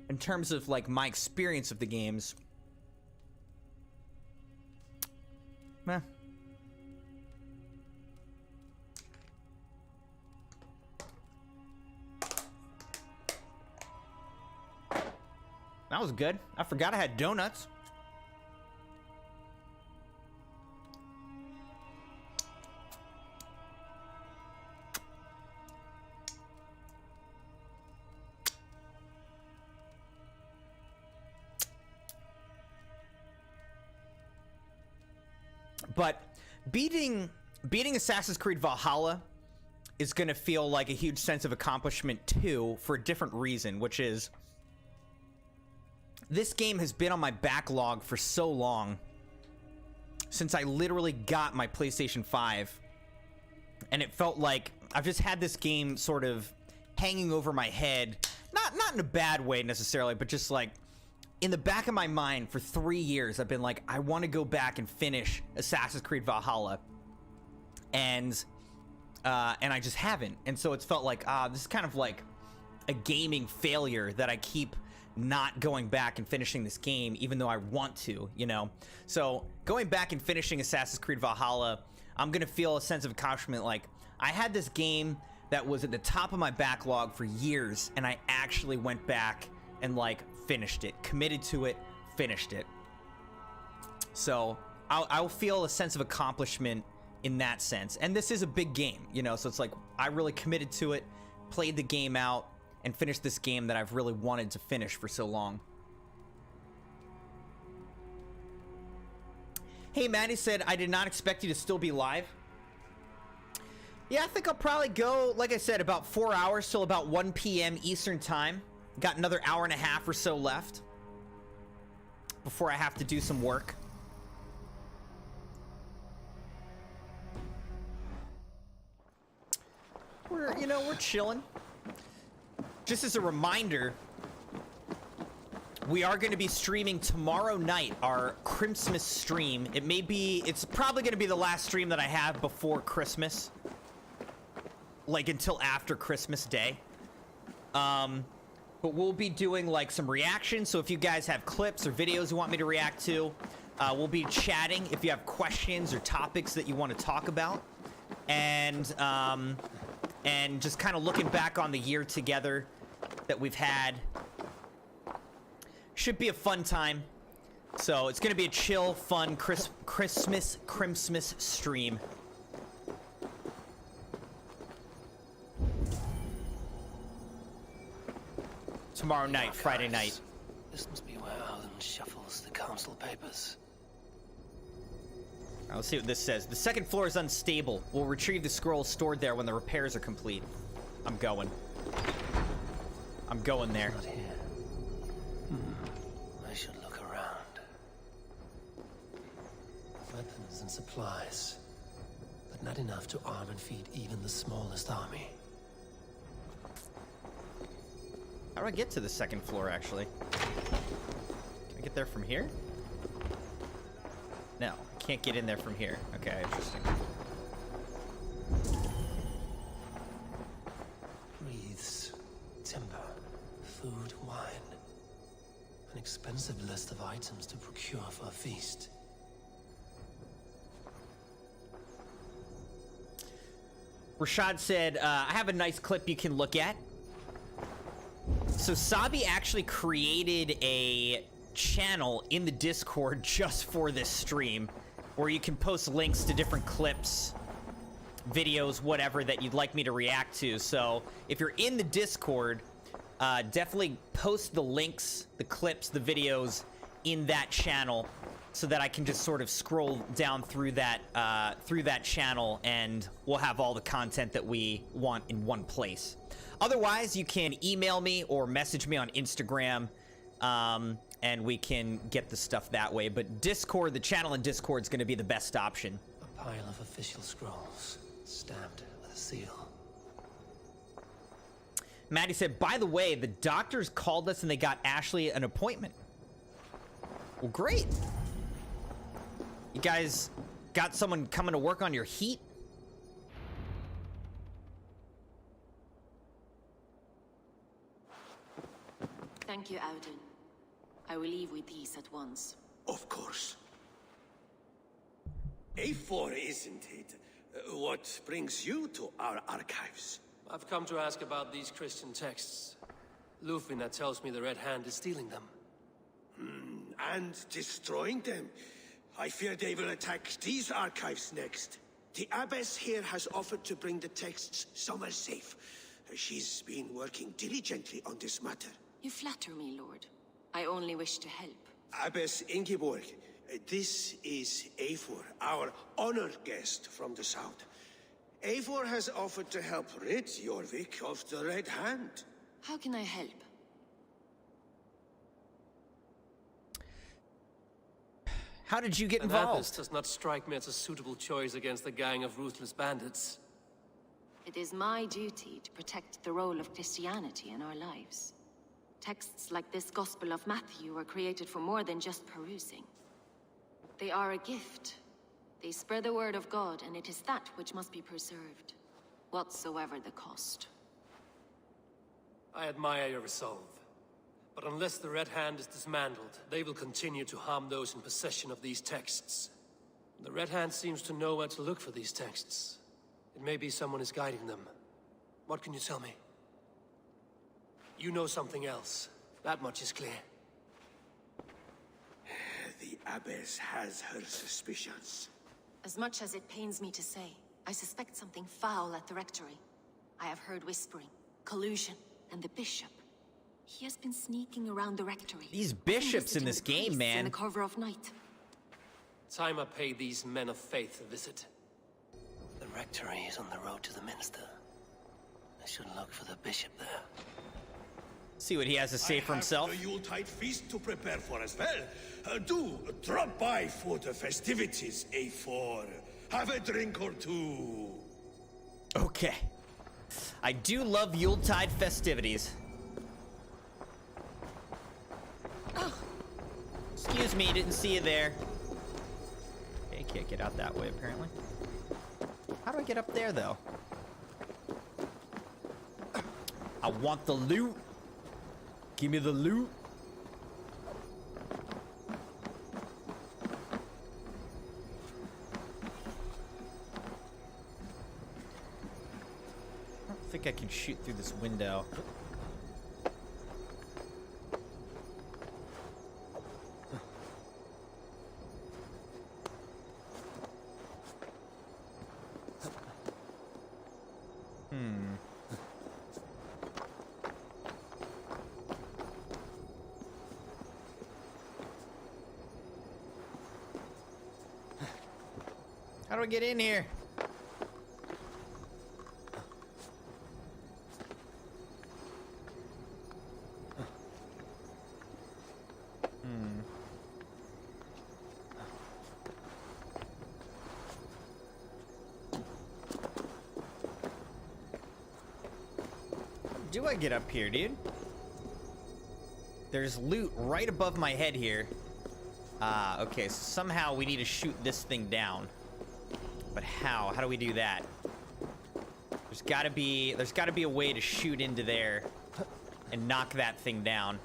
in terms of like my experience of the games, meh. That was good. I forgot I had donuts. But beating Assassin's Creed Valhalla is going to feel like a huge sense of accomplishment too, for a different reason, which is this game has been on my backlog for so long, since I literally got my PlayStation 5, and it felt like I've just had this game sort of hanging over my head, not in a bad way necessarily, but just like in the back of my mind for 3 years. I've been like, I want to go back and finish Assassin's Creed Valhalla, and I just haven't. And so it's felt like, this is kind of like a gaming failure that I keep not going back and finishing this game, even though I want to, you know? So going back and finishing Assassin's Creed Valhalla, I'm gonna feel a sense of accomplishment. Like, I had this game that was at the top of my backlog for years, and I actually went back and like finished it, committed to it, finished it. So I'll feel a sense of accomplishment in that sense. And this is a big game, you know? So it's like, I really committed to it, played the game out, and finish this game that I've really wanted to finish for so long. Hey, Maddie said, I did not expect you to still be live. Yeah, I think I'll probably go, like I said, about 4 hours till about 1 p.m. Eastern time. Got another hour and a half or so left before I have to do some work. We're chilling. Just as a reminder, we are going to be streaming tomorrow night, our Christmas stream. It's probably going to be the last stream that I have before Christmas. Like, until after Christmas Day. But we'll be doing, like, some reactions. So if you guys have clips or videos you want me to react to, we'll be chatting if you have questions or topics that you want to talk about. And just kind of looking back on the year together that we've had. Should be a fun time. So it's going to be a chill, fun Christmas stream. Tomorrow night, Friday night. This must be where Alan shuffles the council papers. All right, let's see what this says. The second floor is unstable. We'll retrieve the scrolls stored there when the repairs are complete. I'm going. I'm going there. Not here. I should look around. Weapons and supplies, but not enough to arm and feed even the smallest army. How do I get to the second floor, actually? Can I get there from here? No, I can't get in there from here. Okay, interesting. Wreaths, timber, food, wine. An expensive list of items to procure for a feast. Rashad said, I have a nice clip you can look at. So Sabi actually created a channel in the Discord just for this stream, where you can post links to different clips, videos, whatever that you'd like me to react to. So if you're in the Discord, definitely post the links, the clips, the videos in that channel, so that I can just sort of scroll down through that channel, and we'll have all the content that we want in one place. Otherwise, you can email me or message me on Instagram, and we can get the stuff that way. But Discord, the channel in Discord is going to be the best option. A pile of official scrolls, stamped with a seal. Maddie said, by the way, the doctors called us and they got Ashley an appointment. Well, great. You guys got someone coming to work on your heat? Thank you, Auden. I will leave with these at once. Of course. A4, isn't it? What brings you to our archives? I've come to ask about these Christian texts. Lufina tells me the Red Hand is stealing them. And destroying them. I fear they will attack these archives next. The Abbess here has offered to bring the texts somewhere safe. She's been working diligently on this matter. You flatter me, Lord. I only wish to help. Abbess Ingeborg, this is Eivor, our honored guest from the south. Eivor has offered to help rid Jorvik of the Red Hand. How can I help? How did you get involved? This does not strike me as a suitable choice against a gang of ruthless bandits. It is my duty to protect the role of Christianity in our lives. Texts like this Gospel of Matthew were created for more than just perusing. They are a gift. They spread the word of God, and it is that which must be preserved, whatsoever the cost. I admire your resolve. But unless the Red Hand is dismantled, they will continue to harm those in possession of these texts. The Red Hand seems to know where to look for these texts. It may be someone is guiding them. What can you tell me? You know something else. That much is clear. The Abbess has her suspicions. As much as it pains me to say, I suspect something foul at the Rectory. I have heard whispering, collusion, and the Bishop. He has been sneaking around the Rectory. These bishops in this game, man. In the cover of night. Time I pay these men of faith a visit. The Rectory is on the road to the Minster. I should look for the Bishop there. See what he has to say for himself. I have the Yuletide feast to prepare for as well. Do drop by for the festivities, A4. Have a drink or two. Okay. I do love Yuletide festivities. Excuse me, didn't see you there. Okay, can't get out that way, apparently. How do I get up there, though? I want the loot. Give me the loot. I don't think I can shoot through this window. How do I get in here? Do I get up here, dude? There's loot right above my head here. Okay, so somehow we need to shoot this thing down. But how? How do we do that? There's gotta be a way to shoot into there and knock that thing down.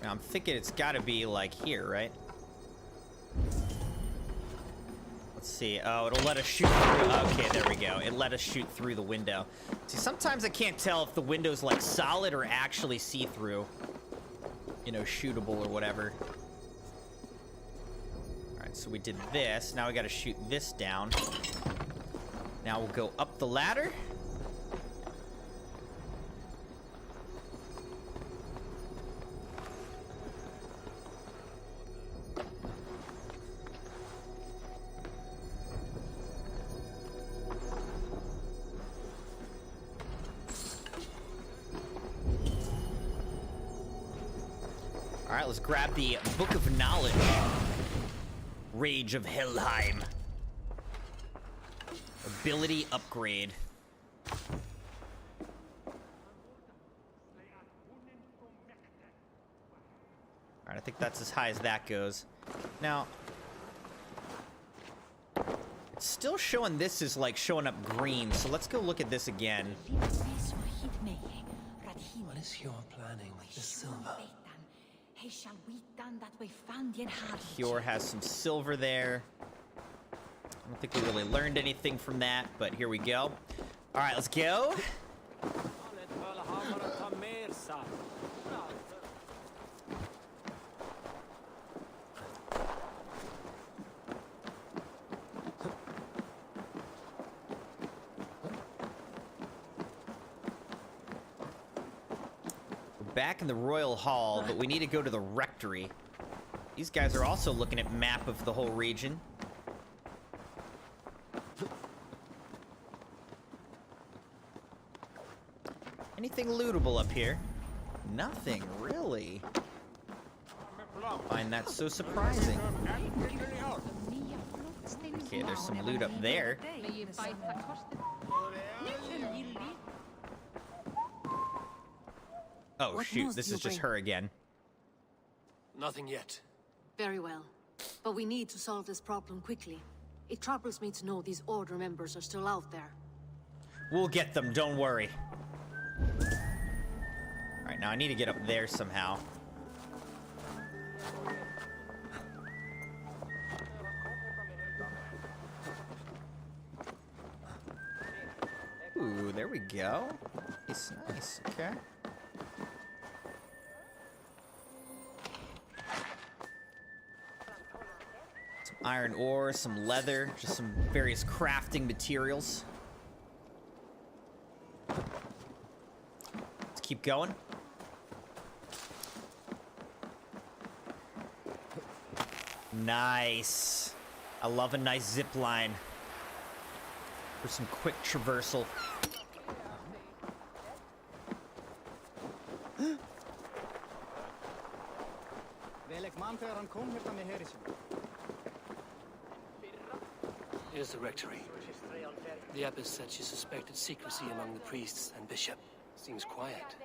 I'm thinking it's gotta be like here, right? Let's see. Oh, it'll let us shoot through. Okay, there we go. It let us shoot through the window. See, sometimes I can't tell if the window's like solid or actually see-through. You know, shootable or whatever. Alright, so we did this. Now we gotta shoot this down. Now we'll go up the ladder. Alright, let's grab the Book of Knowledge. Rage of Helheim. Ability upgrade. Alright, I think that's as high as that goes. Now, it's still showing this is like showing up green, so let's go look at this again. What is your planning with the silver? Hjor has some silver there. I don't think we really learned anything from that, but here we go. All right, let's go. Back in the Royal Hall, but we need to go to the Rectory. These guys are also looking at map of the whole region. Anything lootable up here? Nothing, really. I find that so surprising. Okay, there's some loot up there. Oh, shoot, this is just her again. Nothing yet. Very well. But we need to solve this problem quickly. It troubles me to know these Order members are still out there. We'll get them, don't worry. Alright, now I need to get up there somehow. Ooh, there we go. It's nice, okay. Some iron ore, some leather, just some various crafting materials. Let's keep going. Nice. I love a nice zip line. for some quick traversal. Here's the rectory. The abbess said she suspected secrecy among the priests and bishop. Seems quiet.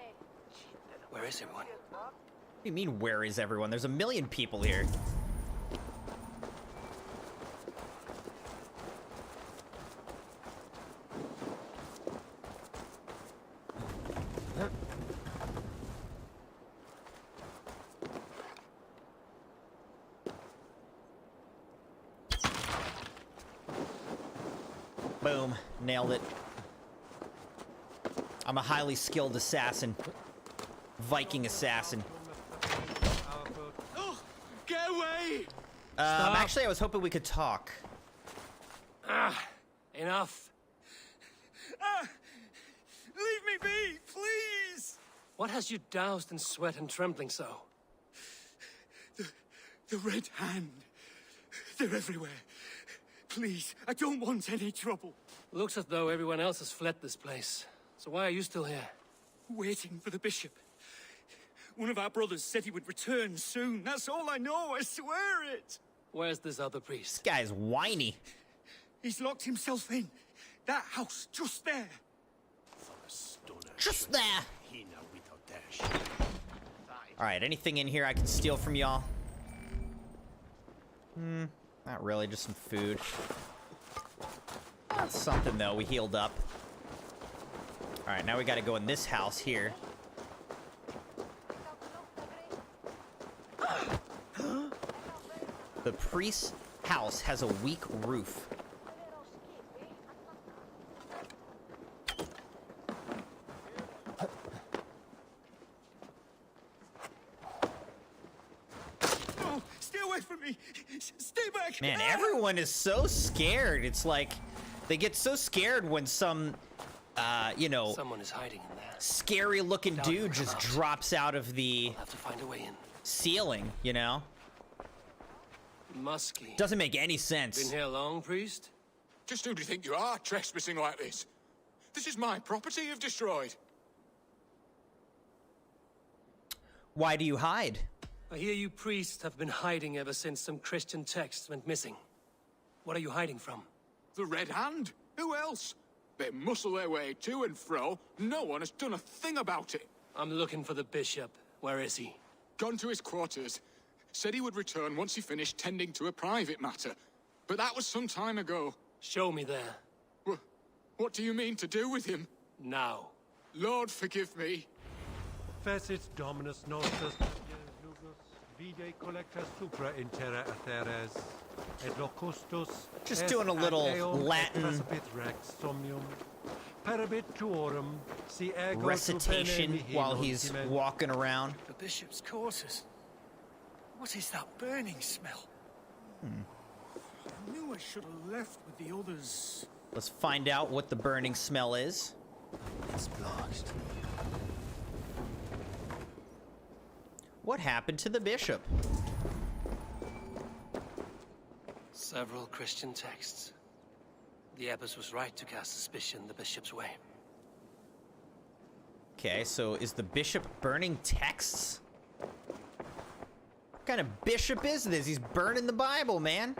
Where is everyone? What do you mean, where is everyone? There's a million people here. Boom. Nailed it. I'm a highly skilled assassin. Viking assassin. Oh, get away! Actually, I was hoping we could talk. Enough. Leave me be, please! What has you doused in sweat and trembling so? The Red Hand. They're everywhere. Please, I don't want any trouble. Looks as though everyone else has fled this place. So why are you still here? Waiting for the bishop. One of our brothers said he would return soon. That's all I know, I swear it. Where's this other priest? This guy's whiny. He's locked himself in. That house, just there. Just there. Alright, anything in here I can steal from y'all? Not really, just some food. That's something, though. We healed up. Alright, now we gotta go in this house here. The priest's house has a weak roof. Oh, stay away from me! Stay back! Man, everyone is so scared. It's like they get so scared when some, you know, someone is hiding in there. Scary-looking dude just drops out of the We'll have to find a way in. ceiling, you know? Musky. Doesn't make any sense. Been here long, priest? Just who do you think you are, trespassing like this? This is my property you've destroyed. Why do you hide? I hear you priests have been hiding ever since some Christian texts went missing. What are you hiding from? The Red Hand? Who else? They muscle their way to and fro. No one has done a thing about it. I'm looking for the bishop. Where is he? Gone to his quarters. Said he would return once he finished tending to a private matter. But that was some time ago. Show me there. What do you mean to do with him? Now. Lord, forgive me. Fecit Dominus nostus lugus, vide collecta supra in terra atheres, et locustus Just doing a little Latin recitation while he's walking around. The bishop's quarters. What is that burning smell? I knew I should have left with the others. Let's find out what the burning smell is. It's blocked. What happened to the bishop? Several Christian texts. The abbess was right to cast suspicion the bishop's way. Okay, so is the bishop burning texts? What kind of bishop is this? He's burning the Bible, man.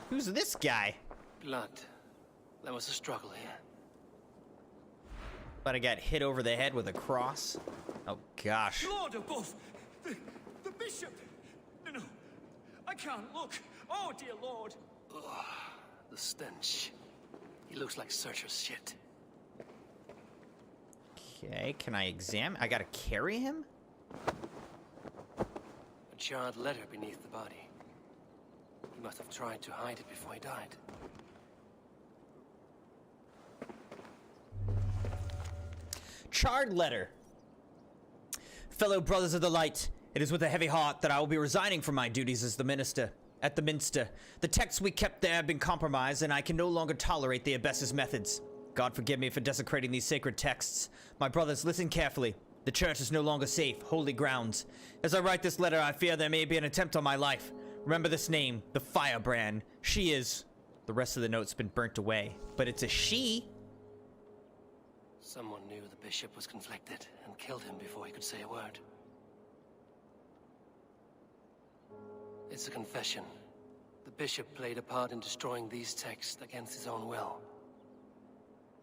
Who's this guy? Blood. There was a struggle here. But I got hit over the head with a cross. Oh, gosh. Lord above! The bishop! No, I can't look. Oh, dear Lord. Ugh, the stench. He looks like Searcher's shit. Okay, can I examine? I gotta carry him? A charred letter beneath the body. He must have tried to hide it before he died. Charred letter. Fellow brothers of the light, it is with a heavy heart that I will be resigning from my duties as the minister at the Minster. The texts we kept there have been compromised, and I can no longer tolerate the abbess's methods. God forgive me for desecrating these sacred texts. My brothers, listen carefully. The church is no longer safe, holy grounds. As I write this letter, I fear there may be an attempt on my life. Remember this name, the Firebrand. She is... The rest of the note's been burnt away, but it's a she. Someone knew the bishop was conflicted and killed him before he could say a word. It's a confession. The bishop played a part in destroying these texts against his own will.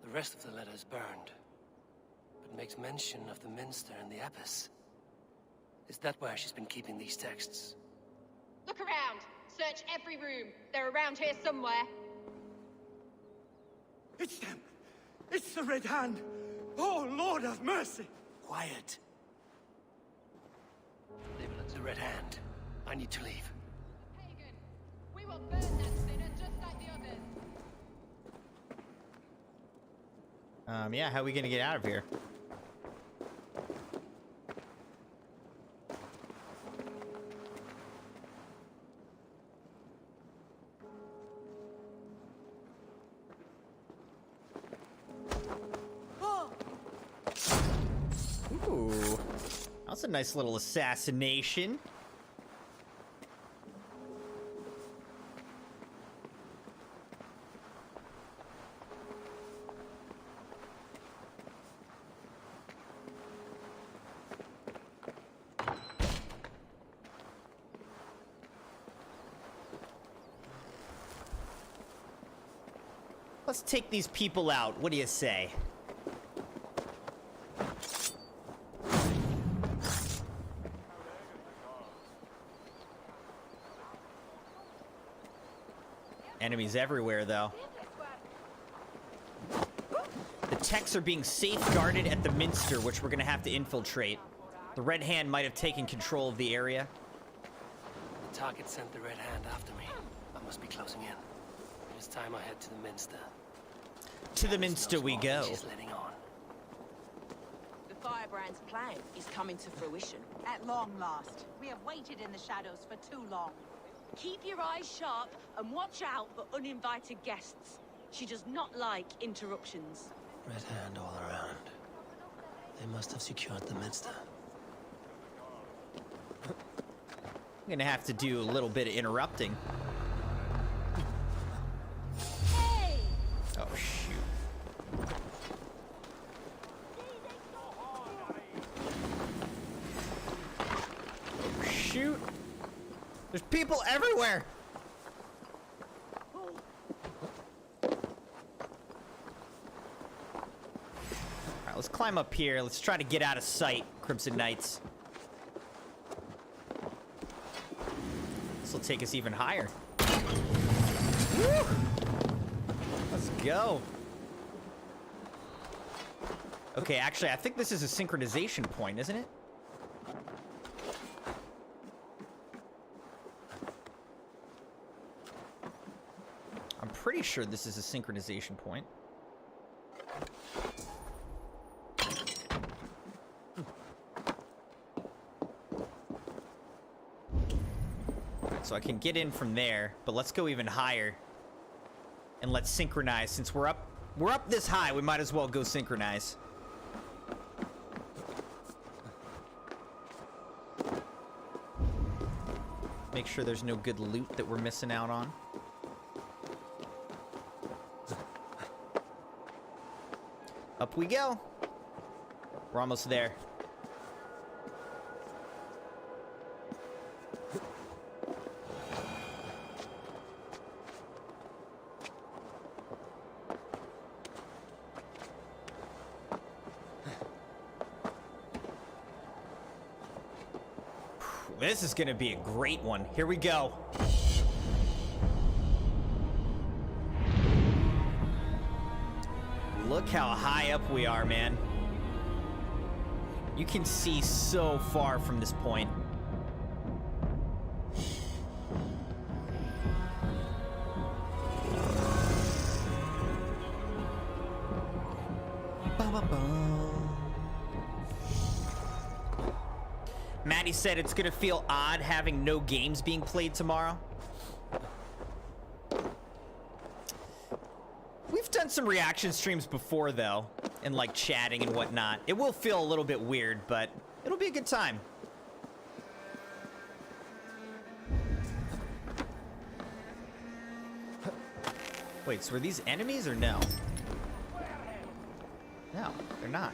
The rest of the letter is burned, but makes mention of the minster and the abbess. Is that where she's been keeping these texts? Look around! Search every room. They're around here somewhere. It's them! It's the Red Hand! Oh, Lord have mercy! Quiet. Label it the Red Hand. I need to leave. Pagan, we will burn that sinner just like the others. Yeah, how are we gonna get out of here? Ooh, that's a nice little assassination. Let's take these people out. What do you say? Enemies everywhere, though. The techs are being safeguarded at the Minster, which we're gonna have to infiltrate. The Red Hand might have taken control of the area. The target sent the Red Hand after me. I must be closing in. It's time I head to the Minster. To the Minster we go. She's letting on. The Firebrand's plan is coming to fruition. At long last. We have waited in the shadows for too long. Keep your eyes sharp and watch out for uninvited guests. She does not like interruptions. Red Hand all around. They must have secured the Minster. I'm gonna have to do a little bit of interrupting. Hey! Oh, shoot. Oh, shoot. There's people everywhere! Alright, let's climb up here. Let's try to get out of sight, Crimson Knights. This will take us even higher. Woo! Let's go. Okay, actually, I think this is a synchronization point, isn't it? I'm pretty sure this is a synchronization point. So I can get in from there, but let's go even higher. And let's synchronize. Since we're up this high, we might as well go synchronize. Make sure there's no good loot that we're missing out on. Up we go. We're almost there. This is gonna be a great one. Here we go. Look how high up we are, man. You can see so far from this point. Maddie said it's gonna feel odd having no games being played tomorrow. We've done some reaction streams before, though, and like chatting and whatnot. It will feel a little bit weird, but it'll be a good time. Wait, so are these enemies or no? No, they're not.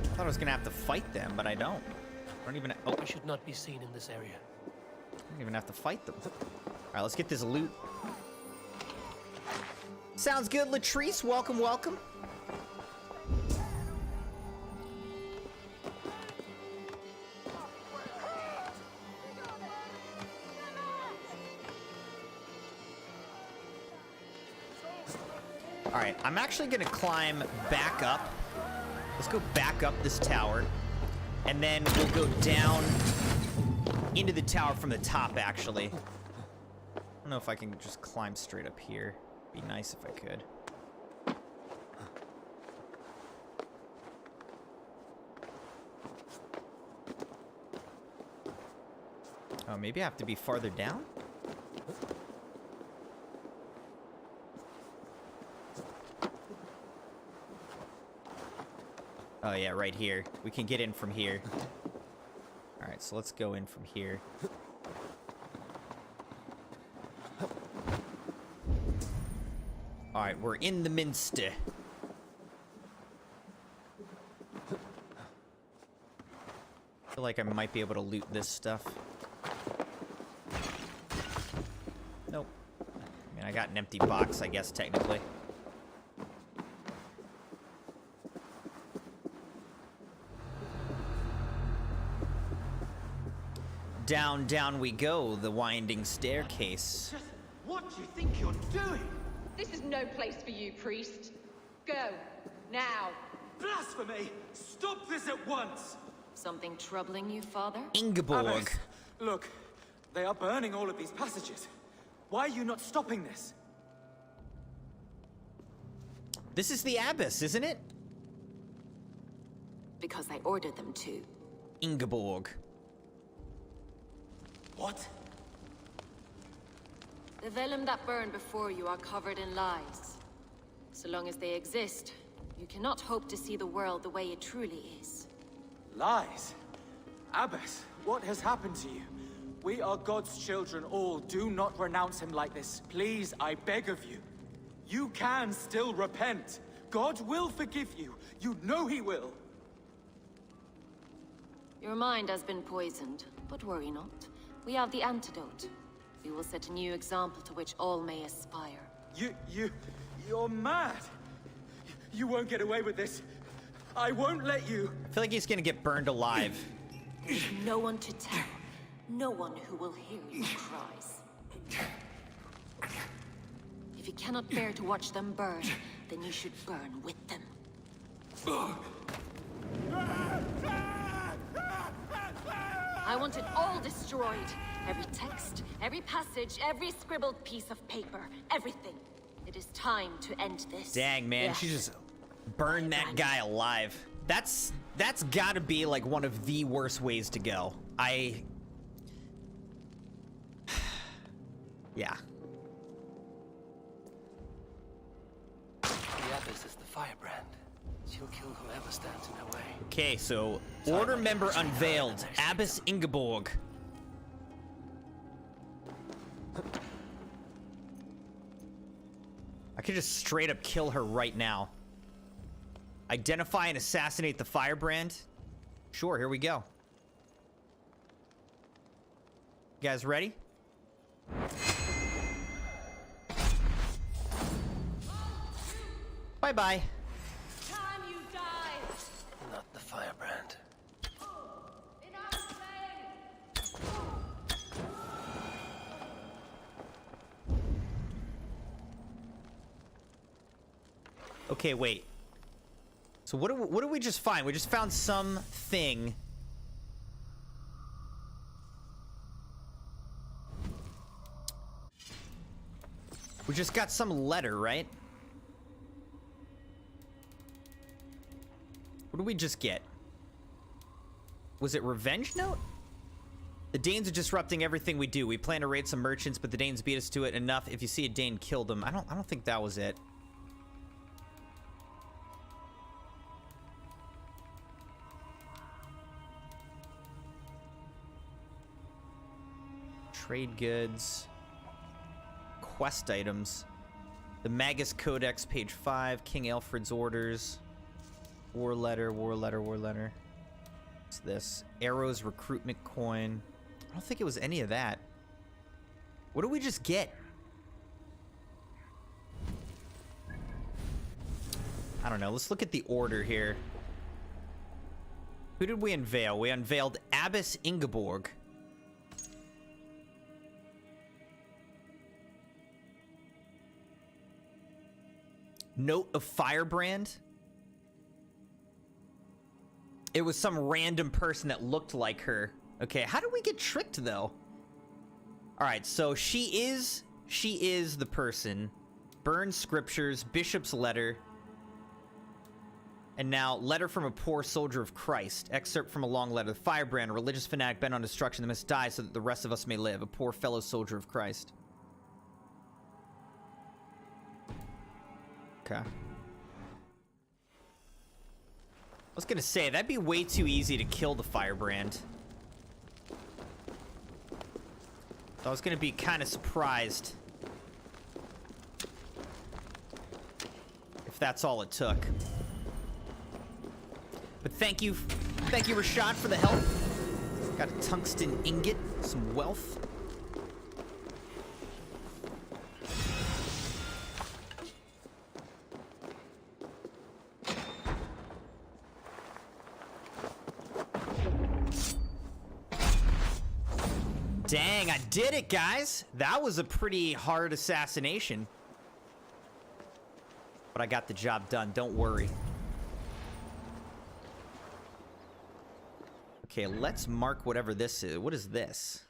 I thought I was gonna have to fight them, but I don't. I don't even. Oh, We should not be seen in this area. I don't even have to fight them. All right, let's get this loot. Sounds good, Latrice. Welcome, welcome. All right, I'm actually gonna climb back up. Let's go back up this tower, and then we'll go down into the tower from the top, actually. I don't know if I can just climb straight up here. Be nice if I could. Oh, maybe I have to be farther down? Oh yeah, right here. We can get in from here. Alright, so let's go in from here. Alright, we're in the Minster. I feel like I might be able to loot this stuff. Nope. I mean, I got an empty box, I guess, technically. Down, down we go, the winding staircase. Just what do you think you're doing? This is no place for you, priest. Go. Now. Blasphemy! Stop this at once! Something troubling you, Father? Ingeborg. Abbess, look, they are burning all of these passages. Why are you not stopping this? This is the Abbess, isn't it? Because I ordered them to. Ingeborg. What? The vellum that burned before you are covered in lies. So long as they exist, you cannot hope to see the world the way it truly is. Lies? Abbess, what has happened to you? We are God's children all. Do not renounce him like this. Please, I beg of you. You can still repent. God will forgive you. You know he will. Your mind has been poisoned, but worry not. We have the antidote. We will set a new example to which all may aspire. You're mad. You won't get away with this. I won't let you. I feel like he's gonna get burned alive. There's no one to tell. No one who will hear your cries. If you cannot bear to watch them burn, then you should burn with them. I want it all destroyed. Every text, every passage, every scribbled piece of paper, everything. It is time to end this. Dang, man, Yes. she just burned that guy alive. That's gotta be like one of the worst ways to go. Yeah. The Abbess is the firebrand. She'll kill whoever stands in her way. Okay, so order member unveiled, Abbess Ingeborg. I could just straight up kill her right now. Identify and assassinate the firebrand. Sure, here we go. You guys ready? Bye-bye. Time you die. Not the firebrand. Okay, wait. So what do we just find? We just found something. We just got some letter, right? What did we just get? Was it revenge note? The Danes are disrupting everything we do. We plan to raid some merchants, but the Danes beat us to it enough. If you see a Dane, kill them. I don't think that was it. Trade goods. Quest items. The Magus Codex, page 5. King Alfred's orders. War letter, war letter, war letter. What's this? Arrows recruitment coin. I don't think it was any of that. What did we just get? I don't know. Let's look at the order here. Who did we unveil? We unveiled Abbess Ingeborg. Note of Firebrand. It was some random person that looked like her. Okay, how did we get tricked though? All right, so she is the person. Burned scriptures, bishop's letter. And now, letter from a poor soldier of Christ. Excerpt from a long letter. The Firebrand, a religious fanatic bent on destruction that must die so that the rest of us may live. A poor fellow soldier of Christ. Okay. I was gonna say, that'd be way too easy to kill the Firebrand. So I was gonna be kind of surprised if that's all it took. But thank you Rashad, for the help. Got a tungsten ingot, some wealth. Dang, I did it, guys. That was a pretty hard assassination. But I got the job done, don't worry. Okay, let's mark whatever this is. What is this?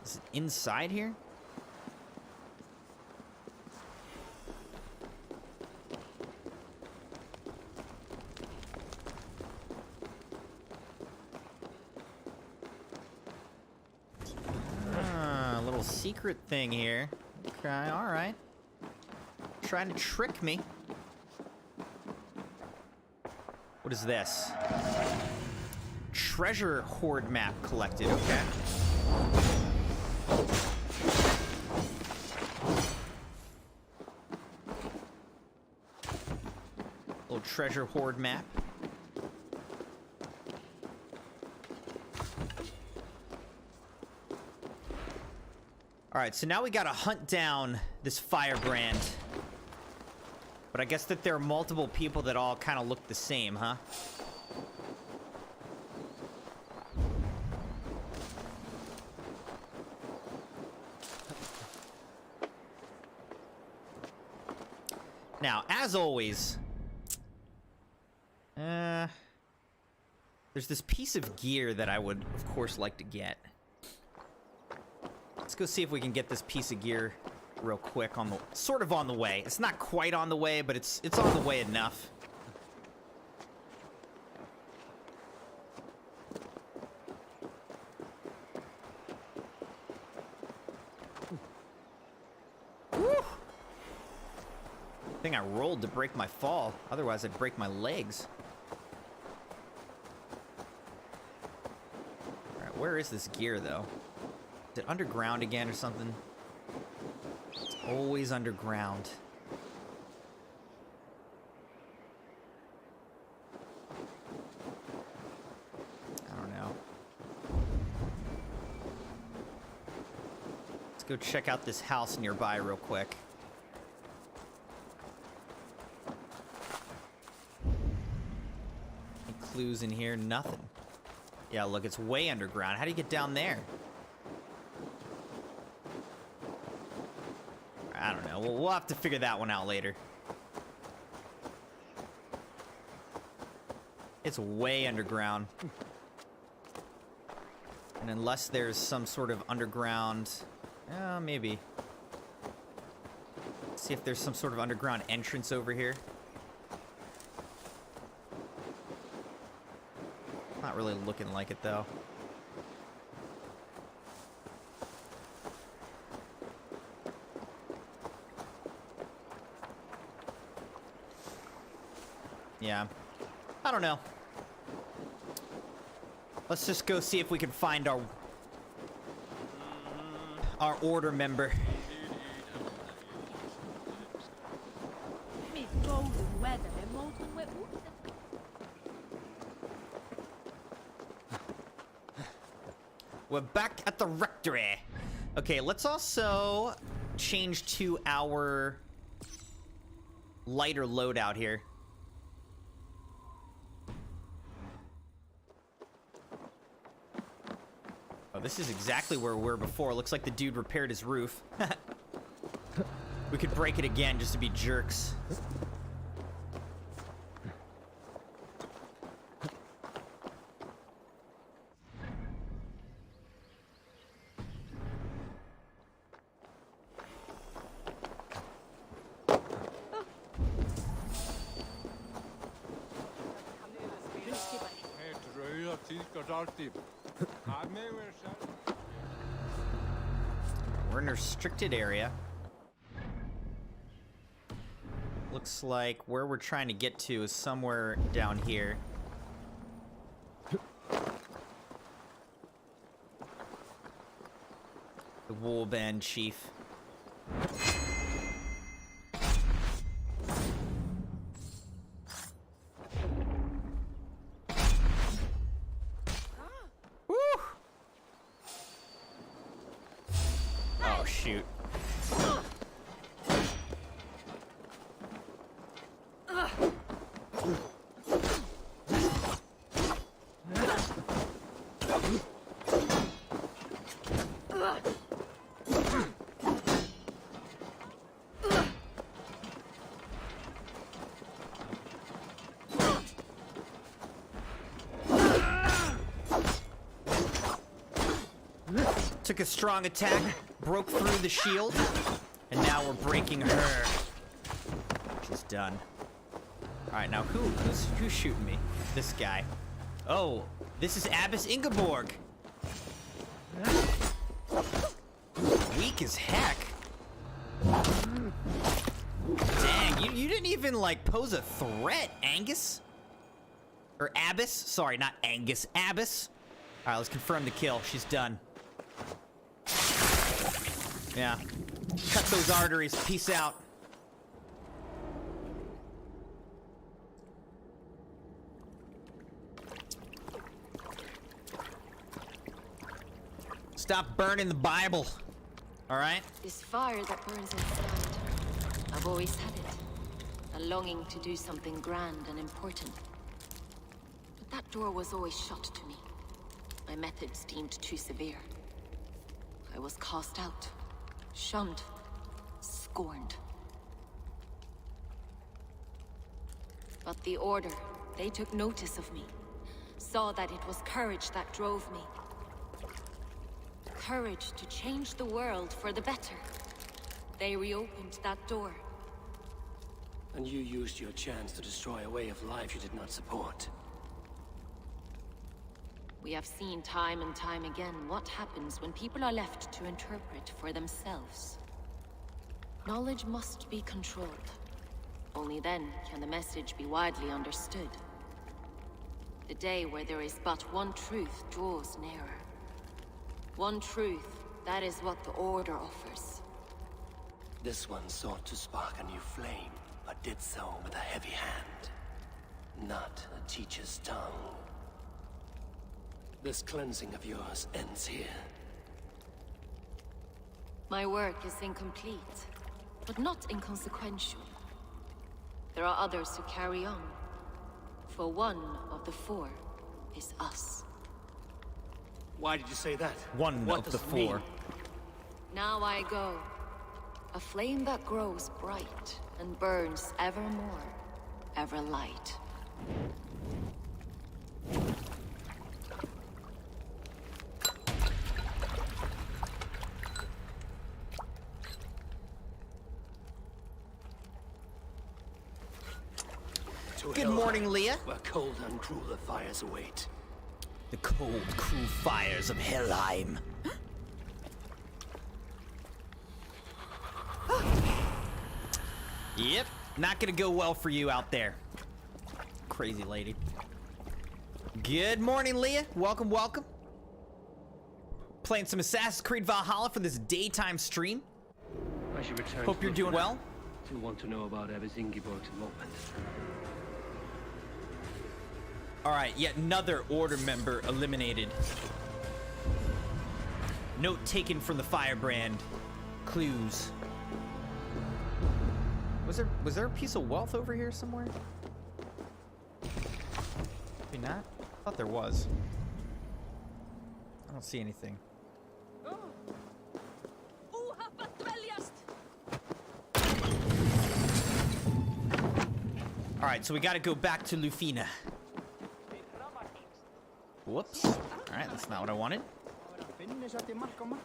Is it inside here? Ah, a little secret thing here. Okay, all right. Trying to trick me. What is this? Treasure hoard map collected. Okay. Little treasure hoard map. All right, so now we gotta hunt down this Firebrand. But I guess that there are multiple people that all kind of look the same, huh? Now, as always, there's this piece of gear that I would, of course, like to get. Let's go see if we can get this piece of gear real quick on the sort of on the way. It's not quite on the way, but it's on the way enough. Woo! I think I rolled to break my fall. Otherwise, I'd break my legs. All right, where is this gear though? Is it underground again or something? Always underground. I don't know. Let's go check out this house nearby real quick. Any clues in here? Nothing. Yeah, look, it's way underground. How do you get down there? I don't know. We'll have to figure that one out later. It's way underground. And unless there's some sort of underground... maybe. See if there's some sort of underground entrance over here. Not really looking like it, though. Yeah. I don't know. Let's just go see if we can find our order member. We're back at the rectory. Okay, let's also change to our lighter loadout here. Oh, this is exactly where we were before. Looks like the dude repaired his roof. We could break it again just to be jerks. We're in a restricted area. Looks like where we're trying to get to is somewhere down here. The Woolband Chief. Oh, shoot. Took a strong attack, broke through the shield, and now we're breaking her. She's done. All right, now who's shooting me? This guy. Oh, this is Abbess Ingeborg. Weak as heck. Dang, you didn't even like pose a threat, Angus. Or Abbess. Sorry, not Angus. Abbess. All right, let's confirm the kill. She's done. Yeah. Cut those arteries. Peace out. Stop burning the Bible. All right? This fire that burns inside, I've always had it. A longing to do something grand and important. But that door was always shut to me. My methods deemed too severe. I was cast out, shunned, scorned. But the Order, they took notice of me. Saw that it was courage that drove me. Courage to change the world for the better. They reopened that door. And you used your chance to destroy a way of life you did not support. We have seen time and time again what happens when people are left to interpret for themselves. Knowledge must be controlled. Only then can the message be widely understood. The day where there is but one truth draws nearer. One truth, that is what the Order offers. This one sought to spark a new flame, but did so with a heavy hand. Not a teacher's tongue. This cleansing of yours ends here. My work is incomplete, but not inconsequential. There are others who carry on. For one of the four is us. Why did you say that? One what of the four. Mean? Now I go. A flame that grows bright and burns ever more, ever light. Good morning, Leah. Where cold and cruel fires await. The cold, cruel fires of Helheim. Yep, not gonna go well for you out there. Crazy lady. Good morning, Leah. Welcome, welcome. Playing some Assassin's Creed Valhalla for this daytime stream. I should return. Hope you're doing well. Do want to know about Abbess Ingeborg's elopement. Alright, yet another Order member eliminated. Note taken from the firebrand. Clues. Was there a piece of wealth over here somewhere? Maybe not? I thought there was. I don't see anything. Alright, so we gotta go back to Lufina. Whoops. Alright, that's not what I wanted.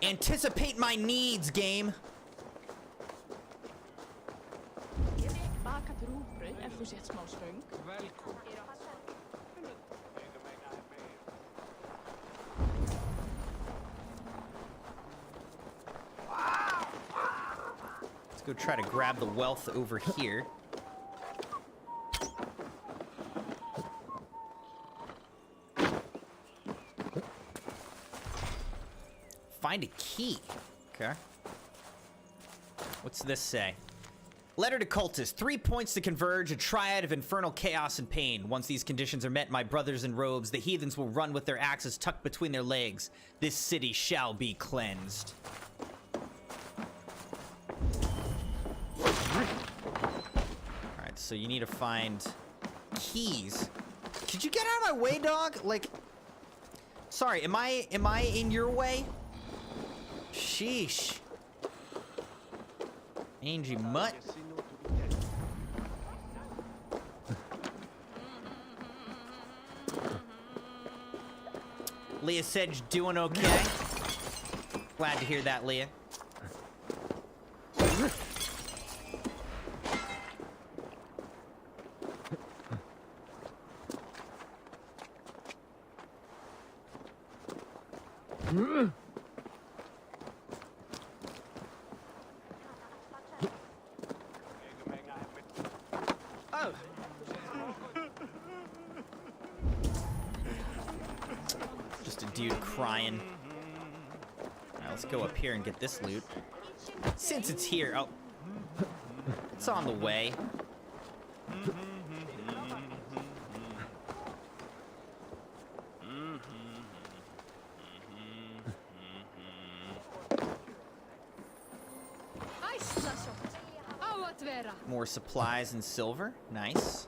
Anticipate my needs, game. Let's go try to grab the wealth over here. Find a key. Okay. What's this say? Letter to cultists. 3 points to converge, a triad of infernal chaos and pain. Once these conditions are met, my brothers in robes, the heathens will run with their axes tucked between their legs. This city shall be cleansed. Alright, so you need to find keys. Could you get out of my way, dog? Like, sorry, am I in your way? Sheesh. Angie mutt. Leah said you're doing okay. Glad to hear that, Leah. Crying. Alright, let's go up here and get this loot. Since it's here, oh, it's on the way. More supplies and silver. Nice.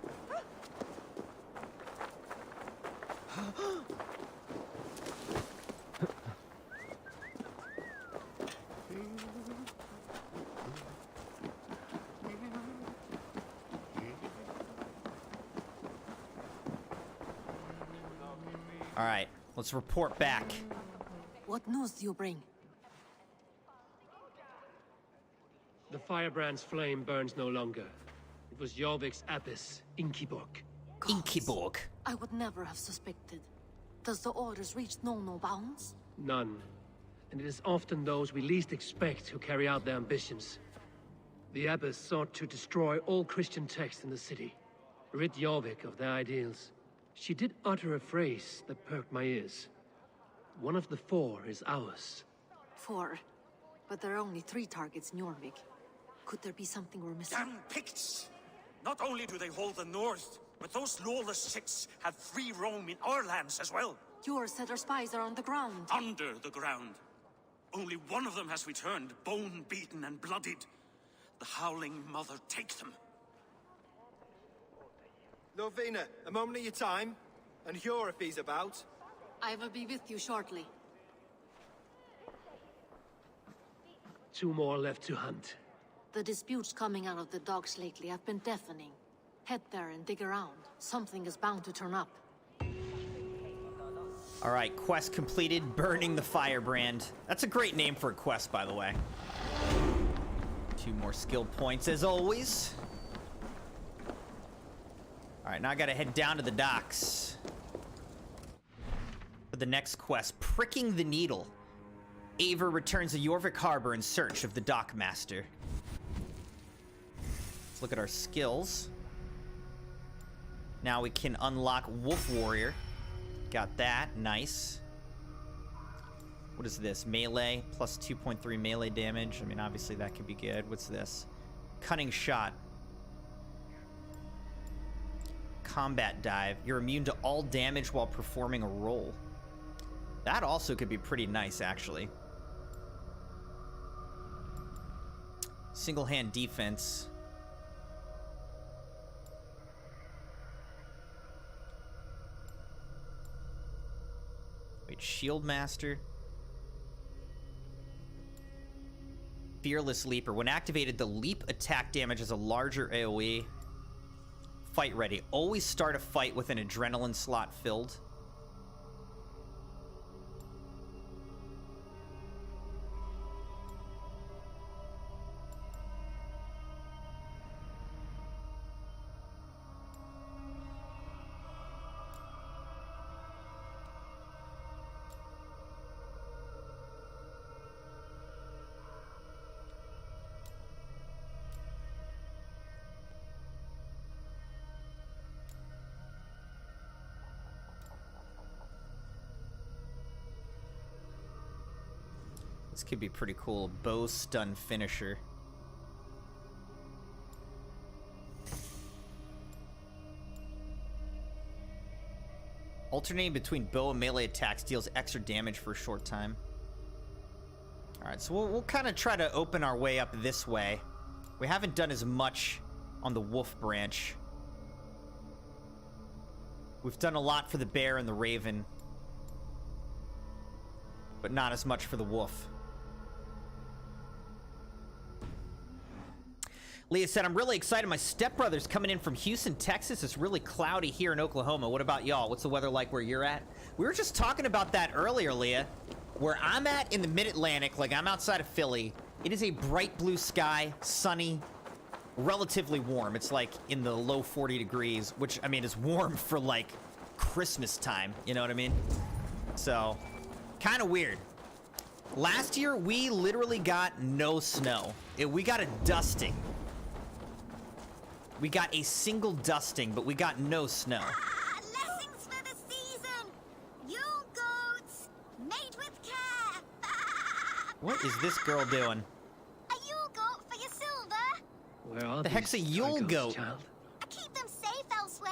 All right, let's report back. What news do you bring? The firebrand's flame burns no longer. It was Jorvik's abbess, Ingeborg. Ingeborg. I would never have suspected. Does the orders reach no bounds? None. And it is often those we least expect who carry out their ambitions. The abbess sought to destroy all Christian texts in the city, rid Jorvik of their ideals. She did utter a phrase that perked my ears. One of the 4 is ours. 4? But there are only 3 targets in Jorvik. Could there be something we're missing? Damn Picts! Not only do they hold the north, but those lawless Six have free roam in our lands as well. Yours said our spies are on the ground. Under the ground. Only one of them has returned, bone-beaten and bloodied. The Howling Mother take them. Lovina, a moment of your time. And Hjor if he's about. I will be with you shortly. 2 more left to hunt. The disputes coming out of the docks lately have been deafening. Head there and dig around. Something is bound to turn up. All right, quest completed, burning the firebrand. That's a great name for a quest, by the way. 2 more skill points as always. Alright, now I gotta head down to the docks. For the next quest, Pricking the Needle. Eivor returns to Jorvik Harbor in search of the Dockmaster. Let's look at our skills. Now we can unlock Wolf Warrior. Got that. Nice. What is this? Melee. Plus 2.3 melee damage. I mean, obviously that could be good. What's this? Cunning Shot. Combat Dive. You're immune to all damage while performing a roll. That also could be pretty nice, actually. Single Hand Defense. Wait, Shield Master. Fearless Leaper. When activated, the leap attack damage is a larger AoE. Fight ready. Always start a fight with an adrenaline slot filled. This could be pretty cool. Bow stun finisher. Alternating between bow and melee attacks deals extra damage for a short time. Alright, so we'll kind of try to open our way up this way. We haven't done as much on the wolf branch. We've done a lot for the bear and the raven, but not as much for the wolf. Leah said, I'm really excited. My stepbrother's coming in from Houston, Texas. It's really cloudy here in Oklahoma. What about y'all? What's the weather like where you're at? We were just talking about that earlier, Leah. Where I'm at in the mid-Atlantic, like I'm outside of Philly, it is a bright blue sky, sunny, relatively warm. It's like in the low 40 degrees, which, I mean, is warm for like Christmas time. You know what I mean? So, kind of weird. Last year, we literally got no snow. We got a dusting. We got a single dusting, but we got no snow. Lessons for the season. Yule goats, made with care. What is this girl doing? A Yule goat for your silver. Where are The heck's a Yule goat? I keep them safe elsewhere.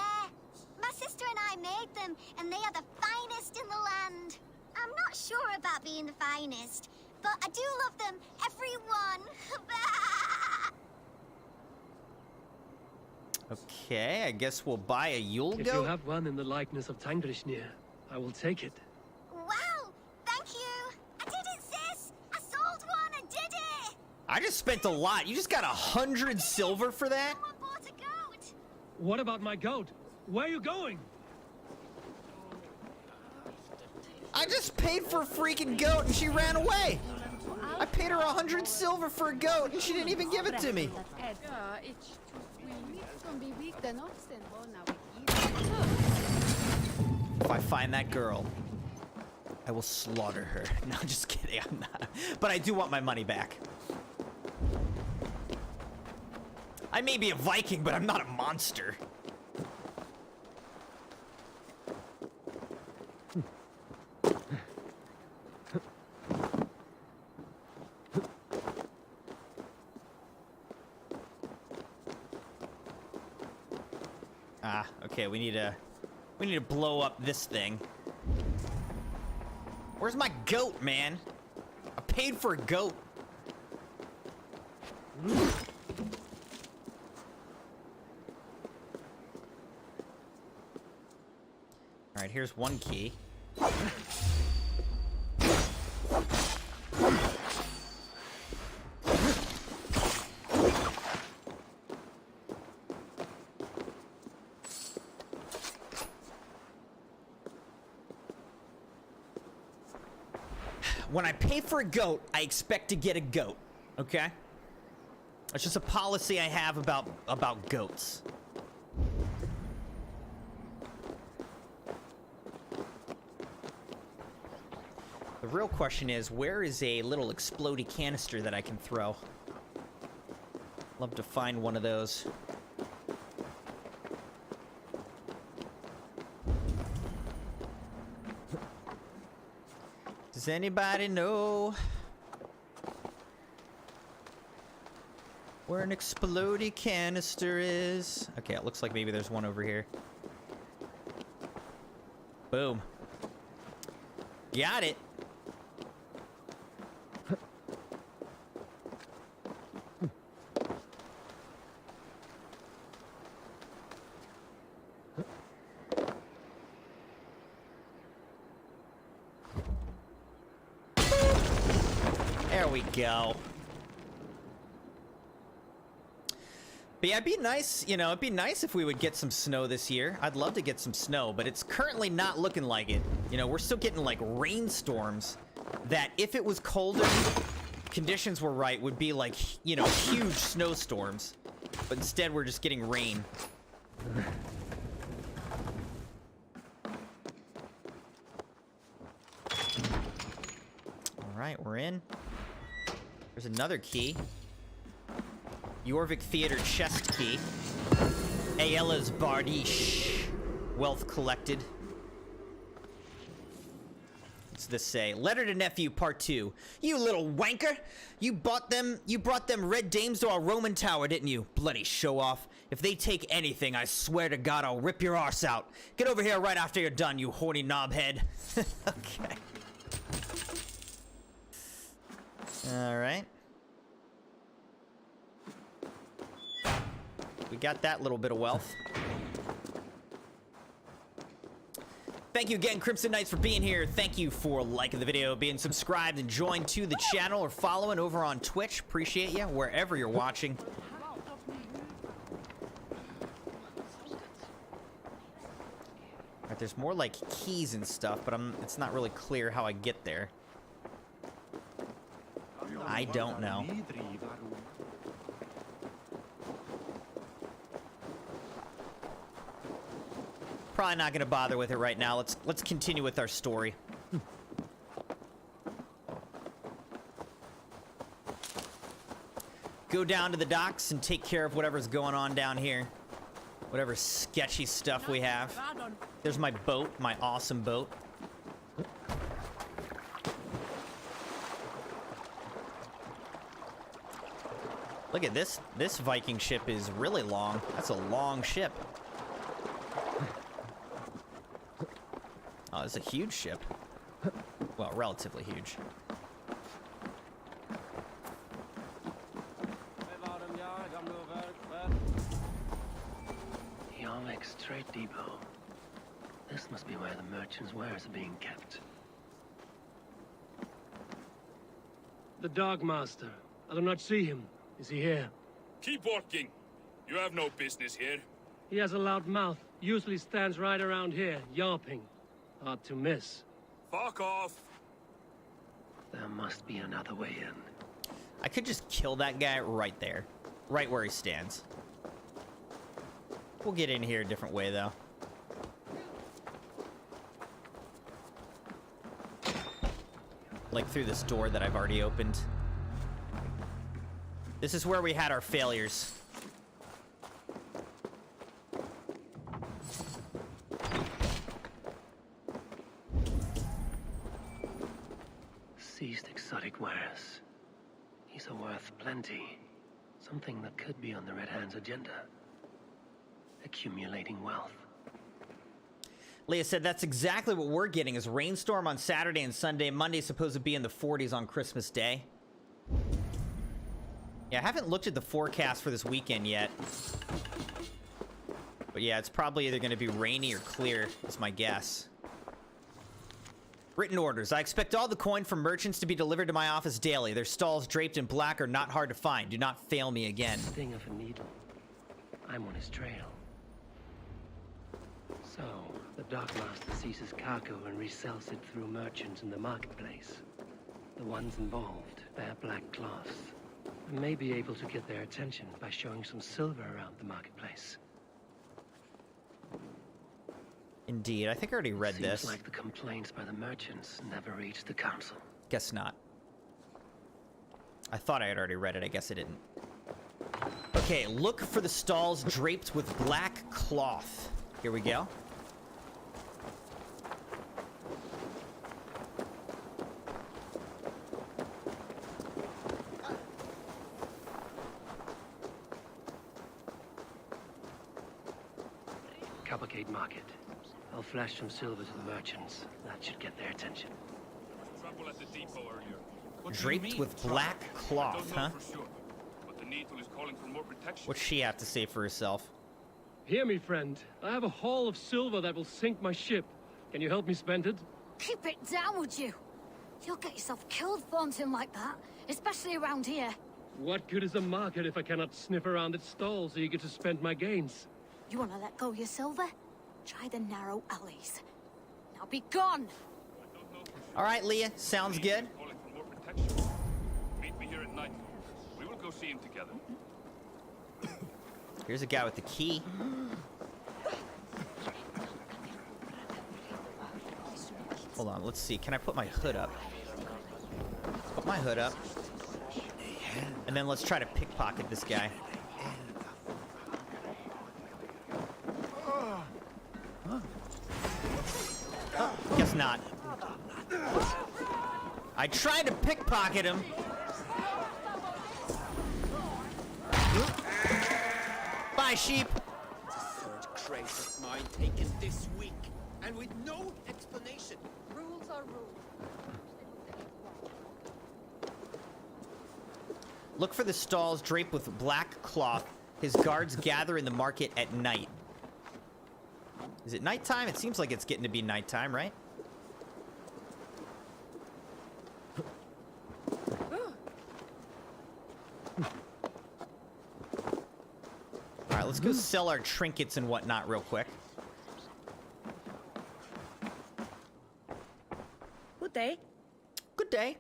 My sister and I made them, and they are the finest in the land. I'm not sure about being the finest, but I do love them, every one. Okay, I guess we'll buy a Yule goat. If you have one in the likeness of Tangrishnir, I will take it. Wow, thank you. I did it, sis. I sold one, I did it. I just spent a lot. You just got 100 silver for that? Someone bought a goat. What about my goat? Where are you going? I just paid for a freaking goat and she ran away. I paid her 100 silver for a goat and she didn't even give it to me. If I find that girl, I will slaughter her. No, just kidding, I'm not. But I do want my money back. I may be a Viking, but I'm not a monster. Ah, okay, we need to blow up this thing. Where's my goat, man? I paid for a goat. All right, here's one key. When I pay for a goat, I expect to get a goat, okay? That's just a policy I have about goats. real question is, where is a little explodey canister that I can throw? Love to find one of those. Does anybody know where an explodey canister is? Okay, it looks like maybe there's one over here. Boom. Got it. There we go. But yeah, it'd be nice, you know, it'd be nice if we would get some snow this year. I'd love to get some snow, but it's currently not looking like it. You know, we're still getting like rainstorms that, if it was colder, conditions were right, would be like, you know, huge snowstorms. But instead, we're just getting rain. All right, we're in. There's another key. Jorvik Theater chest key. Aella's Bardiche. Wealth collected. What's this say? Letter to Nephew, Part 2. You little wanker! You brought them red dames to our Roman tower, didn't you? Bloody show-off. If they take anything, I swear to God, I'll rip your arse out. Get over here right after you're done, you horny knobhead. Okay. Alright. We got that little bit of wealth. Thank you again, Crimson Knights, for being here. Thank you for liking the video, being subscribed, and joined to the channel, or following over on Twitch. Appreciate you, wherever you're watching. Alright, there's more like keys and stuff, but it's not really clear how I get there. I don't know. Probably not gonna bother with it right now. Let's continue with our story. Go down to the docks and take care of whatever's going on down here. Whatever sketchy stuff we have. There's my boat, my awesome boat. Look at this. This Viking ship is really long. That's a long ship. Oh, it's a huge ship. Well, relatively huge. Yarmek's trade depot. This must be where the merchants' wares are being kept. The Dark Master. I do not see him. Is he here? Keep working. You have no business here. He has a loud mouth. Usually stands right around here, yawping. Hard to miss. Fuck off. There must be another way in. I could just kill that guy right there. Right where he stands. We'll get in here a different way, though. Like through this door that I've already opened. This is where we had our failures. Seized exotic wares. These are worth plenty. Something that could be on the Red Hand's agenda. Accumulating wealth. Leah said that's exactly what we're getting, is rainstorm on Saturday and Sunday. Monday's supposed to be in the 40s on Christmas Day. Yeah, I haven't looked at the forecast for this weekend yet. But yeah, it's probably either going to be rainy or clear, is my guess. Written orders. I expect all the coin from merchants to be delivered to my office daily. Their stalls draped in black are not hard to find. Do not fail me again. Sting of a needle. I'm on his trail. So, the Dark Master seizes cargo and resells it through merchants in the marketplace. The ones involved bear black cloths. I may be able to get their attention by showing some silver around the marketplace. Indeed, I think I already read Seems this. like the complaints by the merchants never reached the council. Guess not. I thought I had already read it. I guess I didn't. Okay, look for the stalls draped with black cloth. Here we go. Cavalcade Market. I'll flash some silver to the merchants. That should get their attention. Trouble at the depot earlier. Draped with black cloth, huh? For sure, but the Needle is calling for more protection. What's she have to say for herself? Hear me, friend. I have a haul of silver that will sink my ship. Can you help me spend it? Keep it down, would you? You'll get yourself killed flaunting like that, especially around here. What good is a market if I cannot sniff around its stalls eager to spend my gains? You want to let go of your silver? Try the narrow alleys. Now be gone! All right, Leah. Sounds good. Calling for more protection. Meet me here at night. We will go see him together. Here's a guy with the key. Hold on, let's see. Can I put my hood up? Put my hood up. And then let's try to pickpocket this guy. Oh, guess not. I tried to pickpocket him. Bye, sheep. Third crate of mine taken this week, and with no explanation. Rules are rules. Look for the stalls draped with black cloth. His guards gather in the market at night. Is it nighttime? It seems like it's getting to be nighttime, right? All right, let's go sell our trinkets and whatnot real quick. Good day. Good day.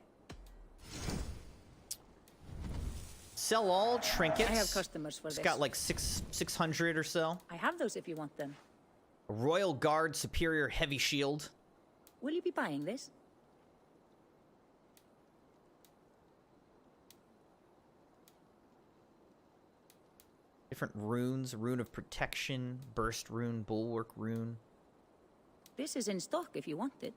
Sell all trinkets. I have customers for It's this. got like 600 or so. I have those if you want them. A Royal Guard Superior Heavy Shield. Will you be buying this? Different runes. Rune of Protection. Burst Rune. Bulwark Rune. This is in stock if you want it.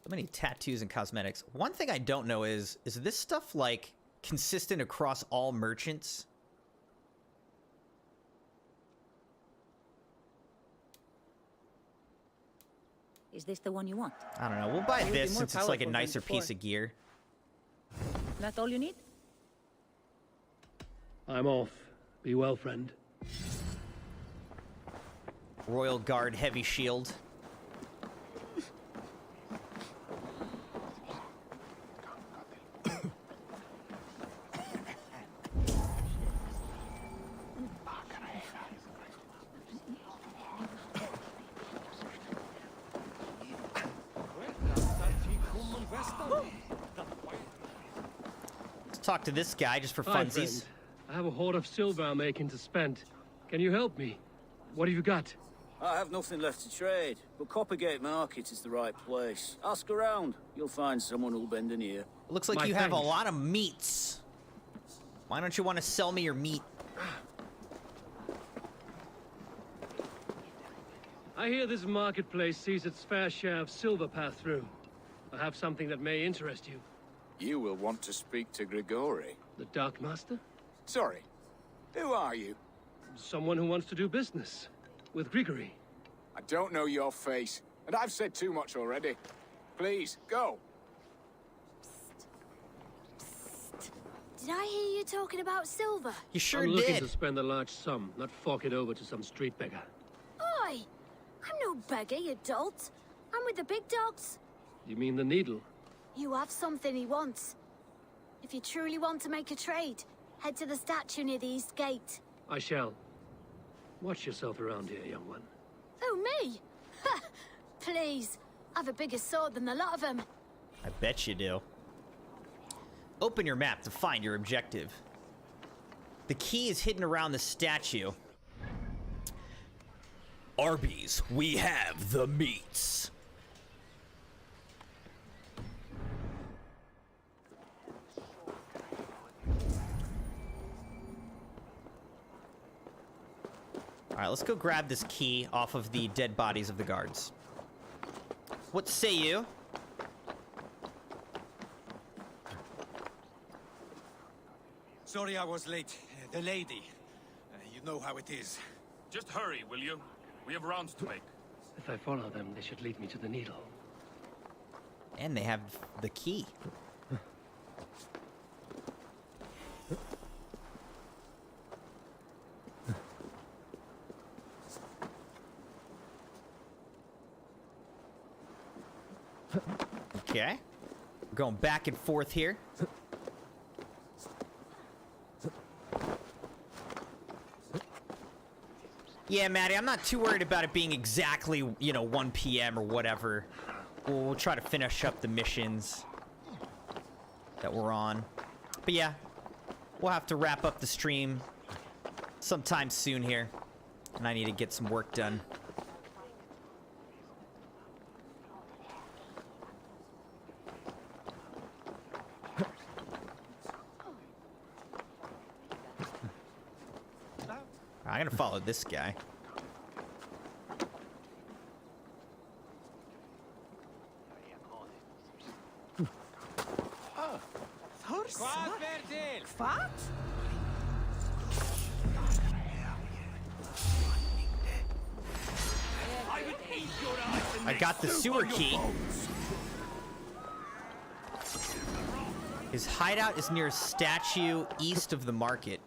So many tattoos and cosmetics. One thing I don't know is this stuff like consistent across all merchants? Is this the one you want? I don't know. We'll buy It will be this more since it's like a powerful than nicer piece before. of gear. That all you need? I'm off. Be well, friend. Royal Guard Heavy Shield. Let's talk to this guy just for Hi, funsies. friend. I have a hoard of silver I'm making to spend. Can you help me? What have you got? I have nothing left to trade, but Coppergate Market is the right place. Ask around. You'll find someone who'll bend an ear. Looks like you have a lot of meats. Why don't you want to sell me your meat? I hear this marketplace sees its fair share of silver pass through. I have something that may interest you. You will want to speak to Grigori. The Dark Master? Sorry. Who are you? Someone who wants to do business. With Grigory. I don't know your face, and I've said too much already. Please, go. Did I hear you talking about silver? You sure I'm looking did. to spend a large sum, not fork it over to some street beggar. Oi! I'm no beggar, you dolt. I'm with the big dogs. You mean the Needle? You have something he wants. If you truly want to make a trade, head to the statue near the East Gate. I shall. Watch yourself around here, young one. Oh, me? Ha! Please. I've a bigger sword than the lot of them. I bet you do. Open your map to find your objective. The key is hidden around the statue. Arby's, we have the meats. Alright, let's go grab this key off of the dead bodies of the guards. What say you? Sorry I was late. The lady. You know how it is. Just hurry, will you? We have rounds to make. If I follow them, they should lead me to the needle. And they have the key. Okay. We're going back and forth here. Yeah, Maddie, I'm not too worried about it being exactly, 1 p.m. or whatever. We'll try to finish up the missions that we're on. But yeah, we'll have to wrap up the stream sometime soon here. And I need to get some work done. I'm gonna follow this guy. I got the sewer key. His hideout is near a statue east of the market.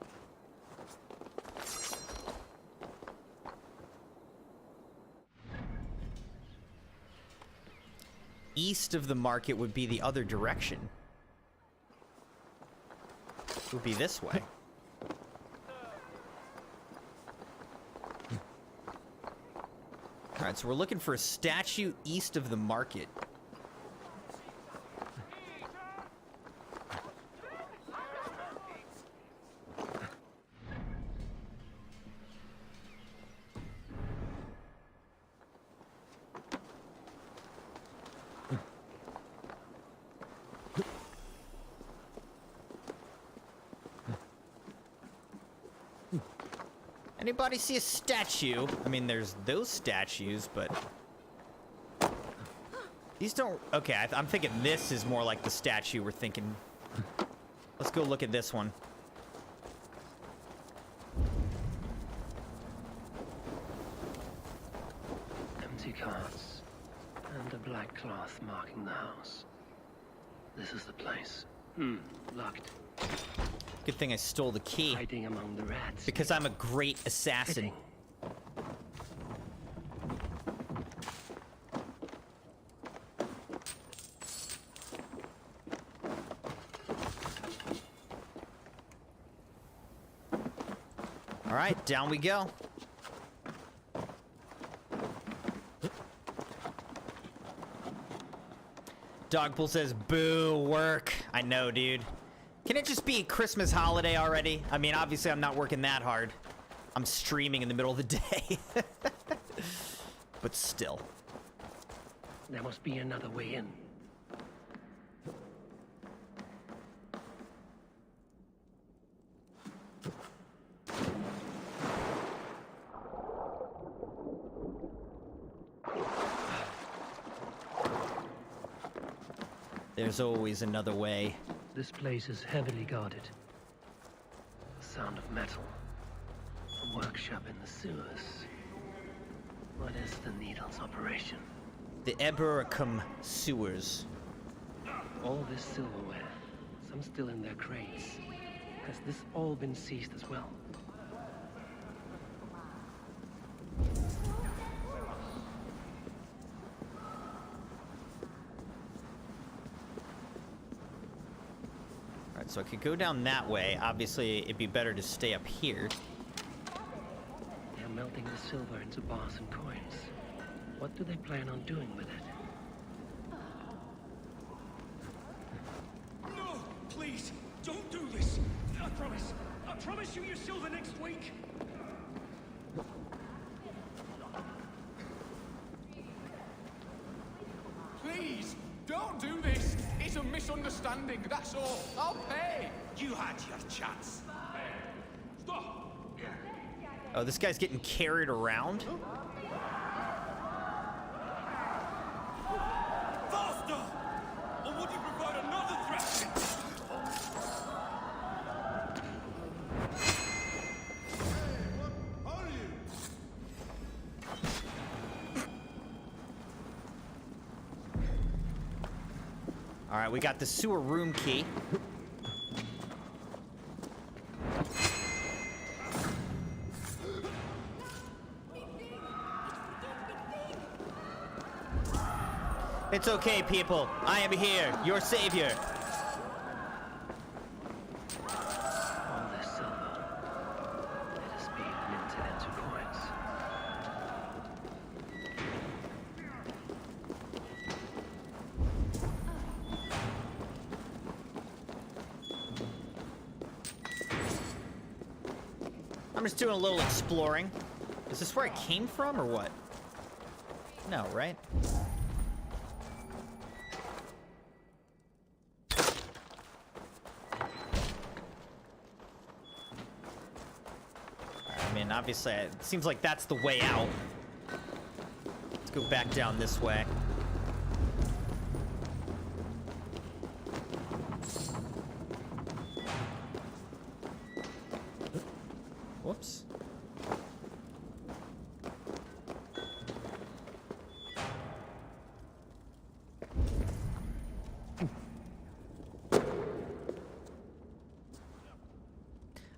East of the market would be the other direction. It would be this way. Alright, so we're looking for a statue east of the market. Anybody see a statue? I mean, there's those statues, but these don't... Okay, I'm thinking this is more like the statue we're thinking. Let's go look at this one. Empty carts and a black cloth marking the house. This is the place. Locked. Good thing I stole the key. Hiding among the rats. Because I'm a great assassin. All right, down we go. Dogpool says, boo, work. I know, dude. Can it just be Christmas holiday already? I mean, obviously I'm not working that hard. I'm streaming in the middle of the day. But still. There must be another way in. There's always another way. This place is heavily guarded. The sound of metal. A workshop in the sewers. What is the Needle's operation? The Ebericum sewers. All this silverware, some still in their crates. Has this all been seized as well? So I could go down that way. Obviously, it'd be better to stay up here. They're melting the silver into bars and coins. What do they plan on doing with it? No! Please! Don't do this! I promise! I promise you your silver next week! can't do this. It's a misunderstanding, that's all. I'll pay. You had your chance. Stop! Oh, this guy's getting carried around? Faster! Or would you provide another threat? All right, we got the sewer room key. It's okay, people. I am here, your savior. All this silver. Let us be minted into coins. I'm just doing a little exploring. Is this where I came from, or what? No, right? I mean, obviously, it seems like that's the way out. Let's go back down this way. Whoops.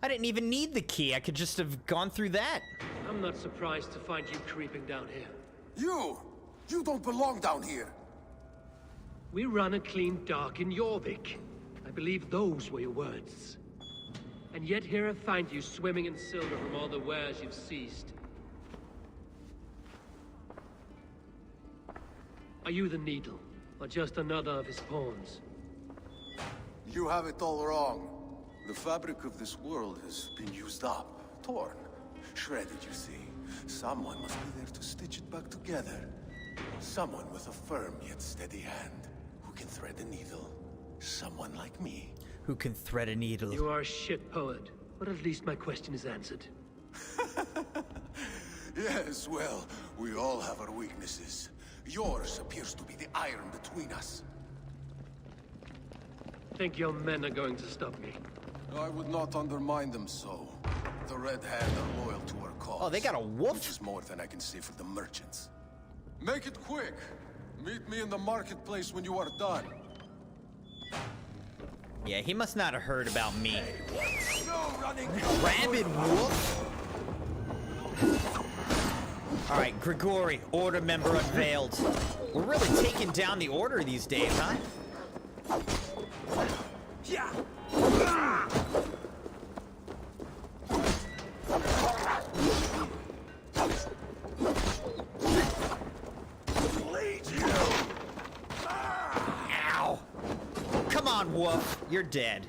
I didn't even need the key. I could just have gone through that. I'm not surprised to find you creeping down here. You don't belong down here. We run a clean dock in Jorvik. I believe those were your words. And yet here I find you swimming in silver from all the wares you've seized. Are you the Needle, or just another of his pawns? You have it all wrong. The fabric of this world has been used up, torn, shredded, you see. Someone must be there to stitch it back together. Someone with a firm yet steady hand, who can thread a needle. Someone like me. Who can thread a needle. You are a shit poet, but at least my question is answered. Yes, well, we all have our weaknesses. Yours appears to be the iron between us. Think your men are going to stop me? I would not undermine them so. The Red Hand are loyal to our cause. Oh, they got a wolf? Which is more than I can say for the merchants. Make it quick. Meet me in the marketplace when you are done. Yeah, he must not have heard about me. Hey, no running. Rabid wolf? Alright, Grigori, Order member unveiled. We're really taking down the Order these days, huh? Yeah. Ow! Come on, wolf. You're dead.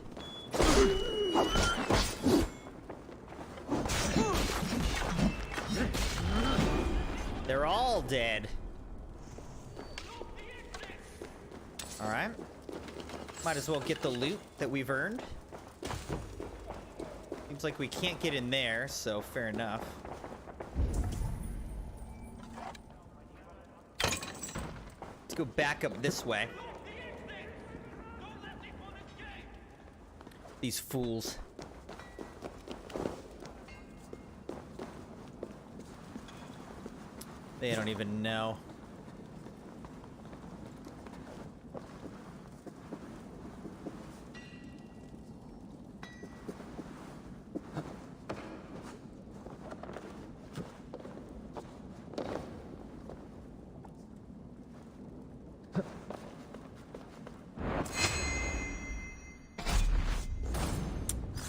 They're all dead. Alright. Might as well get the loot that we've earned. Seems like we can't get in there, so fair enough. Let's go back up this way. These fools. They don't even know.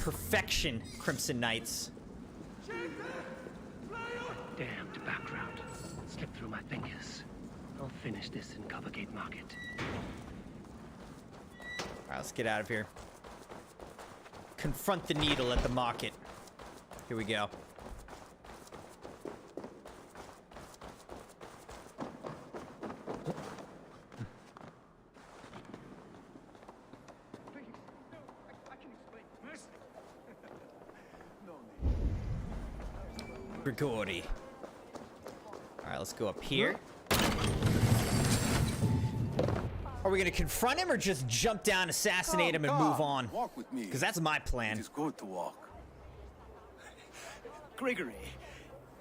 Perfection, Crimson Knights. Damned background. Slipped through my fingers. I'll finish this in Covergate Market. Alright, let's get out of here. Confront the needle at the market. Here we go. Grigori. All right, let's go up here. Are we gonna confront him or just jump down, assassinate him, and move on? Walk with me. Because that's my plan. It is good to walk. Grigory.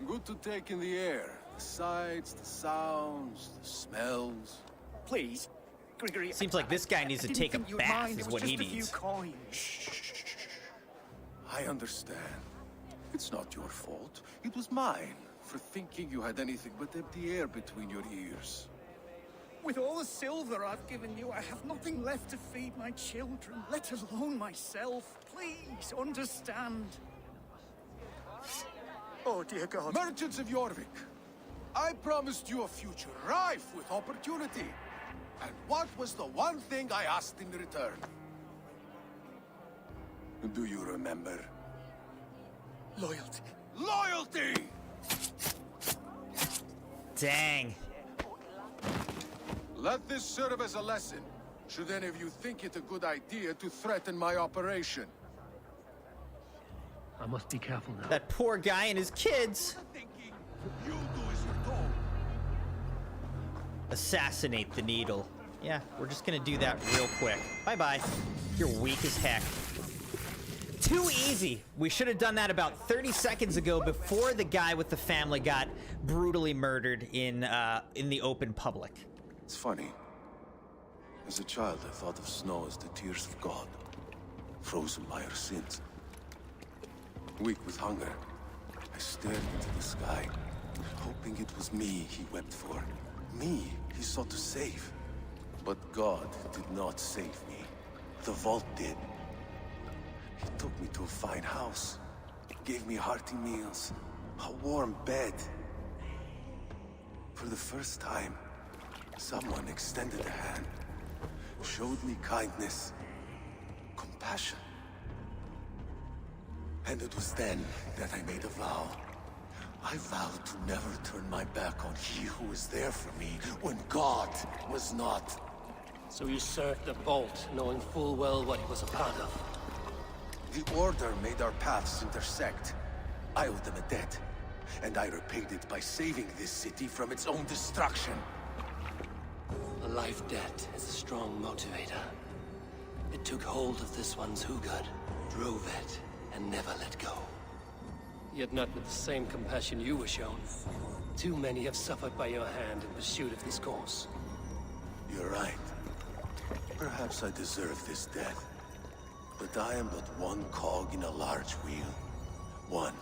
Good to take in the air. The sights, the sounds, the smells. Please, Grigory. Seems like this guy needs to take a bath is what he needs. I understand. It's not your fault. It was mine for thinking you had anything but empty air between your ears. With all the silver I've given you, I have nothing left to feed my children, let alone myself. Please, understand. Oh, dear God. Merchants of Jorvik, I promised you a future rife with opportunity. And what was the one thing I asked in return? Do you remember? Loyalty. Loyalty! Dang. Let this serve as a lesson, should any of you think it a good idea to threaten my operation. I must be careful now. That poor guy and his kids. You do as you're told. Assassinate the needle. Yeah, we're just gonna do that real quick. Bye-bye. You're weak as heck. Too easy. We should have done that about 30 seconds ago before the guy with the family got brutally murdered in the open public. It's funny. As a child, I thought of snow as the tears of God, frozen by our sins. Weak with hunger, I stared into the sky, hoping it was me he wept for. Me he sought to save. But God did not save me. The vault did. He took me to a fine house, gave me hearty meals, a warm bed. For the first time, someone extended a hand, showed me kindness, compassion. And it was then that I made a vow. I vowed to never turn my back on he who was there for me when God was not. So you served the Bolt, knowing full well what he was a part of. The Order made our paths intersect. I owed them a debt, and I repaid it by saving this city from its own destruction. A life debt is a strong motivator. It took hold of this one's Hugad, drove it, and never let go. Yet not with the same compassion you were shown. Too many have suffered by your hand in pursuit of this cause. You're right. Perhaps I deserve this death. But I am but one cog in a large wheel. One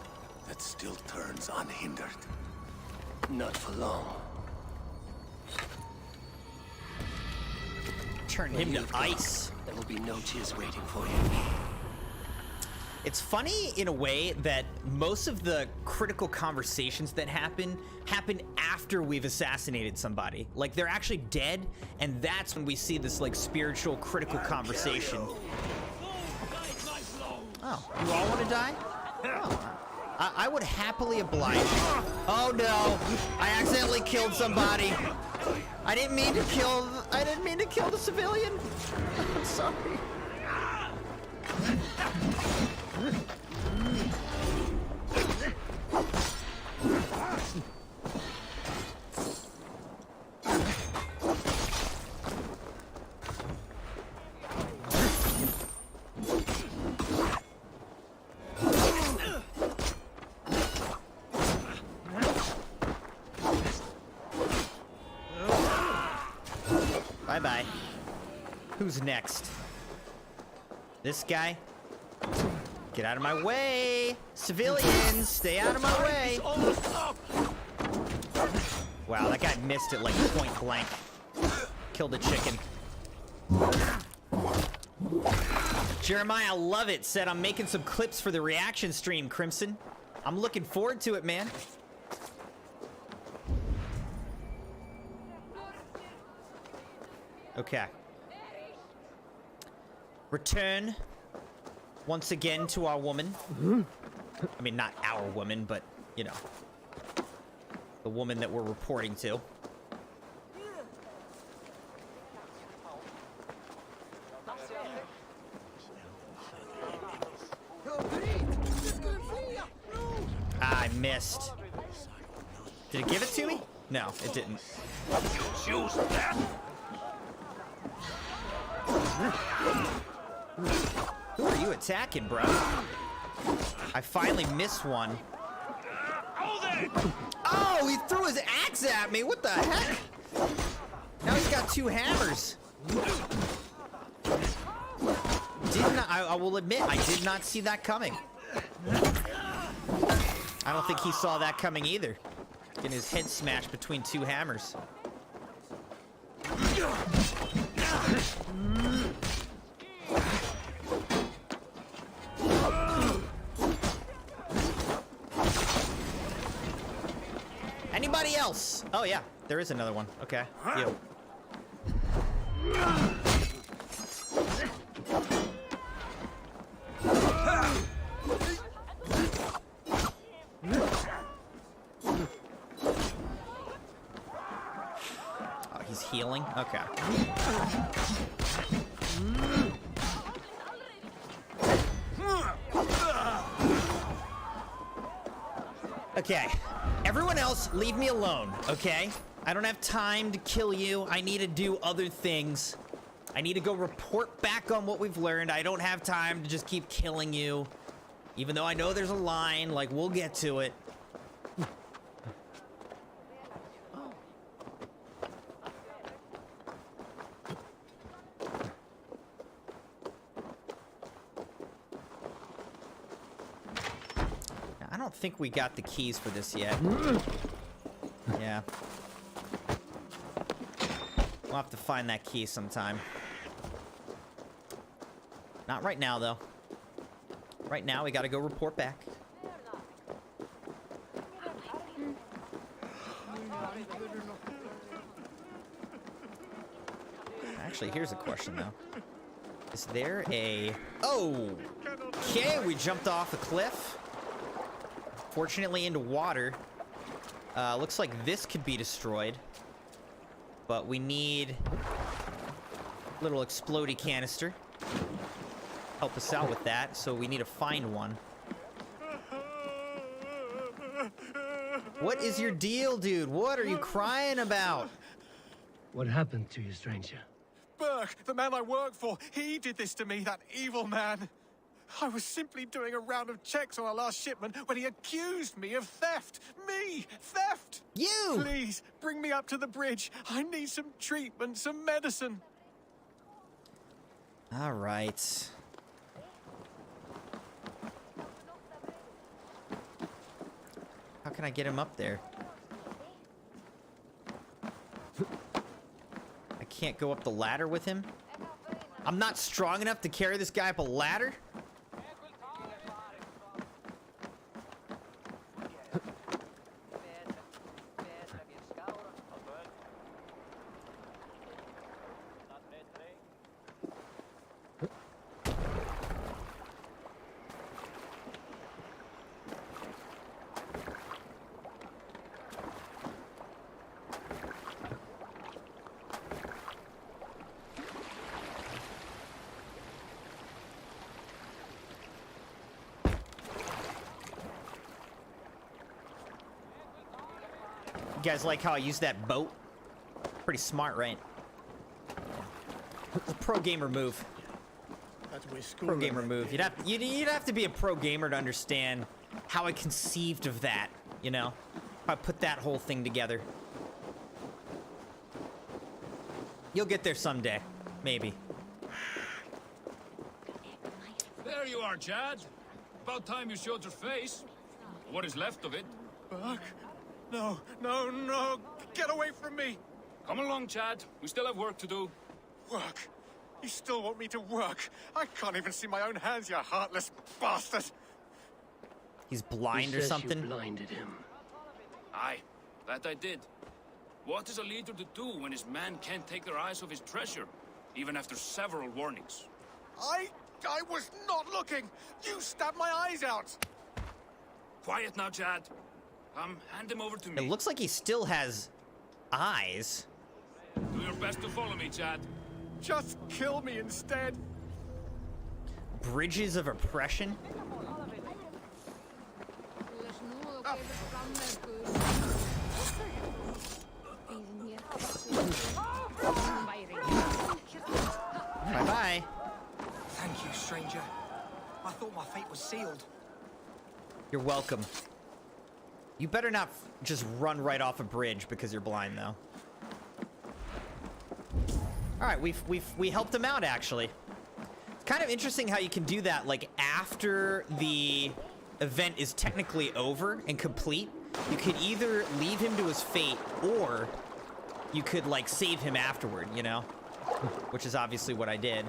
that still turns unhindered. Not for long. Turn him to ice. There will be no tears waiting for you. It's funny in a way that most of the critical conversations that happen after we've assassinated somebody. Like they're actually dead, and that's when we see this like spiritual critical conversation. Oh, you all want to die? Oh. I would happily oblige. Oh no! I accidentally killed somebody. I didn't mean to kill the civilian. I'm sorry. Bye-bye. Who's next? This guy? Get out of my way! Civilians, stay out of my way! Wow, that guy missed it like point blank. Killed a chicken. Jeremiah, love it, said I'm making some clips for the reaction stream, Crimson. I'm looking forward to it, man. Okay. Return once again to our woman. I mean, not our woman, but, you know, the woman that we're reporting to. Ah, I missed. Did it give it to me? No, it didn't. You choose that? Who are you attacking, bro? I finally missed one. Oh, he threw his axe at me. What the heck? Now he's got two hammers. I will admit, I did not see that coming. I don't think he saw that coming either. Getting his head smashed between two hammers. Anybody else? Oh yeah, there is another one. Okay. You. Oh, he's healing? Okay. Okay. Everyone else, leave me alone, okay? I don't have time to kill you. I need to do other things. I need to go report back on what we've learned. I don't have time to just keep killing you. Even though I know there's a line, like, we'll get to it. I don't think we got the keys for this yet. Yeah. We'll have to find that key sometime. Not right now, though. Right now, we gotta go report back. Actually, here's a question, though. Is there a... Oh! Okay, we jumped off a cliff. Fortunately, into water. Looks like this could be destroyed. But we need a little explodey canister. Help us out with that, so we need to find one. What is your deal, dude? What are you crying about? What happened to you, stranger? Burke, the man I work for, he did this to me, that evil man. I was simply doing a round of checks on our last shipment when he accused me of theft. Me! Theft! You! Please, bring me up to the bridge. I need some treatment, some medicine. All right. How can I get him up there? I can't go up the ladder with him? I'm not strong enough to carry this guy up a ladder? You guys like how I use that boat? Pretty smart, right? It's a pro gamer move. Pro gamer move. You'd have to be a pro gamer to understand how I conceived of that, you know? How I put that whole thing together. You'll get there someday. Maybe. There you are, Chad. About time you showed your face. What is left of it. Burke? No, no, no! Get away from me! Come along, Chad. We still have work to do. Work? You still want me to work? I can't even see my own hands, you heartless bastard! He's blind or something? You blinded him. Aye, that I did. What is a leader to do when his men can't take their eyes off his treasure, even after several warnings? I was not looking! You stabbed my eyes out! Quiet now, Chad. Come, hand him over to me. It looks like he still has eyes. Do your best to follow me, Chad. Just kill me instead. Bridges of oppression? Bye-bye. Thank you, stranger. I thought my fate was sealed. You're welcome. You better not just run right off a bridge because you're blind, though. All right, we helped him out, actually. It's kind of interesting how you can do that, like, after the event is technically over and complete. You could either leave him to his fate, or you could, like, save him afterward, you know? Which is obviously what I did.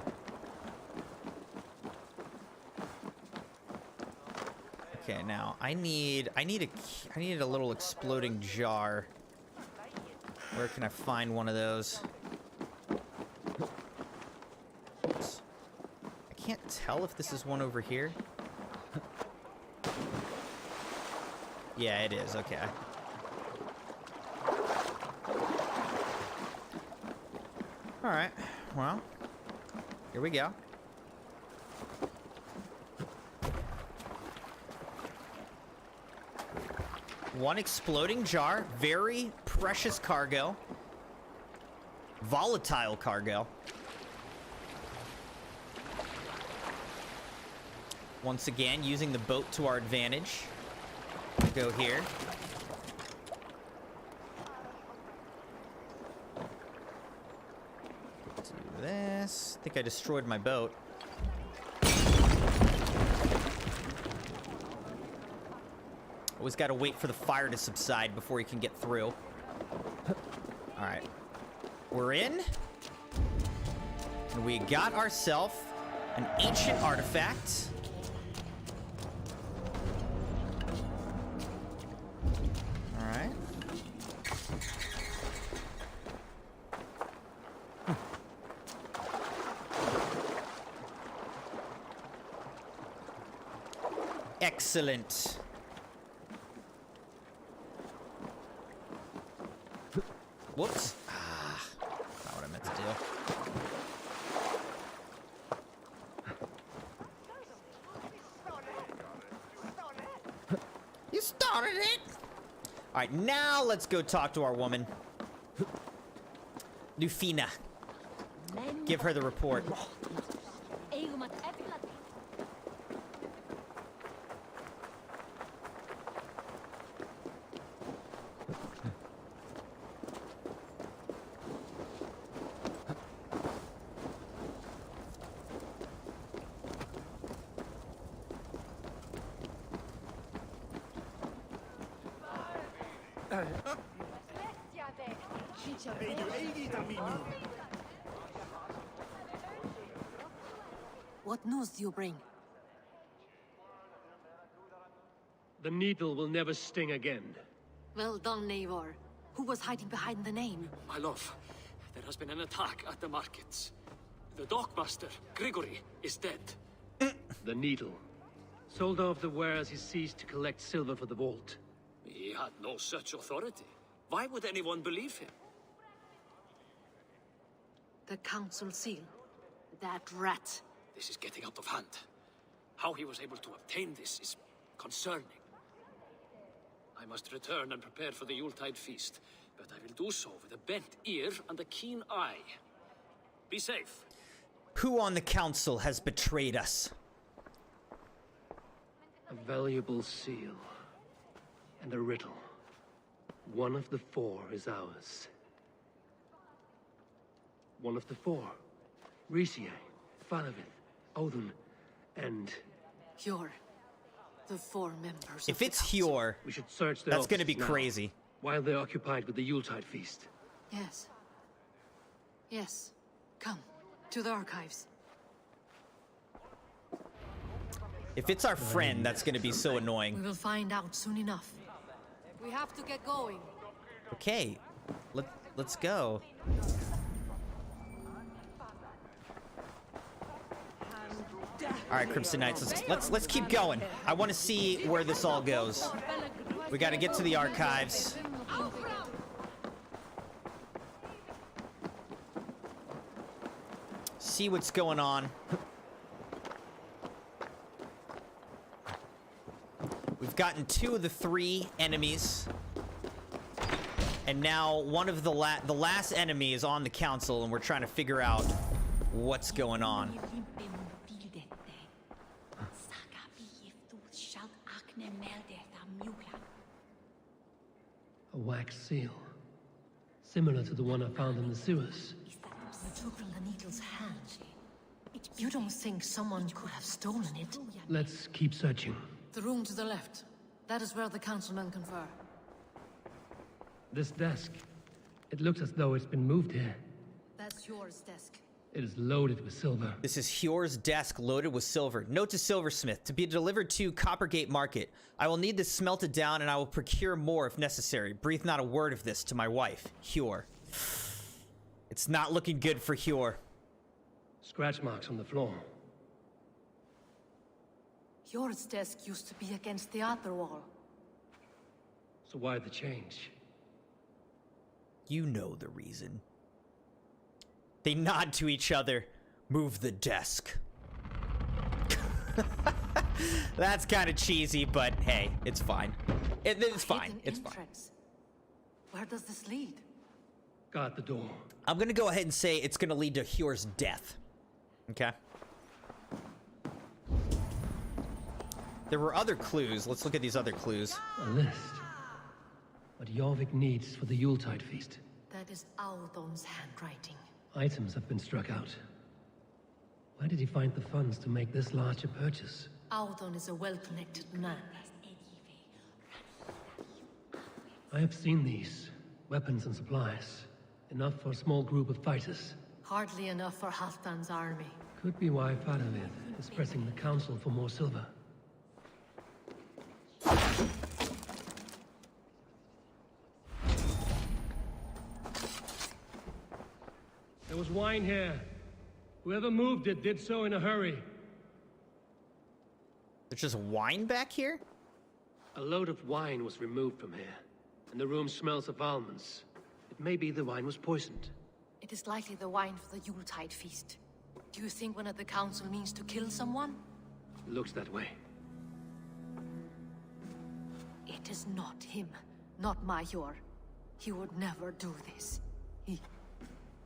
Okay, now I need a little exploding jar. Where can I find one of those? Oops. I can't tell if this is one over here. Yeah, it is. Okay. All right. Well, here we go. One exploding jar, very precious cargo. Volatile cargo. Once again, using the boat to our advantage. Go here. Do this. I think I destroyed my boat. Always got to wait for the fire to subside before you can get through. All right. We're in. And we got ourselves an ancient artifact. All right. Excellent. Whoops. Ah, not what I meant to do. You started it! Alright, now let's go talk to our woman. Nufina. Give her the report. What news do you bring? The needle will never sting again. Well done, Eivor. Who was hiding behind the name? My love, there has been an attack at the markets. The dockmaster, Grigory, is dead. The needle. Sold off the wares he seized to collect silver for the vault. He had no such authority. Why would anyone believe him? The council seal. That rat. This is getting out of hand. How he was able to obtain this is concerning. I must return and prepare for the Yuletide feast, but I will do so with a bent ear and a keen eye. Be safe. Who on the council has betrayed us? A valuable seal. And a riddle. One of the four is ours. One of the four. Risie, Falavith, Odin, and... Hjor. The four members If it's Hjor, we should search that's gonna be now, crazy. while they're occupied with the Yuletide feast. Yes. Yes. Come. To the archives. If it's our friend, that's gonna be so We annoying. will find out soon enough. We have to get going. Okay, let's go. All right, Crimson Knights, let's keep going. I want to see where this all goes. We got to get to the archives. See what's going on. We've gotten 2 of the 3 enemies. And now one of the last enemy is on the council, and we're trying to figure out what's going on. A wax seal. Similar to the one I found in the sewers. You took from the needle's hand. You don't think someone could have stolen it? Let's keep searching. The room to the left. That is where the councilmen confer. This desk. It looks as though it's been moved here. That's yours, desk. It is loaded with silver. This is Hjor's desk loaded with silver. Note to silversmith, to be delivered to Coppergate Market. I will need this smelted down, and I will procure more if necessary. Breathe not a word of this to my wife, Hjor. It's not looking good for Hjor. Scratch marks on the floor. Hjor's desk used to be against the other wall. So why the change? You know the reason. They nod to each other. Move the desk. That's kind of cheesy, but hey, it's fine. It's fine. It's fine. Where does this lead? Guard the door. I'm gonna go ahead and say it's gonna lead to Hjor's death. Okay. There were other clues. Let's look at these other clues. A list. What Jorvik needs for the Yuletide feast. That is Audon's handwriting. Items have been struck out. Where did he find the funds to make this large a purchase? Audon is a well-connected man. I have seen these. Weapons and supplies. Enough for a small group of fighters. Hardly enough for Halfdan's army. Could be why Faravid is pressing the council for more silver. There was wine here. Whoever moved it did so in a hurry. There's just wine back here? A load of wine was removed from here, and the room smells of almonds. It may be the wine was poisoned. It is likely the wine for the Yuletide feast. Do you think one of the council means to kill someone? Looks that way. It is not him, not Major. He would never do this.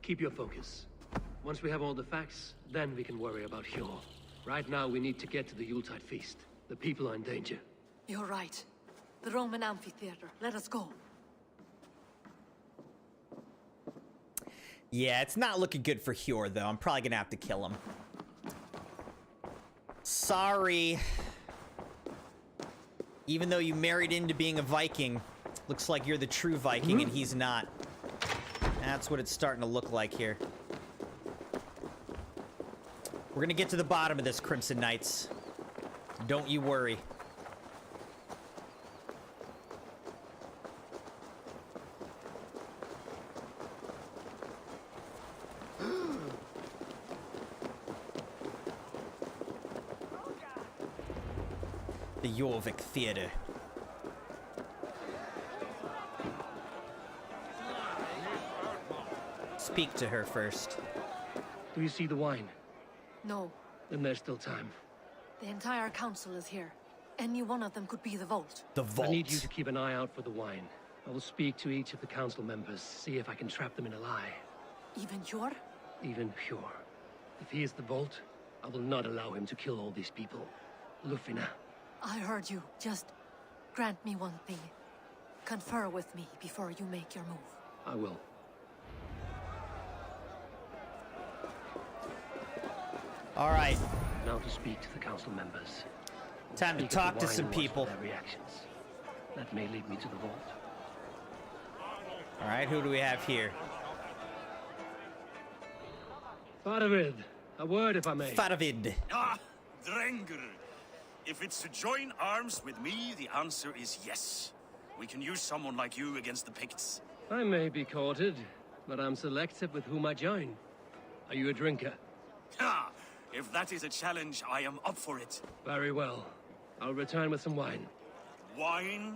Keep your focus. Once we have all the facts, then we can worry about Hjor. Right now, we need to get to the Yuletide feast. The people are in danger. You're right. The Roman amphitheater. Let us go. Yeah, it's not looking good for Hjor, though. I'm probably gonna have to kill him. Sorry. Even though you married into being a Viking, looks like you're the true Viking and he's not. That's what it's starting to look like here. We're gonna get to the bottom of this, Crimson Knights. Don't you worry. The Jorvik Theater. Speak to her first. Do you see the wine? No. Then there's still time. The entire council is here. Any one of them could be the Vault. The Vault. I need you to keep an eye out for the wine. I will speak to each of the council members, see if I can trap them in a lie. Even Hjor? Even Hjor. If he is the Vault, I will not allow him to kill all these people. Lufina. I heard you. Just grant me one thing. Confer with me before you make your move. I will. All right. Now to speak to the council members. Time to talk to some people. Their reactions. That may lead me to the vault. All right, who do we have here? Faravid, a word if I may. Faravid. Ah, Drengr. If it's to join arms with me, the answer is yes. We can use someone like you against the Picts. I may be courted, but I'm selective with whom I join. Are you a drinker? Ha! If that is a challenge, I am up for it. Very well. I'll return with some wine. Wine?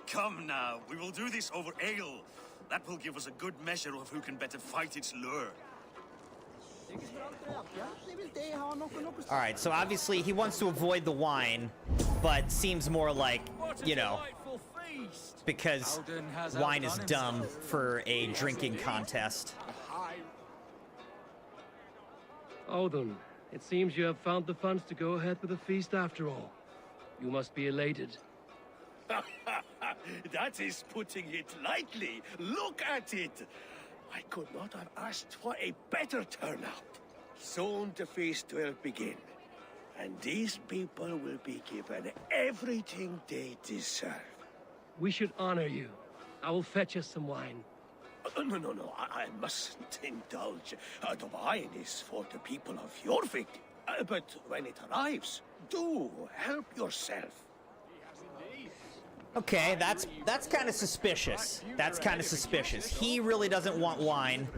Come now, we will do this over ale. That will give us a good measure of who can better fight its lure. Alright, so obviously he wants to avoid the wine, but seems more like, you know, because wine is dumb for a drinking contest. Odin, it seems you have found the funds to go ahead with the feast after all. You must be elated. That is putting it lightly. Look at it. I could not have asked for a better turnout. Soon the feast will begin, and these people will be given everything they deserve. We should honor you. I will fetch us some wine. No, I mustn't indulge. The wine is for the people of Jorvik. But when it arrives, do help yourself. Okay, that's kind of suspicious. That's kind of suspicious. He really doesn't want wine,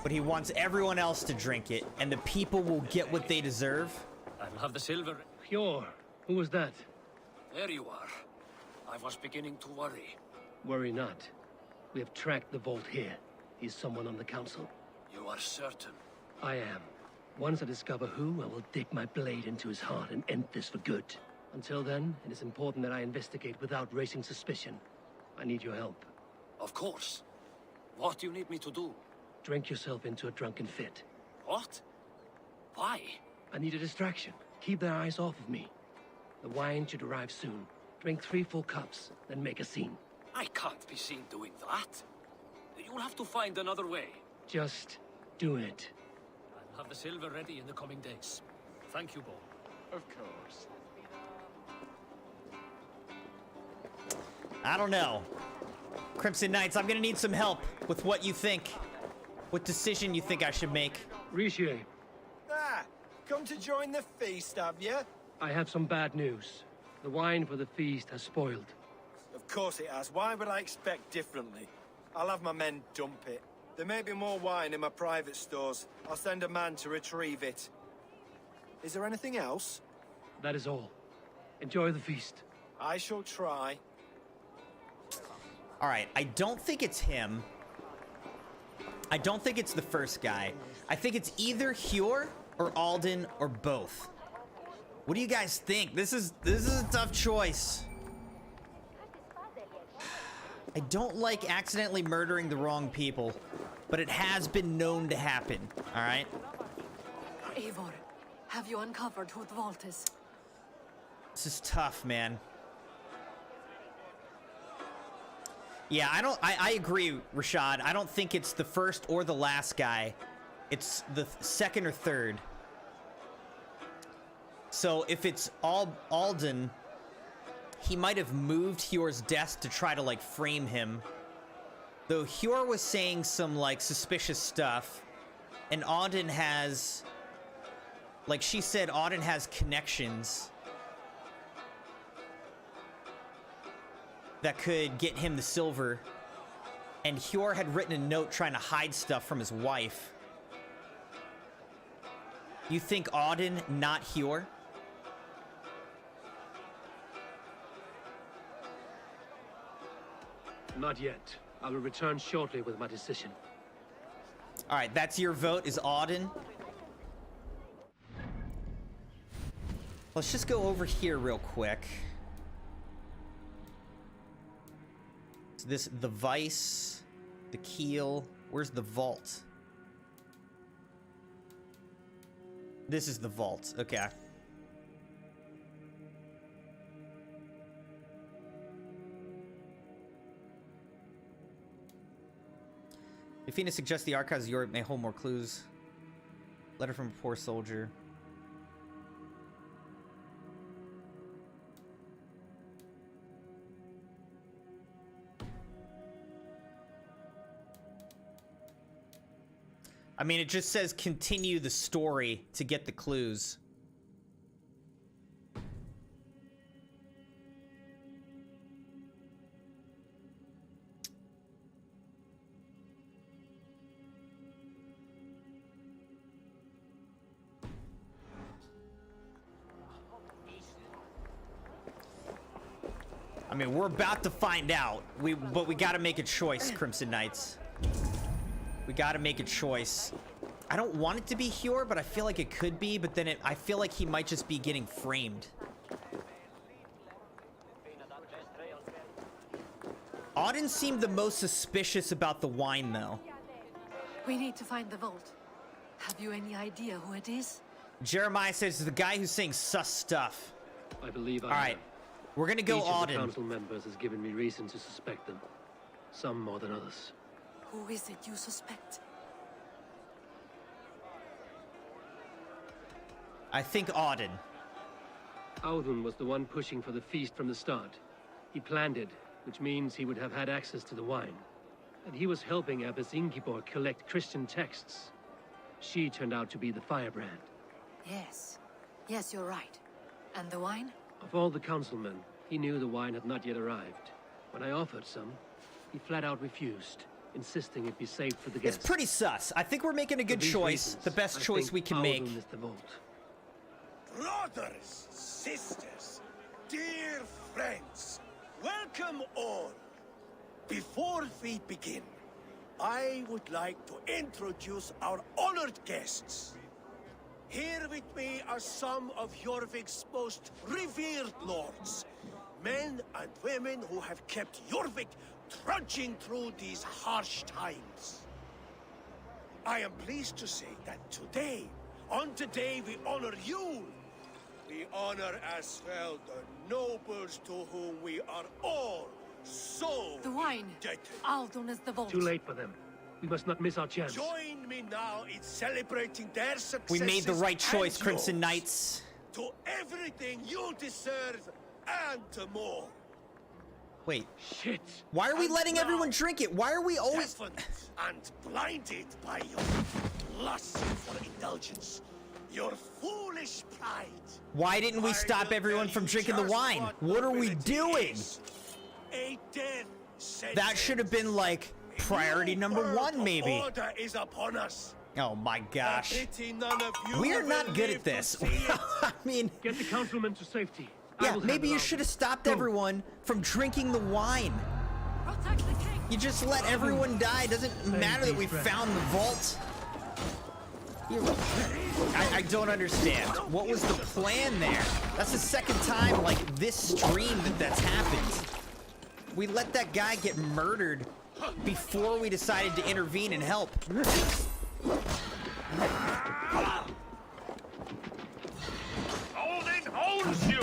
but he wants everyone else to drink it, and the people will get what they deserve. I'll have the silver. Hjor, who was that? There you are. I was beginning to worry. Worry not. We have tracked the vault here. He's someone on the council. You are certain? I am. Once I discover who, I will dig my blade into his heart and end this for good. Until then, it is important that I investigate without raising suspicion. I need your help. Of course. What do you need me to do? Drink yourself into a drunken fit. What? Why? I need a distraction. Keep their eyes off of me. The wine should arrive soon. Drink 3 full cups, then make a scene. I can't be seen doing that. You'll have to find another way. Just do it. I'll have the silver ready in the coming days. Thank you, Bo. Of course. I don't know. Crimson Knights, I'm gonna need some help with what you think. What decision you think I should make. Rishi. Come to join the feast, have you? I have some bad news. The wine for the feast has spoiled. Of course it has. Why would I expect differently? I'll have my men dump it. There may be more wine in my private stores. I'll send a man to retrieve it. Is there anything else? That is all. Enjoy the feast. I shall try. Alright, I don't think it's him. I don't think it's the first guy. I think it's either Hjor or Alden or both. What do you guys think? This is a tough choice. I don't like accidentally murdering the wrong people, but it has been known to happen, alright? Eivor, have you uncovered who the vault is? This is tough, man. Yeah, I agree, Rashad. I don't think it's the first or the last guy. It's the second or third. So if it's Alden, he might have moved Hjor's desk to try to, like, frame him. Though Hjor was saying some, like, suspicious stuff. And Alden has... Like she said, Alden has connections that could get him the silver. And Hjor had written a note trying to hide stuff from his wife. You think Alden, not Hjor? Not yet. I will return shortly with my decision. All right, that's your vote, is Alden. Let's just go over here real quick. So this, the Vice, the Keel, where's the vault? This is the vault, okay. Athena suggests the archives of Europe may hold more clues. Letter from a poor soldier. I mean, it just says continue the story to get the clues. I mean, we're about to find out. But we gotta make a choice, Crimson Knights. We gotta make a choice. I don't want it to be Hjor, but I feel like it could be, but then I feel like he might just be getting framed. Auden seemed the most suspicious about the wine, though. We need to find the vault. Have you any idea who it is? Jeremiah says it's the guy who's saying sus stuff. I believe I All right, we're gonna go Each of the Auden. council members has given me reason to suspect them. Some more than others. Who is it you suspect? I think Auden. Audun was the one pushing for the feast from the start. He planned it, which means he would have had access to the wine. And he was helping Abbess Ingeborg collect Christian texts. She turned out to be the firebrand. Yes. Yes, you're right. And the wine? Of all the councilmen, he knew the wine had not yet arrived. When I offered some, he flat out refused, insisting it be saved for the guests. It's pretty sus. I think we're making a good choice. The best choice we can make. Audun is the vault. Brothers, sisters, dear friends, welcome all. Before we begin, I would like to introduce our honored guests. Here with me are some of Jorvik's most revered lords, men and women who have kept Jorvik trudging through these harsh times. I am pleased to say that today, on the day we honor you, we honor as well the nobles to whom we are all so The wine. indebted. Audun is the vault. Too late for them. We must not miss our chance. Join me now in celebrating their successes. We made the right choice, and Crimson yours. Knights. To everything you deserve and more. Wait. Shit. Why are we And letting now, everyone drink it? Why are we always... Deafened and blinded by your lust for indulgence, your foolish pride. Why didn't we stop everyone from drinking the wine? What are we doing? A death sentence. That should have been like priority number one, maybe. Order is upon us. Oh my gosh. A pity none of you We are will not good live at this. to see it. I mean, Get the councilmen to safety. I yeah, will maybe handle you Audun. should have stopped everyone from drinking the wine. Protect the king. You just let everyone die. Doesn't matter that we found the vault. I don't understand. What was the plan there? That's the second time, like, this stream that's happened. We let that guy get murdered before we decided to intervene and help. Audun owns you!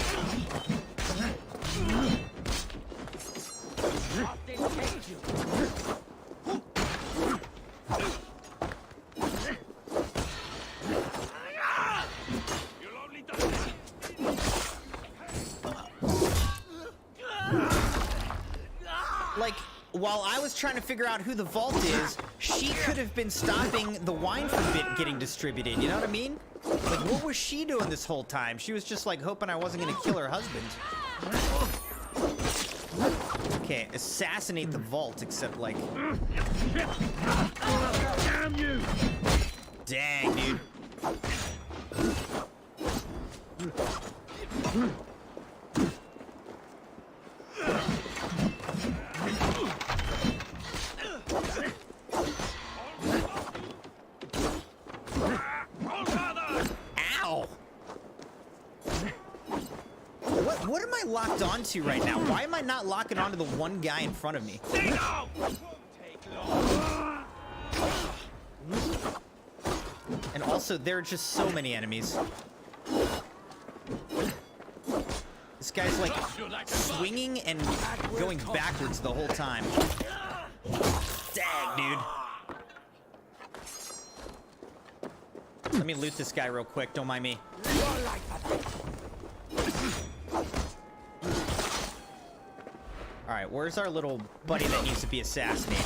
Like, while I was trying to figure out who the vault is, she could have been stopping the wine from getting distributed, you know what I mean? Like, what was she doing this whole time? She was just, like, hoping I wasn't gonna kill her husband. Okay, assassinate the vault, except, like... Damn you! Dang, dude. Ow! What am I locked onto right now? Why am I not locking onto the one guy in front of me? And also, there are just so many enemies. This guy's like swinging and going backwards the whole time. Dang, dude. Let me loot this guy real quick, don't mind me. Alright, where's our little buddy that needs to be assassinated?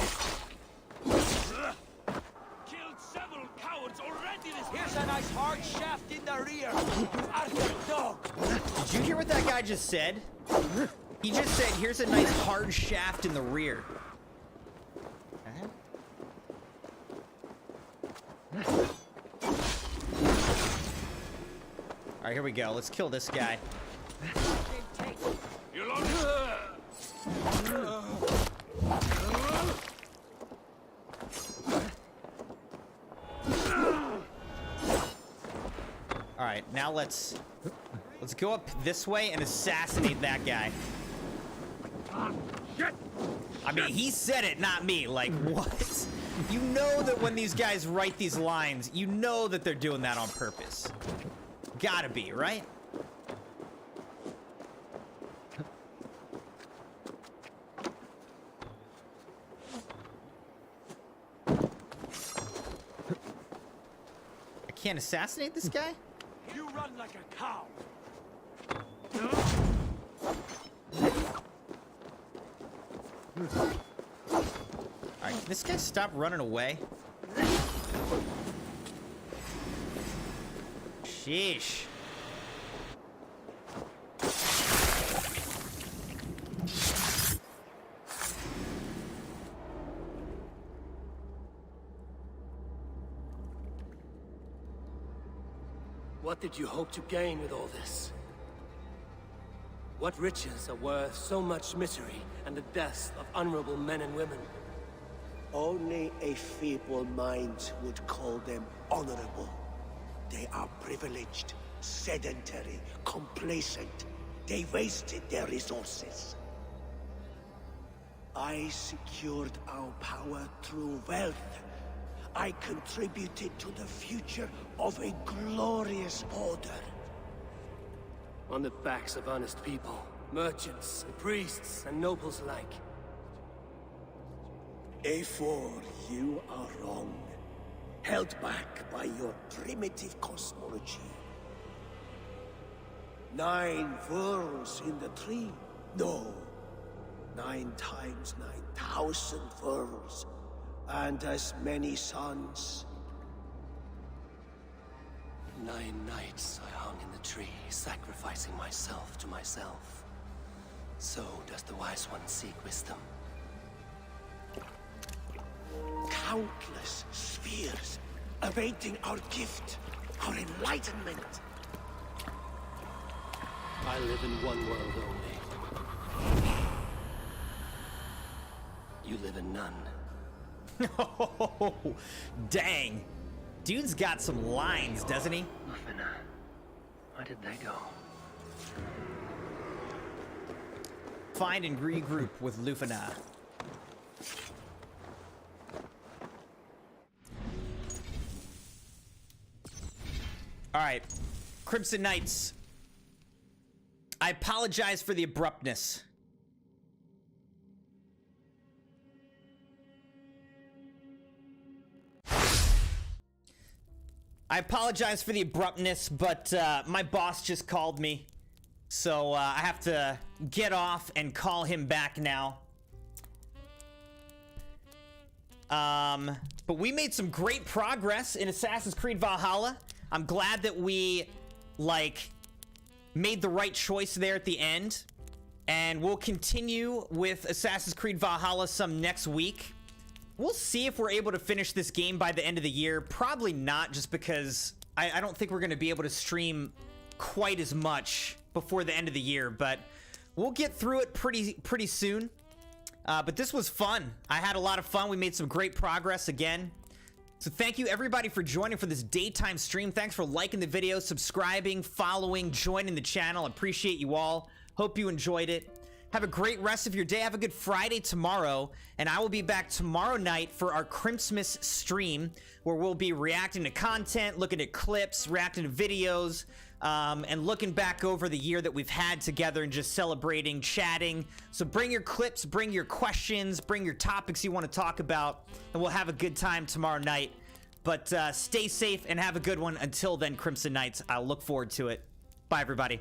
Killed several cowards already this Here's a nice hard shaft in the rear. Arthur dog. Did you hear what that guy just said? He just said, here's a nice hard shaft in the rear. Alright, here we go. Let's kill this guy. right, now let's go up this way and assassinate that guy. I mean, he said it, not me. Like, what? You know that when these guys write these lines, you know that they're doing that on purpose. Gotta be, right? I can't assassinate this guy? You run like a cow. Alright, can this guy stop running away? Sheesh. What did you hope to gain with all this? What riches are worth so much misery and the deaths of honorable men and women? Only a feeble mind would call them honorable. They are privileged, sedentary, complacent. They wasted their resources. I secured our power through wealth. I contributed to the future of a glorious order. On the backs of honest people, merchants, and priests, and nobles alike. A4, you are wrong. Held back by your primitive cosmology. 9 worlds in the tree? No. 9 times 9,000 worlds. And as many suns. 9 nights I hung in the tree, sacrificing myself to myself. So does the wise one seek wisdom. Countless spheres awaiting our gift, our enlightenment. I live in one world only. You live in none. Oh, dang. Dude's got some lines, doesn't he? Where did they go? Find and regroup with Lufina. Alright. Crimson Knights. I apologize for the abruptness. I apologize for the abruptness, but my boss just called me. So I have to get off and call him back now. But we made some great progress in Assassin's Creed Valhalla. I'm glad that we, like, made the right choice there at the end. And we'll continue with Assassin's Creed Valhalla some next week. We'll see if we're able to finish this game by the end of the year. Probably not, just because I don't think we're going to be able to stream quite as much before the end of the year. But we'll get through it pretty soon. But this was fun. I had a lot of fun. We made some great progress again. So thank you everybody for joining for this daytime stream. Thanks for liking the video, subscribing, following, joining the channel. Appreciate you all. Hope you enjoyed it. Have a great rest of your day. Have a good Friday tomorrow. And I will be back tomorrow night for our Christmas stream, where we'll be reacting to content, looking at clips, reacting to videos, and looking back over the year that we've had together and just celebrating, chatting. So bring your clips, bring your questions, bring your topics you want to talk about, and we'll have a good time tomorrow night. But stay safe and have a good one. Until then, Crimson Knights, I'll look forward to it. Bye, everybody.